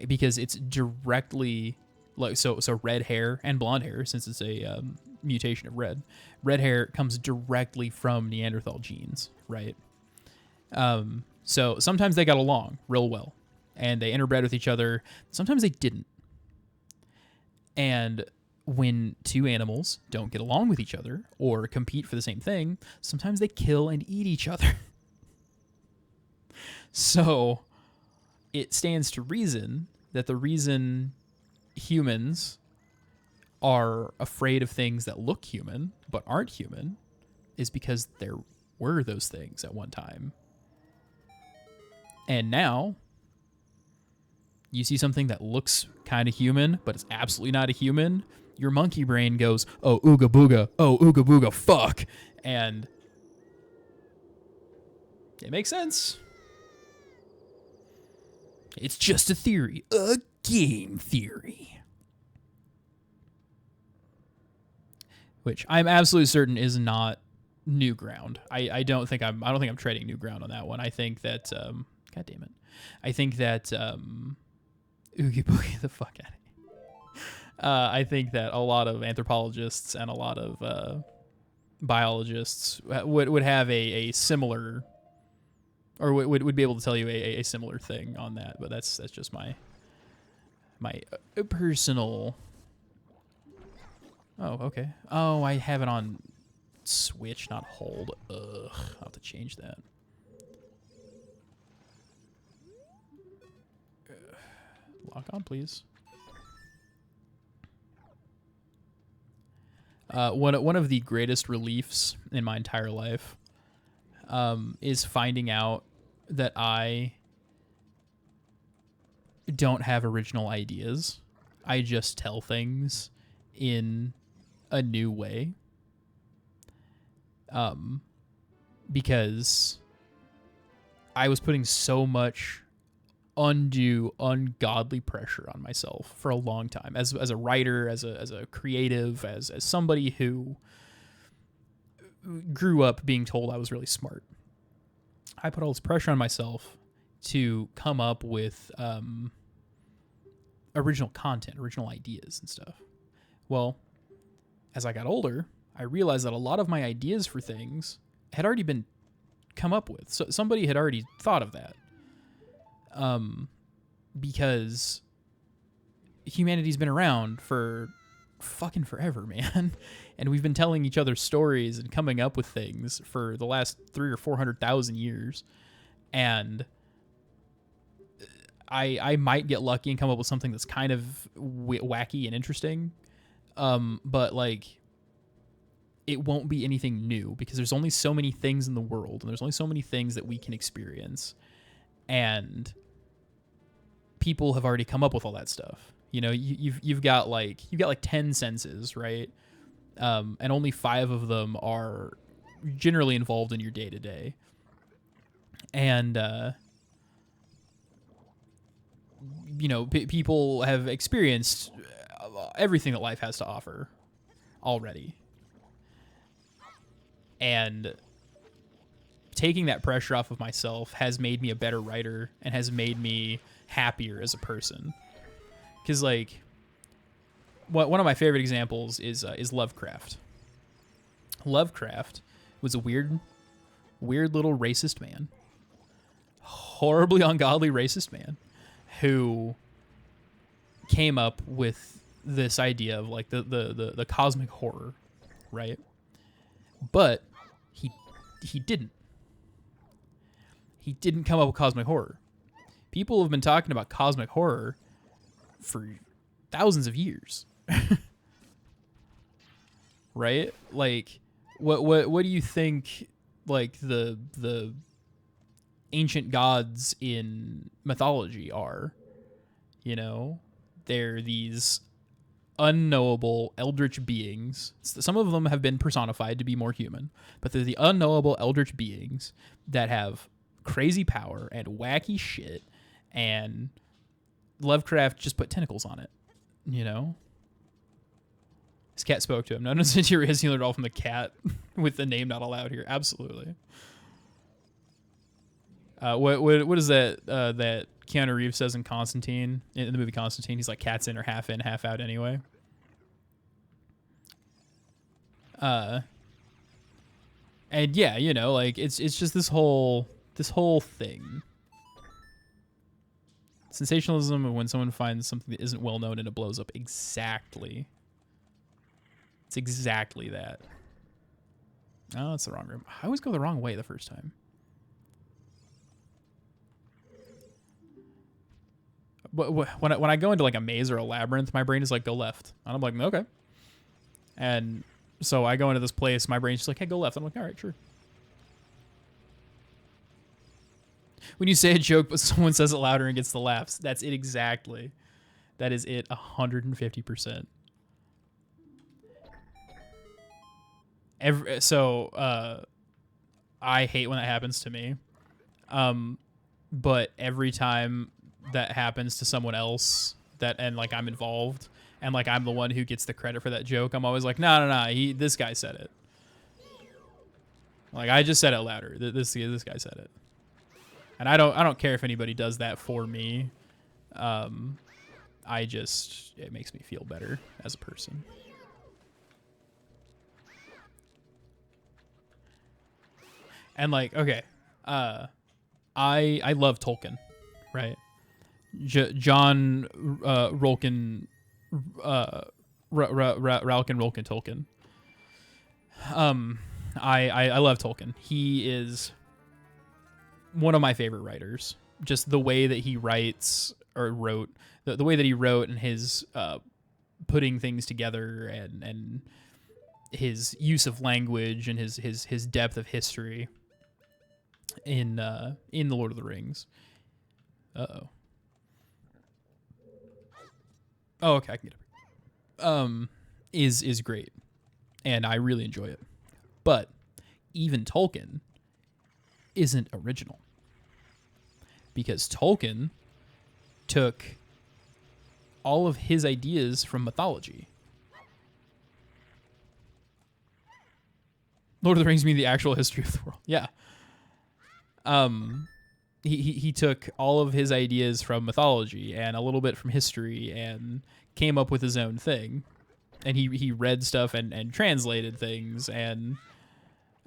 because it's directly like so red hair and blonde hair, since it's a mutation of red hair comes directly from Neanderthal genes, right? So sometimes they got along real well and they interbred with each other. Sometimes they didn't. And when two animals don't get along with each other or compete for the same thing, sometimes they kill and eat each other. So it stands to reason that the reason humans are afraid of things that look human but aren't human is because there were those things at one time. And now you see something that looks kind of human, but it's absolutely not a human. Your monkey brain goes, oh, ooga booga. Oh, ooga booga, fuck. And it makes sense. It's just a theory. A game theory. Which I'm absolutely certain is not new ground. I don't think I'm treading new ground on that one. I think that God damn it. I think that Oogie Boogie the fuck out of here. I think that a lot of anthropologists and a lot of biologists would have a similar, or would be able to tell you a similar thing on that. But that's just my personal. Oh, okay. Oh, I have it on Switch, not hold. Ugh, I'll have to change that. Lock on, please. One of the greatest reliefs in my entire life is finding out that I don't have original ideas. I just tell things in a new way. Because I was putting so much undue, ungodly pressure on myself for a long time as a writer, as a creative, as somebody who grew up being told I was really smart. I put all this pressure on myself to come up with original content, original ideas and stuff. Well, as I got older, I realized that a lot of my ideas for things had already been come up with. So somebody had already thought of that. Because humanity's been around for fucking forever, man. And we've been telling each other stories and coming up with things for the last 300,000 or 400,000 years. And I might get lucky and come up with something that's kind of wacky and interesting. But like, it won't be anything new because there's only so many things in the world and there's only so many things that we can experience. And people have already come up with all that stuff. You know, you've got like 10 senses, right? And only 5 of them are generally involved in your day to day. And you know, people have experienced everything that life has to offer already. And taking that pressure off of myself has made me a better writer and has made me happier as a person. Because like, one of my favorite examples is Lovecraft. Lovecraft was a weird little racist man, horribly ungodly racist man, who came up with this idea of like the cosmic horror, right? But he didn't. He didn't come up with cosmic horror. People have been talking about cosmic horror for thousands of years. Right? Like what do you think like the ancient gods in mythology are? You know, they're these unknowable eldritch beings. Some of them have been personified to be more human, but they're the unknowable eldritch beings that have crazy power and wacky shit, and Lovecraft just put tentacles on it, you know? His cat spoke to him. No Centauri has healed all from the cat with the name not allowed here. Absolutely. What is that that Keanu Reeves says in Constantine, in the movie Constantine? He's like, cats in or half in, half out anyway. And yeah, you know, like it's just this whole thing. Sensationalism of when someone finds something that isn't well known and it blows up. Exactly. It's exactly that. Oh, it's the wrong room. I always go the wrong way the first time. But when I go into like a maze or a labyrinth, my brain is like, go left. And I'm like, okay. And so I go into this place, my brain's just like, hey, go left. I'm like, all right, sure. When you say a joke, but someone says it louder and gets the laughs, that's it exactly. That is it 150%. I hate when that happens to me. But every time that happens to someone else and like I'm involved and like I'm the one who gets the credit for that joke, I'm always like, no, this guy said it. Like I just said it louder. This guy said it. And I don't care if anybody does that for me. It makes me feel better as a person. And like, okay, I love Tolkien, right? John Rolkin, Rolkin Tolkien. I love Tolkien. He is one of my favorite writers. Just the way that he writes or wrote, the way that he wrote and his putting things together and his use of language and his depth of history in the Lord of the Rings. Oh, okay, I can get it. Is great, and I really enjoy it. But even Tolkien isn't original, because Tolkien took all of his ideas from mythology. Lord of the Rings mean the actual history of the world. Yeah. He took all of his ideas from mythology and a little bit from history and came up with his own thing. And he read stuff and translated things. And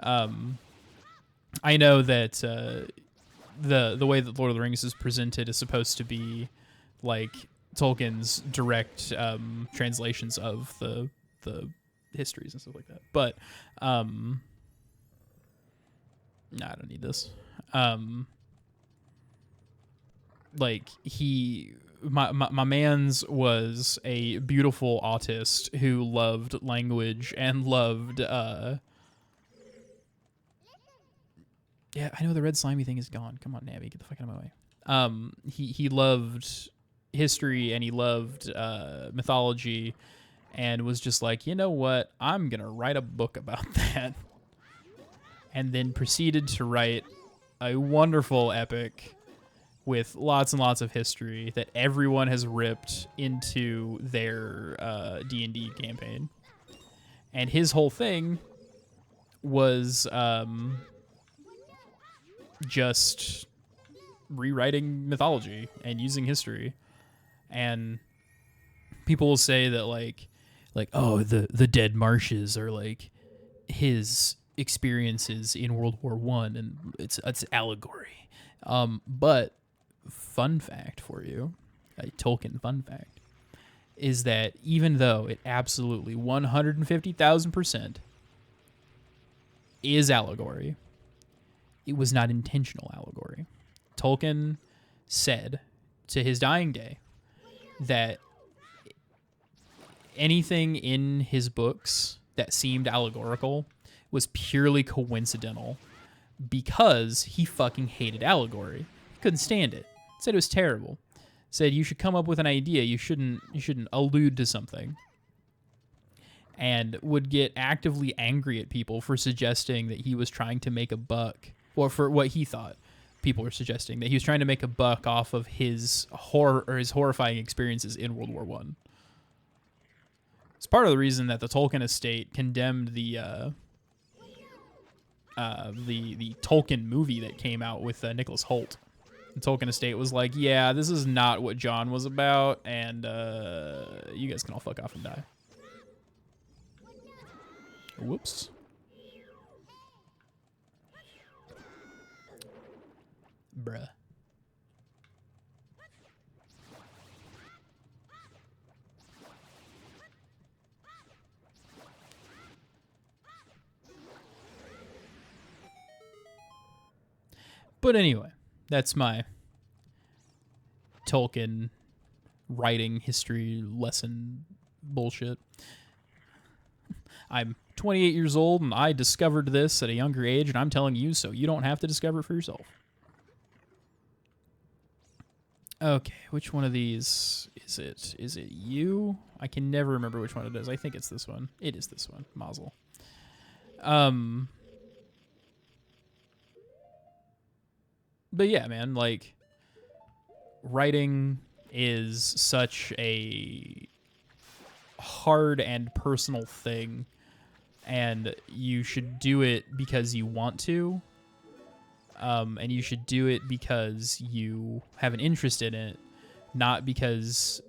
I know that the way that Lord of the Rings is presented is supposed to be like Tolkien's direct translations of the histories and stuff like that. But I don't need this. Like my man's was a beautiful autist who loved language and loved yeah, I know the red slimy thing is gone. Come on, Nabby, get the fuck out of my way. He loved history and he loved mythology and was just like, you know what? I'm gonna write a book about that. And then proceeded to write a wonderful epic with lots and lots of history that everyone has ripped into their D&D campaign. And his whole thing was just rewriting mythology and using history. And people will say that like oh, the dead marshes are like his experiences in World War One, and it's allegory. But fun fact for you, a Tolkien fun fact, is that even though it absolutely 150,000% is allegory, it was not intentional allegory. Tolkien said to his dying day that anything in his books that seemed allegorical was purely coincidental because he fucking hated allegory. He couldn't stand it. Said it was terrible. Said you should come up with an idea. You shouldn't allude to something. And would get actively angry at people for suggesting that he was trying to make a buck, or for what he thought people were suggesting, that he was trying to make a buck off of his horror or his horrifying experiences in World War One. It's part of the reason that the Tolkien estate condemned the Tolkien movie that came out with Nicholas Hoult. The Tolkien estate was like, yeah, this is not what John was about, and you guys can all fuck off and die. Whoops. Bruh. But anyway, that's my Tolkien writing history lesson bullshit. I'm 28 years old and I discovered this at a younger age, and I'm telling you so you don't have to discover it for yourself. Okay, which one of these is it? Is it you? I can never remember which one it is. I think it's this one. It is this one. Mazel. But yeah, man, like, writing is such a hard and personal thing, and you should do it because you want to, and you should do it because you have an interest in it, not because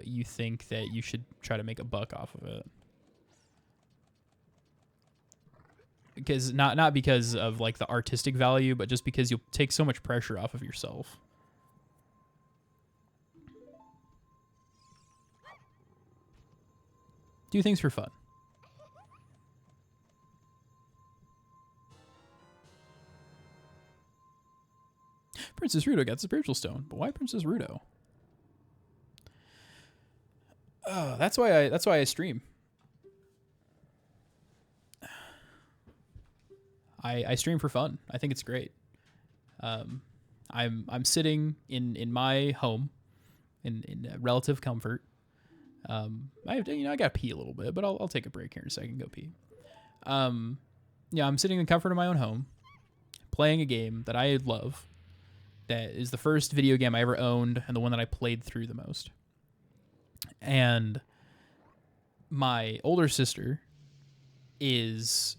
you think that you should try to make a buck off of it. Because not because of like the artistic value, but just because you'll take so much pressure off of yourself. Do things for fun. Princess Ruto got the spiritual stone, but why Princess Ruto? Oh, that's why I stream. I stream for fun. I think it's great. I'm sitting in my home in relative comfort. I got to pee a little bit, but I'll take a break here in a second, go pee. Yeah, I'm sitting in the comfort of my own home, playing a game that I love. That is the first video game I ever owned and the one that I played through the most. And my older sister is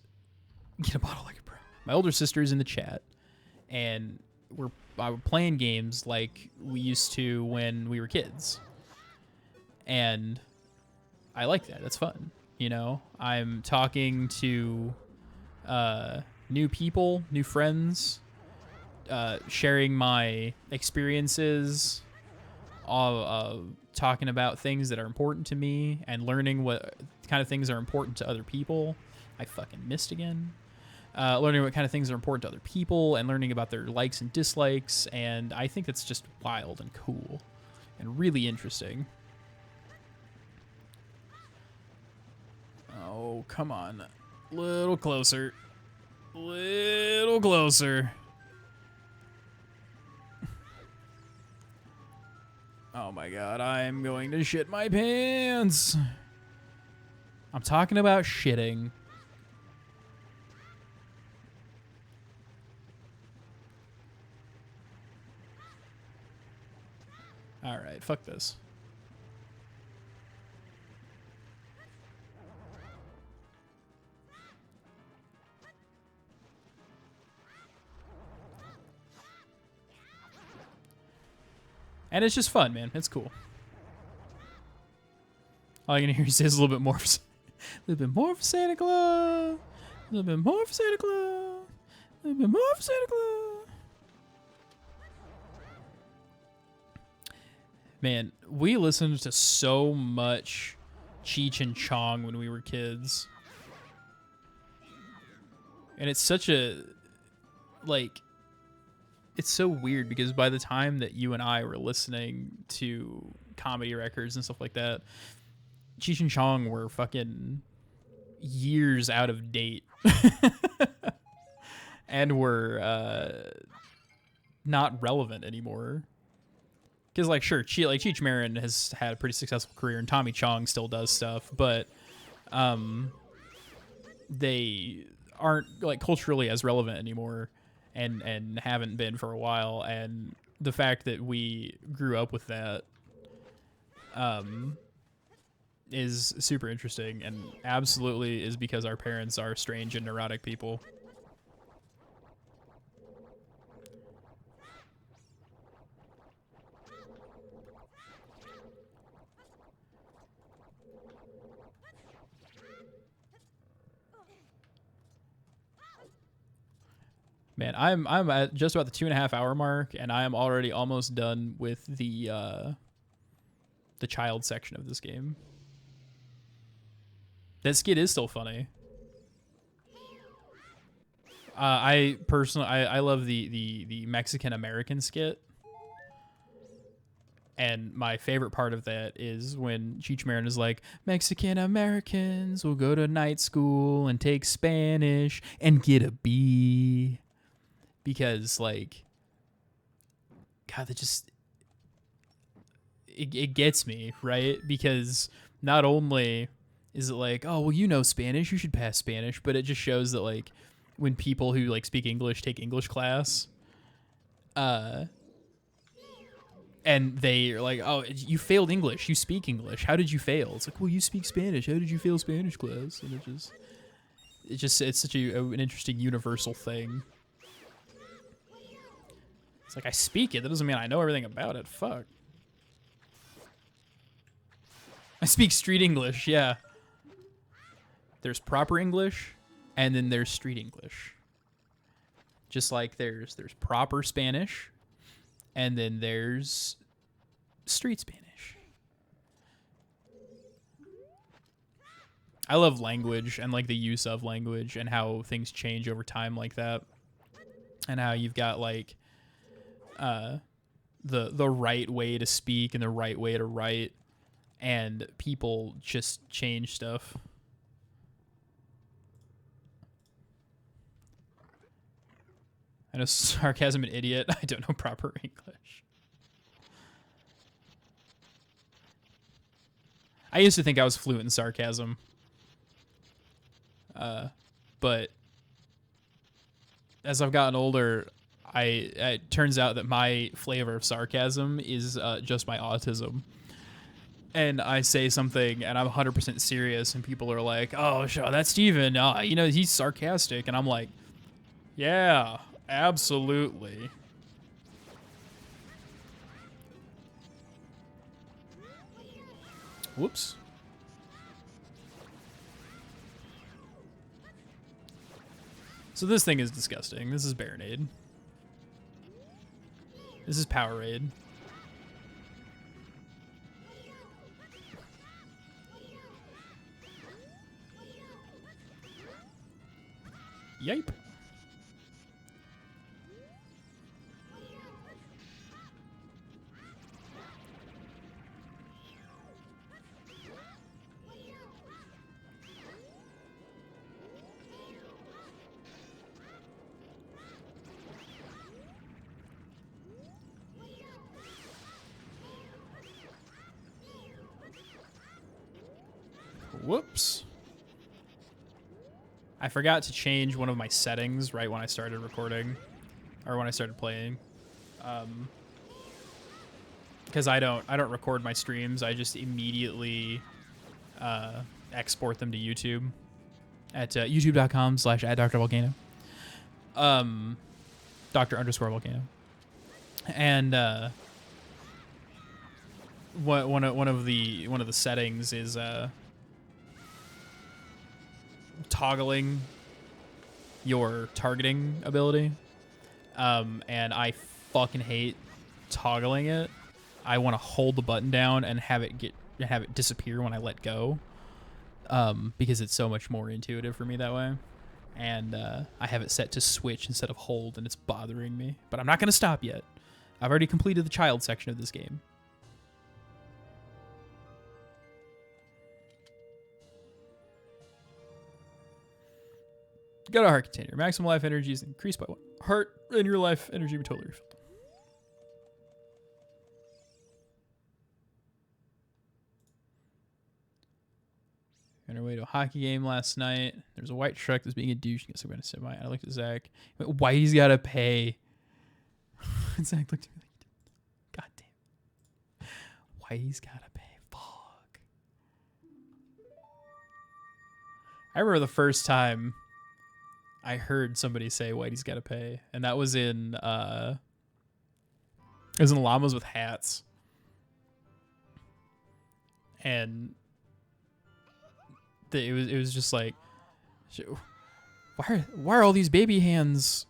get a bottle like a pro. My older sister is in the chat, and we're playing games like we used to when we were kids. And I like that. That's fun. You know, I'm talking to new people, new friends, sharing my experiences, talking about things that are important to me, and learning what kind of things are important to other people. I fucking missed again. Learning what kind of things are important to other people and learning about their likes and dislikes. And I think that's just wild and cool and really interesting. Oh, come on. Little closer. Little closer. Oh my god, I'm going to shit my pants. I'm talking about shitting. Alright, fuck this. And it's just fun, man. It's cool. All I can hear you say is a little bit more. A little bit more for Santa Claus. A little bit more for Santa Claus. A little bit more for Santa Claus. Man, we listened to so much Cheech and Chong when we were kids. And it's such a, like, it's so weird because by the time that you and I were listening to comedy records and stuff like that, Cheech and Chong were fucking years out of date. And were not relevant anymore. Because, like, sure, Cheech Marin has had a pretty successful career, and Tommy Chong still does stuff, but they aren't, like, culturally as relevant anymore, and haven't been for a while. And the fact that we grew up with that is super interesting, and absolutely is because our parents are strange and neurotic people. Man, I'm at just about the 2.5 hour mark, and I am already almost done with the child section of this game. That skit is still funny. I personally, I love the Mexican American skit, and my favorite part of that is when Cheech Marin is like, Mexican Americans will go to night school and take Spanish and get a B. Because, like, God, that just, it gets me, right? Because not only is it like, oh, well, you know Spanish, you should pass Spanish, but it just shows that, like, when people who, like, speak English take English class, and they are like, oh, you failed English, you speak English, how did you fail? It's like, well, you speak Spanish, how did you fail Spanish class? And it's such an interesting universal thing. It's like, I speak it. That doesn't mean I know everything about it. Fuck. I speak street English, yeah. There's proper English, and then there's street English. Just like there's proper Spanish, and then there's street Spanish. I love language and, like, the use of language and how things change over time like that. And how you've got, like, the right way to speak and the right way to write, and people just change stuff. I know sarcasm and idiot. I don't know proper English. I used to think I was fluent in sarcasm. But as I've gotten older, it turns out that my flavor of sarcasm is just my autism. And I say something and I'm 100% serious and people are like, oh, sure, that's Steven. You know, he's sarcastic. And I'm like, yeah, absolutely. Whoops. So this thing is disgusting. This is Baronade. This is Powerade. Yipe. Whoops. I forgot to change one of my settings right when I started recording, or when I started playing, because I don't record my streams. I just immediately export them to YouTube at youtube.com/@drvolcano, Dr_Volcano, and one of the settings is toggling your targeting ability, and I fucking hate toggling it. I want to hold the button down and have it disappear when I let go, because it's so much more intuitive for me that way. And I have it set to switch instead of hold, and it's bothering me. But I'm not going to stop yet. I've already completed the child section of this game. Got a heart container. Maximum life energy is increased by 1 heart, and your life energy will be totally refilled. On our way to a hockey game last night. There's a white truck that's being a douche against a semi. I looked at Zach. Whitey's gotta pay. Zach looked at me like, God damn. Whitey's gotta pay. Fuck. I remember the first time I heard somebody say Whitey's gotta pay, and that was in Llamas with Hats. And it was just like, why are all these baby hands,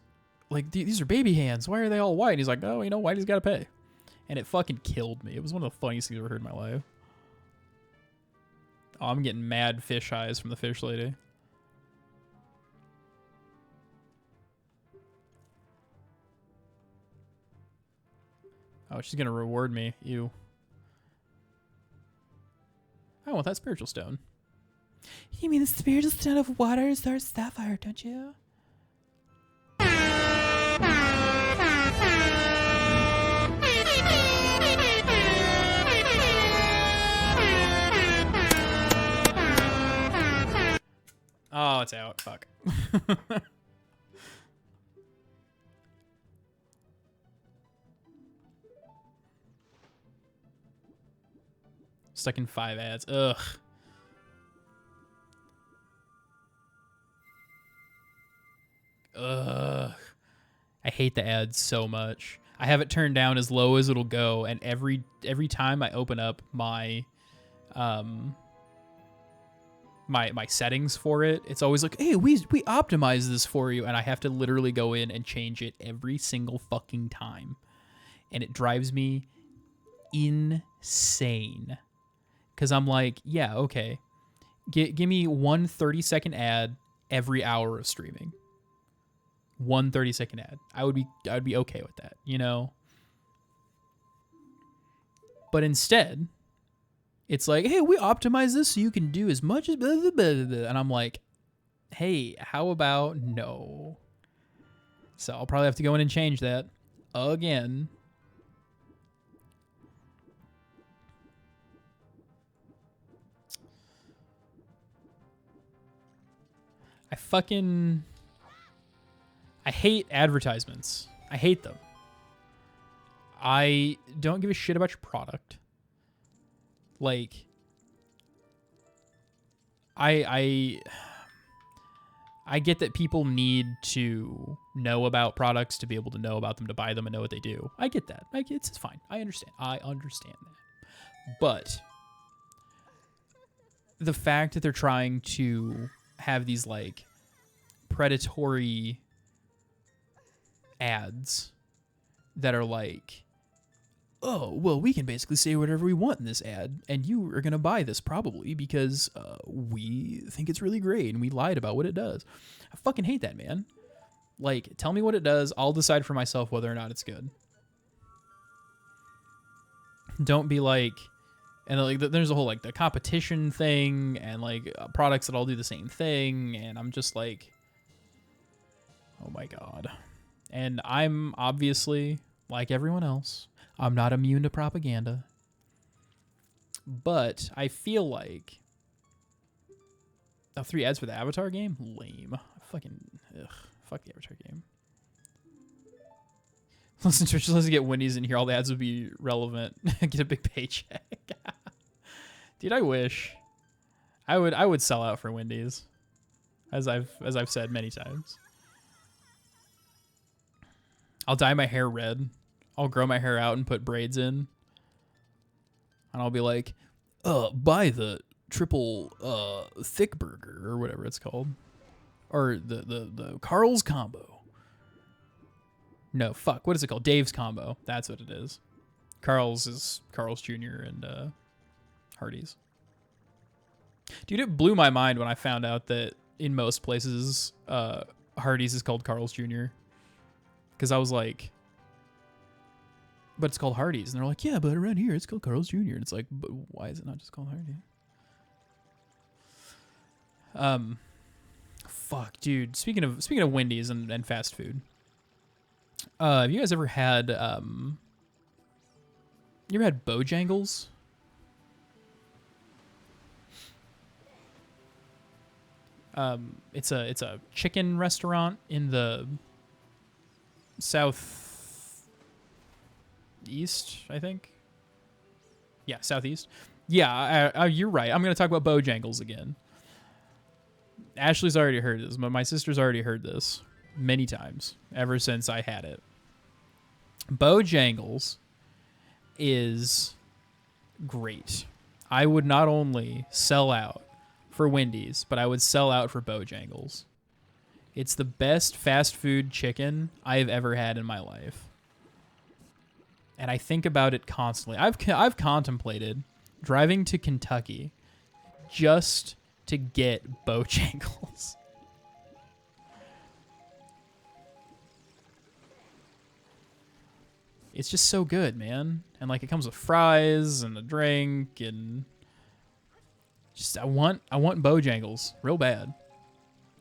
like these are baby hands, why are they all white? And he's like, oh, you know, Whitey's gotta pay. And it fucking killed me. It was one of the funniest things I've ever heard in my life. Oh, I'm getting mad fish eyes from the fish lady. Oh, she's gonna reward me. Ew. I want that spiritual stone. You mean the spiritual stone of water, Star Sapphire, don't you? Oh, it's out. Fuck. Stuck in 5 ads. Ugh. Ugh. I hate the ads so much. I have it turned down as low as it'll go, and every time I open up my my settings for it, it's always like, hey, we optimized this for you, and I have to literally go in and change it every single fucking time. And it drives me insane. Because I'm like, yeah, okay. Give me 1 30-second ad every hour of streaming. 1 30-second ad. I'd be okay with that, you know? But instead, it's like, hey, we optimize this so you can do as much as blah, blah, blah, blah. And I'm like, hey, how about no? So I'll probably have to go in and change that again. I hate advertisements. I hate them. I don't give a shit about your product. Like, I get that people need to know about products to be able to know about them, to buy them and know what they do. I get that. It's fine. I understand. I understand that. But the fact that they're trying to have these like predatory ads that are like, oh, well, we can basically say whatever we want in this ad, and you are going to buy this probably because we think it's really great and we lied about what it does. I fucking hate that, man. Like, tell me what it does. I'll decide for myself whether or not it's good. Don't be like, and like, there's a whole like the competition thing and like products that all do the same thing, and I'm just like, oh my God. And I'm obviously, like everyone else, I'm not immune to propaganda. But I feel like the 3 ads for the Avatar game, lame. Fuck the Avatar game. Listen, Twitch, let's get Wendy's in here. All the ads would be relevant. Get a big paycheck. Dude, I wish. I would sell out for Wendy's, as I've said many times. I'll dye my hair red. I'll grow my hair out and put braids in. And I'll be like, buy the triple thick burger or whatever it's called. Or the Carl's combo. No, fuck. What is it called? Dave's combo. That's what it is. Carl's is Carl's Jr. and Hardee's. Dude, it blew my mind when I found out that in most places Hardee's is called Carl's Jr. Because I was like, but it's called Hardee's. And they're like, yeah, but around here it's called Carl's Jr. And it's like, but why is it not just called Hardee's? Fuck, dude. Speaking of Wendy's and fast food, have you guys ever had Bojangles? It's a chicken restaurant in the southeast, I think. Yeah, southeast. Yeah, you're right. I'm gonna talk about Bojangles again. Ashley's already heard this, but my sister's already heard this many times ever since I had it. Bojangles is great. I would not only sell out for Wendy's, but I would sell out for Bojangles. It's the best fast food chicken I've ever had in my life. And I think about it constantly. I've contemplated driving to Kentucky just to get Bojangles. It's just so good, man. And like it comes with fries and a drink and just I want Bojangles real bad.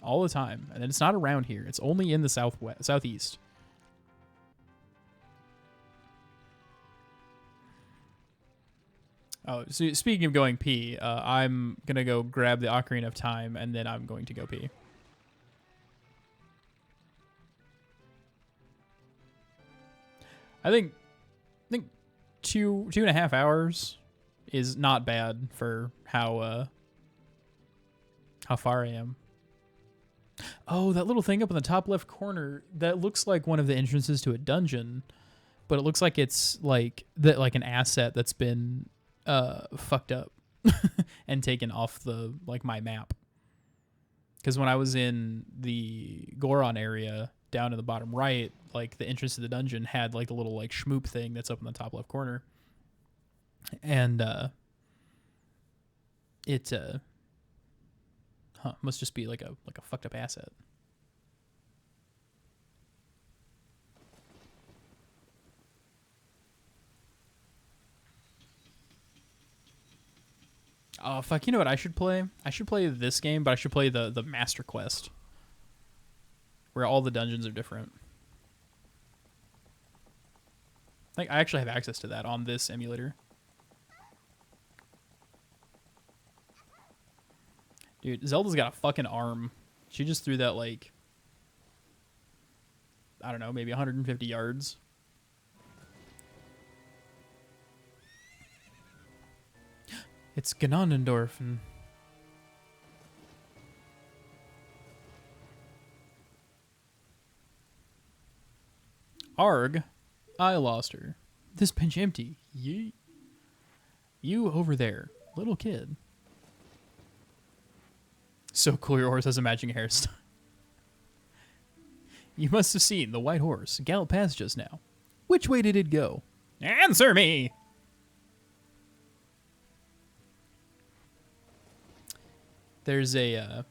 All the time. And it's not around here. It's only in the southeast. Oh, so speaking of going pee, I'm going to go grab the Ocarina of Time, and then I'm going to go pee. I think 2.5 hours is not bad for how far I am. Oh, that little thing up in the top left corner, that looks like one of the entrances to a dungeon, but it looks like it's like an asset that's been fucked up and taken off the my map. Because when I was in the Goron area down in the bottom right, like the entrance to the dungeon had like the little like schmoop thing that's up in the top left corner, and it must just be like a fucked up asset. Oh, fuck, you know what I should play? I should play this game, but I should play the Master Quest, where all the dungeons are different. Like I actually have access to that on this emulator. Dude, Zelda's got a fucking arm. She just threw that like, I don't know, maybe 150 yards. It's Ganondorf and Arg, I lost her. This bench empty. Yeet. You over there, little kid. So cool your horse has a matching hairstyle. You must have seen the white horse gallop past just now. Which way did it go? Answer me! There's a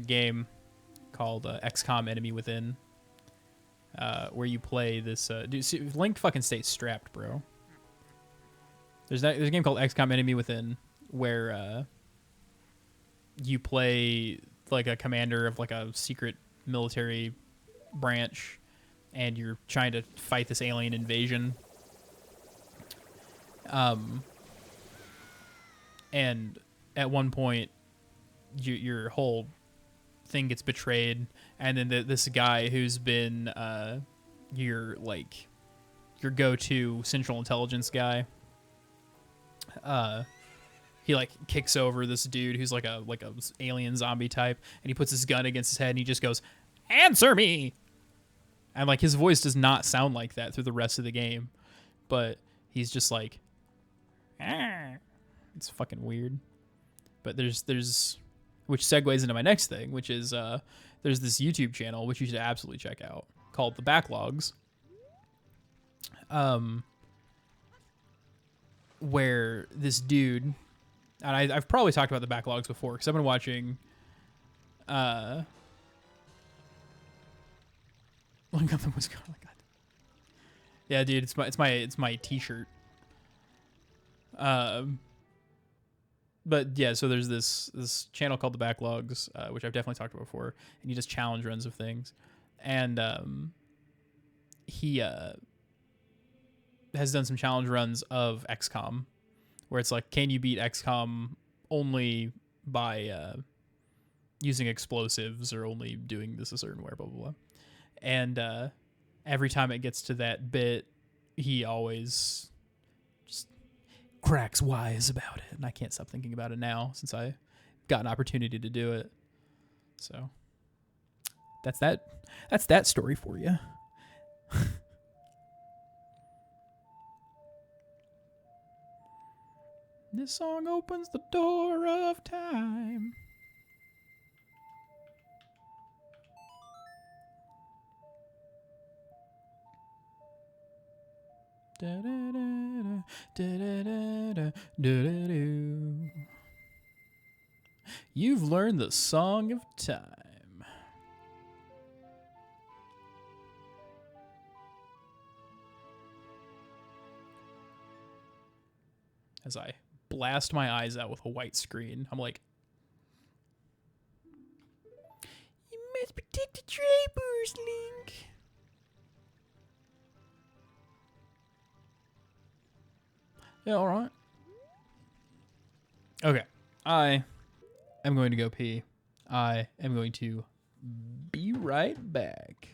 game called XCOM Enemy Within, where you play this. Dude, see, Link fucking stays strapped, bro. There's a game called XCOM Enemy Within where you play like a commander of like a secret military branch, and you're trying to fight this alien invasion. And at one point, your whole thing gets betrayed, and then this guy who's been your go-to Central Intelligence guy, he like kicks over this dude who's like a alien zombie type, and he puts his gun against his head, and he just goes, "Answer me!" And like his voice does not sound like that through the rest of the game, but he's just like, ah. It's fucking weird. But there's which segues into my next thing, which is there's this YouTube channel which you should absolutely check out called The Backlogs. Where this dude, and I've probably talked about The Backlogs before because I've been watching look up the Wisconsin. Oh my god. Yeah, dude, it's my t-shirt. But yeah, so there's this channel called The Backlogs, which I've definitely talked about before, and he does challenge runs of things, and he has done some challenge runs of XCOM, where it's like, can you beat XCOM only by using explosives or only doing this a certain way, blah blah blah, and every time it gets to that bit, he always just cracks wise about it, and I can't stop thinking about it now since I got an opportunity to do it. So that's that story for you. This song opens the door of time. Da, da, da, da, da, da, da, da, da, da. You've learned the song of time. As I blast my eyes out with a white screen, I'm like, you must protect the trappers, Link. Yeah, all right. Okay, I am going to go pee. I am going to be right back.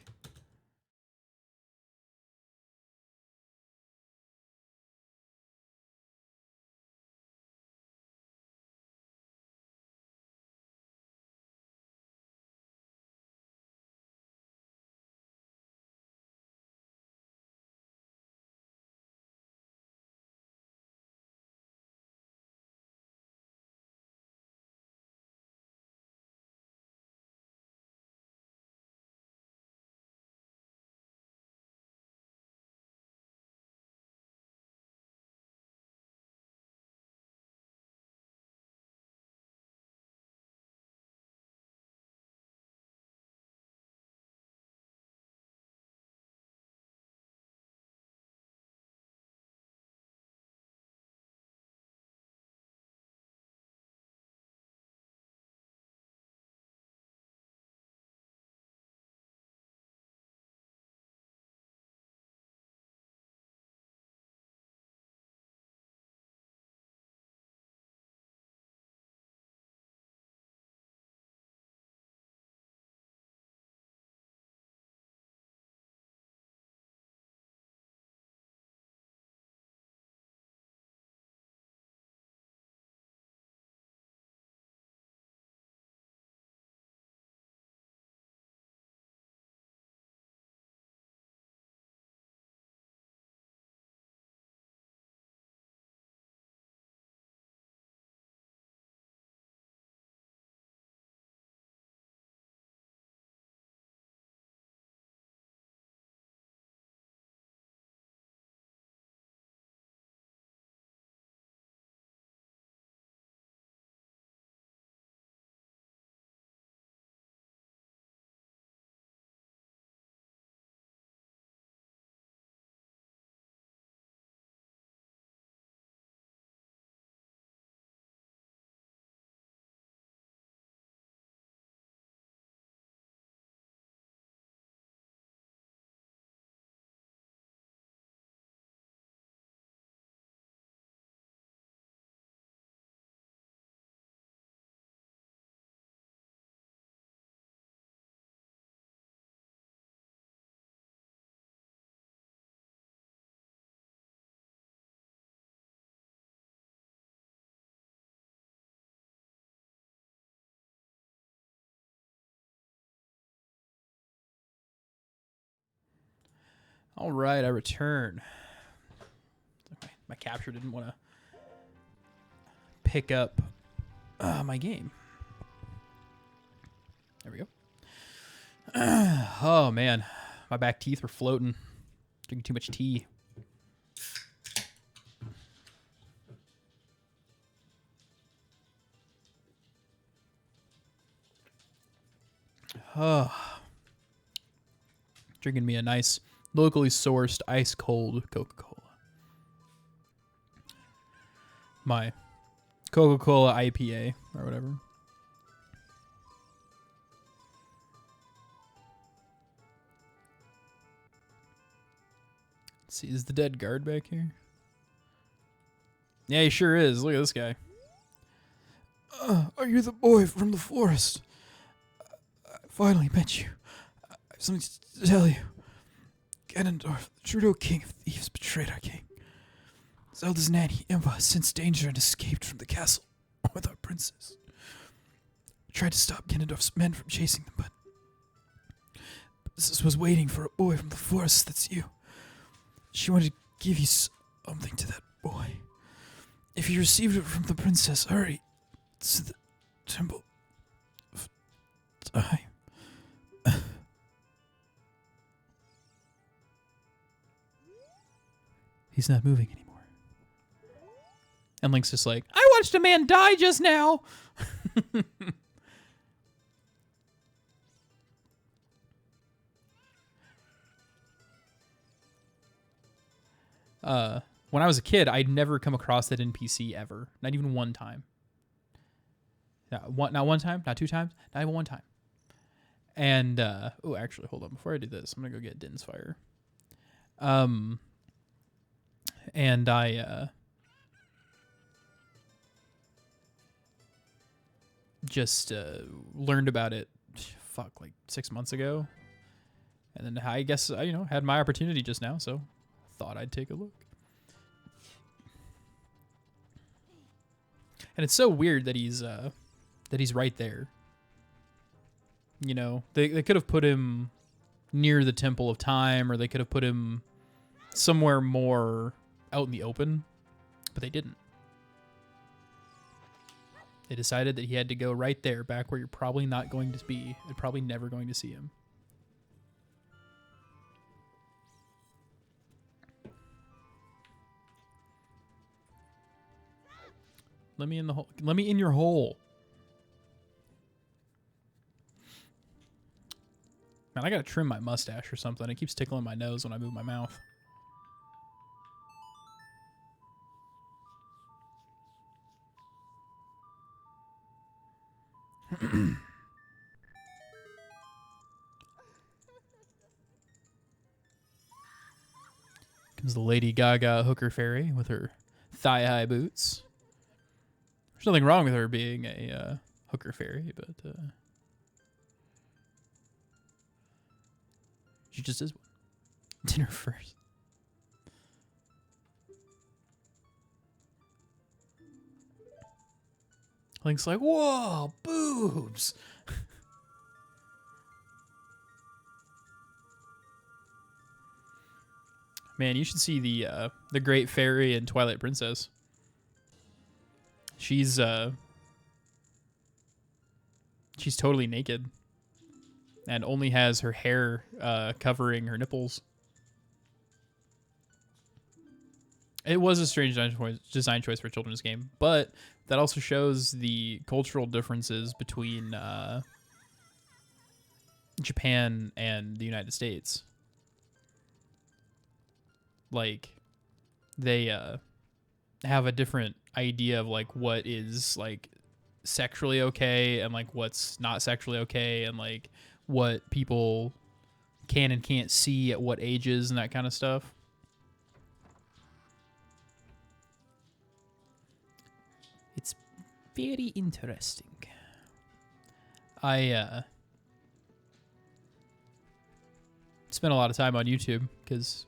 All right, I return. My capture didn't want to pick up my game. There we go. Oh, man. My back teeth were floating. Drinking too much tea. Oh. Drinking me a nice, locally sourced, ice-cold Coca-Cola. My Coca-Cola IPA or whatever. Let's see, is the dead guard back here? Yeah, he sure is. Look at this guy. Are you the boy from the forest? I finally met you. I have something to tell you. Ganondorf, the Trudeau King of Thieves, betrayed our king. Zelda's nanny, Impa, sensed danger and escaped from the castle with our princess. We tried to stop Ganondorf's men from chasing them, but Princess was waiting for a boy from the forest. That's you. She wanted to give you something to that boy. If you received it from the princess, hurry to the temple of time. He's not moving anymore. And Link's just like, I watched a man die just now. When I was a kid, I'd never come across that NPC ever. Not even one time. Not one time, not two times, not even one time. And, oh, actually, hold on. Before I do this, I'm going to go get Din's Fire. And I, just learned about it, like 6 months ago. And then I guess, had my opportunity just now, so thought I'd take a look. And it's so weird that he's right there. You know, they could have put him near the Temple of Time, or they could have put him somewhere more out in the open, but they didn't. They decided that he had to go right there, back where you're probably not going to be, and probably never going to see him. Let me in the hole. Let me in your hole. Man, I gotta trim my mustache or something. It keeps tickling my nose when I move my mouth. Comes the Lady Gaga hooker fairy with her thigh-high boots. There's nothing wrong with her being a hooker fairy, but she just is one. Dinner first. Link's like, whoa, boobs. Man, you should see the Great Fairy in Twilight Princess. She's totally naked and only has her hair covering her nipples. It was a strange design choice for a children's game, but that also shows the cultural differences between Japan and the United States. Like, they have a different idea of like what is like sexually okay and like what's not sexually okay, and like what people can and can't see at what ages and that kind of stuff. It's very interesting. I spent a lot of time on YouTube because,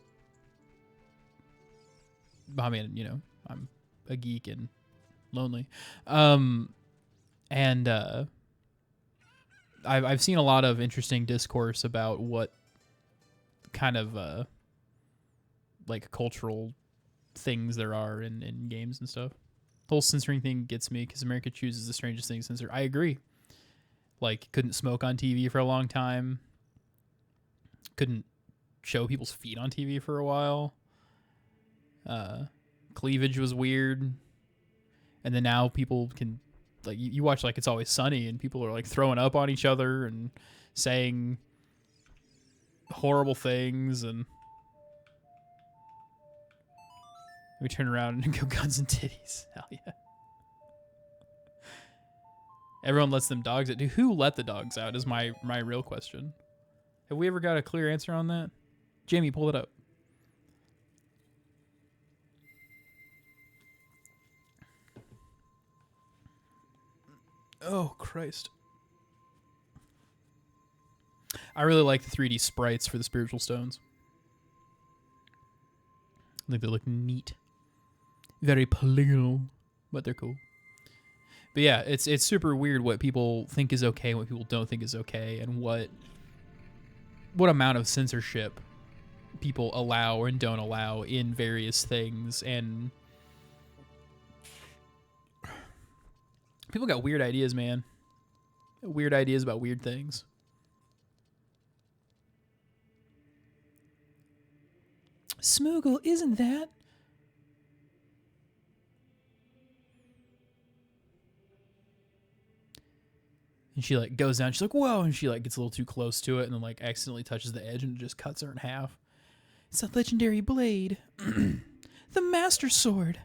I mean, you know, I'm a geek and lonely. And I've seen a lot of interesting discourse about what kind of like cultural things there are in games and stuff. The whole censoring thing gets me because America chooses the strangest thing to censor. I agree. Like, couldn't smoke on TV for a long time. Couldn't show people's feet on TV for a while. Cleavage was weird. And then now people can, like, you watch like It's Always Sunny and people are like throwing up on each other and saying horrible things, and we turn around and go guns and titties. Hell yeah. Everyone lets them dogs out. Dude, who let the dogs out is my real question. Have we ever got a clear answer on that? Jamie, pull it up. Oh, Christ. I really like the 3D sprites for the spiritual stones. I think they look neat. Very polygonal, but they're cool. But yeah, it's super weird what people think is okay and what people don't think is okay, and what amount of censorship people allow and don't allow in various things. And people got weird ideas, man. Weird ideas about weird things. Smoogle, isn't that? And she like goes down, she's like, whoa, and she like gets a little too close to it and then like accidentally touches the edge and it just cuts her in half. It's a legendary blade. The Master Sword.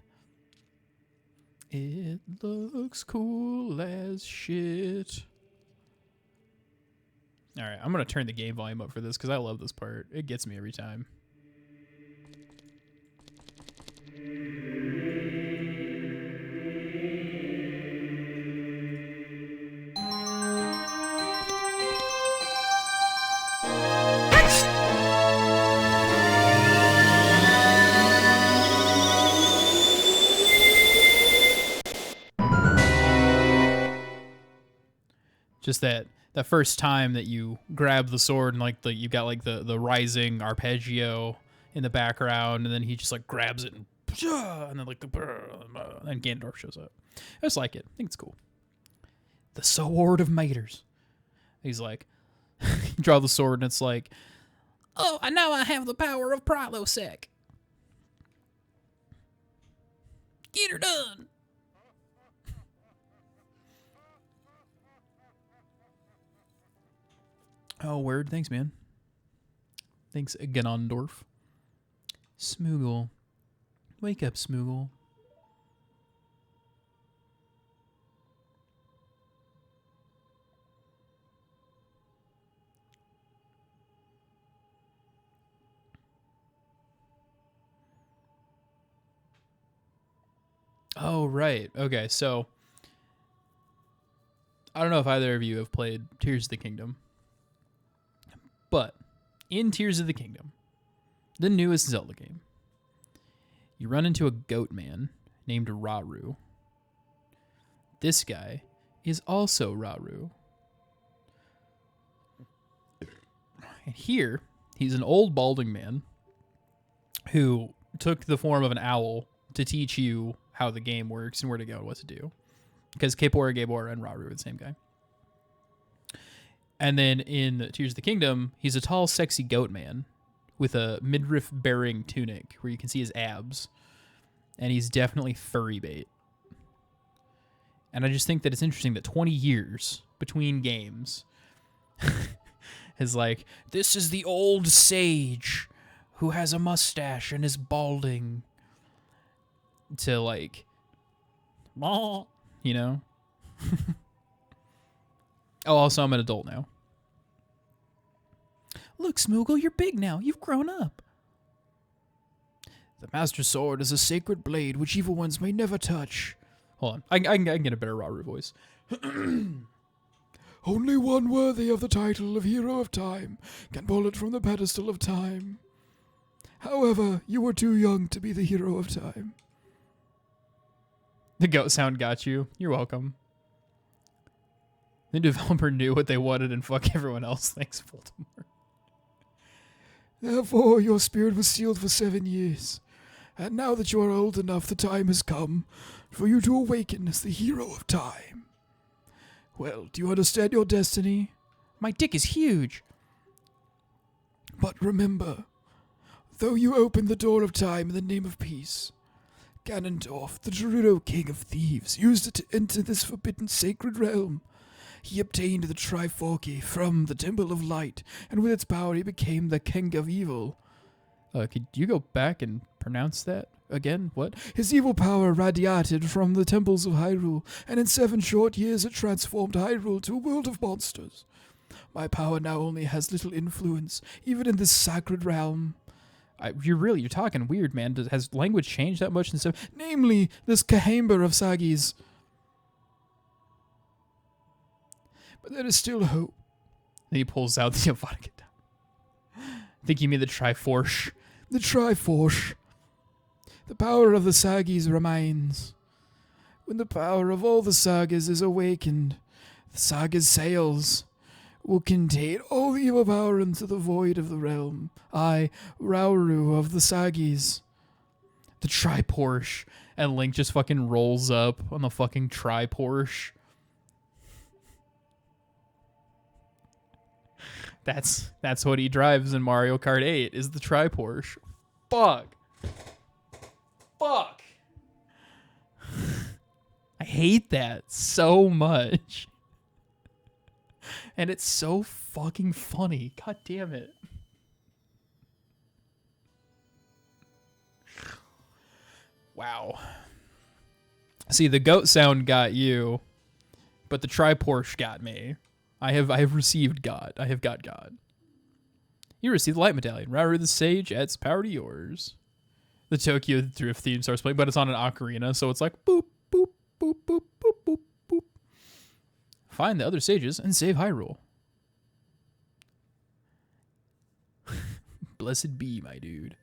It looks cool as shit. Alright, I'm gonna turn the game volume up for this because I love this part. It gets me every time. Just that first time that you grab the sword and like you got like the rising arpeggio in the background, and then he just like grabs it and then like and Ganondorf shows up. I just like it. I think it's cool. The Sword of Miters. He's like, you draw the sword and it's like, oh, I know I have the power of Prilosec. Get her done. Oh, word. Thanks, man. Thanks, Ganondorf. Smoogle. Wake up, Smoogle. Oh, right. Okay, so I don't know if either of you have played Tears of the Kingdom. But in Tears of the Kingdom, the newest Zelda game, you run into a goat man named Rauru. This guy is also Rauru. And here, he's an old balding man who took the form of an owl to teach you how the game works and where to go and what to do. Because Kaepora, Gabor, and Rauru are the same guy. And then in Tears of the Kingdom, he's a tall, sexy goat man with a midriff-bearing tunic where you can see his abs. And he's definitely furry bait. And I just think that it's interesting that 20 years between games is like, this is the old sage who has a mustache and is balding. To like, you know? Oh, also, I'm an adult now. Look, Smoogle, you're big now. You've grown up. The Master Sword is a sacred blade which evil ones may never touch. Hold on. I can get a better Rauru voice. Only one worthy of the title of Hero of Time can pull it from the pedestal of time. However, you were too young to be the Hero of Time. The goat sound got you. You're welcome. The developer knew what they wanted and fuck everyone else. Thanks, Voldemort. Therefore, your spirit was sealed for 7 years. And now that you are old enough, the time has come for you to awaken as the hero of time. Well, do you understand your destiny? My dick is huge. But remember, though you opened the door of time in the name of peace, Ganondorf, the Gerudo King of Thieves, used it to enter this forbidden sacred realm. He obtained the Triforky from the Temple of Light, and with its power he became the King of Evil. Could you go back and pronounce that again? What? His evil power radiated from the temples of Hyrule, and in 7 short years it transformed Hyrule to a world of monsters. My power now only has little influence, even in this sacred realm. You're talking weird, man. Has language changed that much in stuff? Namely, this Kahamba of Sagi's. But there is still hope. Then he pulls out the vodka. I think you mean the Triforce. The Triforce. The power of the Sagis remains. When the power of all the sagas is awakened, the saga's sails will contain all the evil power into the void of the realm. I, Rauru of the Sagis. The Tri-Porsche. And Link just fucking rolls up on the fucking Tri-Porsche. That's what he drives in Mario Kart 8, is the Tri-Porsche. Fuck. I hate that so much. And it's so fucking funny. God damn it. Wow. See, the goat sound got you, but the Tri-Porsche got me. I have received God. I have got God. You received the Light Medallion. Rauru the Sage adds power to yours. The Tokyo Drift theme starts playing, but it's on an ocarina, so it's like boop, boop, boop, boop, boop, boop, boop. Find the other sages and save Hyrule. Blessed be, my dude.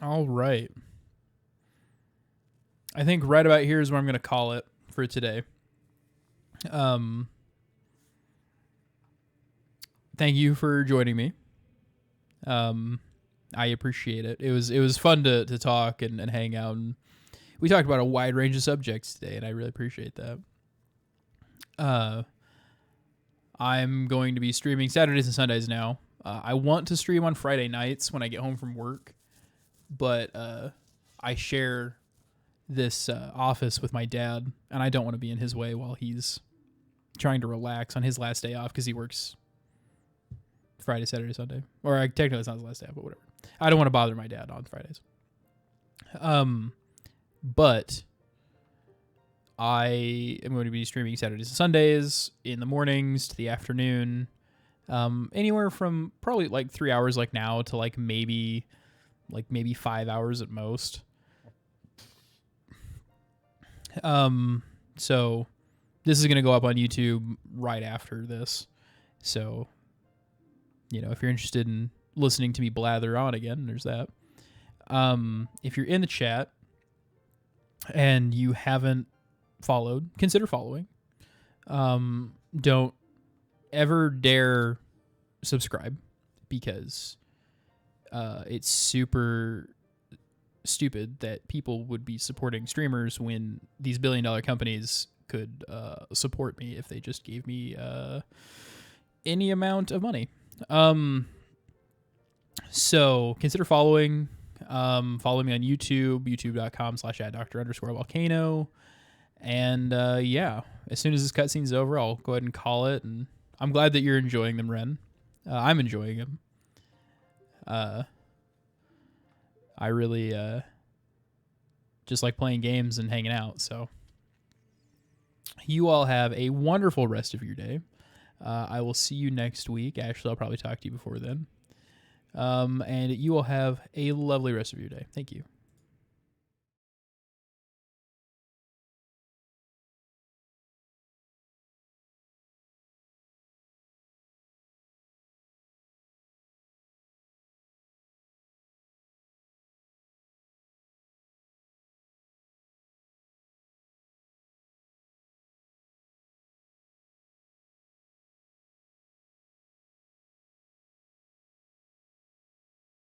All right. I think right about here is where I'm going to call it for today. Thank you for joining me. I appreciate it. It was fun to talk and hang out, and we talked about a wide range of subjects today, and I really appreciate that. I'm going to be streaming Saturdays and Sundays now. I want to stream on Friday nights when I get home from work, but I share this office with my dad, and I don't want to be in his way while he's trying to relax on his last day off because he works Friday, Saturday, Sunday. Or technically it's not his last day off, but whatever. I don't want to bother my dad on Fridays. But I am going to be streaming Saturdays and Sundays in the mornings to the afternoon. Anywhere from probably like 3 hours like now to like maybe 5 hours at most. So this is going to go up on YouTube right after this. So, if you're interested in listening to me blather on again, there's that. If you're in the chat and you haven't followed, consider following. Don't ever dare subscribe because it's super stupid that people would be supporting streamers when these billion-dollar companies could support me if they just gave me any amount of money. So consider following. Follow me on YouTube, youtube.com/@Dr_volcano. And as soon as this cutscene's over, I'll go ahead and call it. And I'm glad that you're enjoying them, Ren. I'm enjoying them. I really just like playing games and hanging out. So you all have a wonderful rest of your day. I will see you next week. Actually, I'll probably talk to you before then. And you will have a lovely rest of your day. Thank you.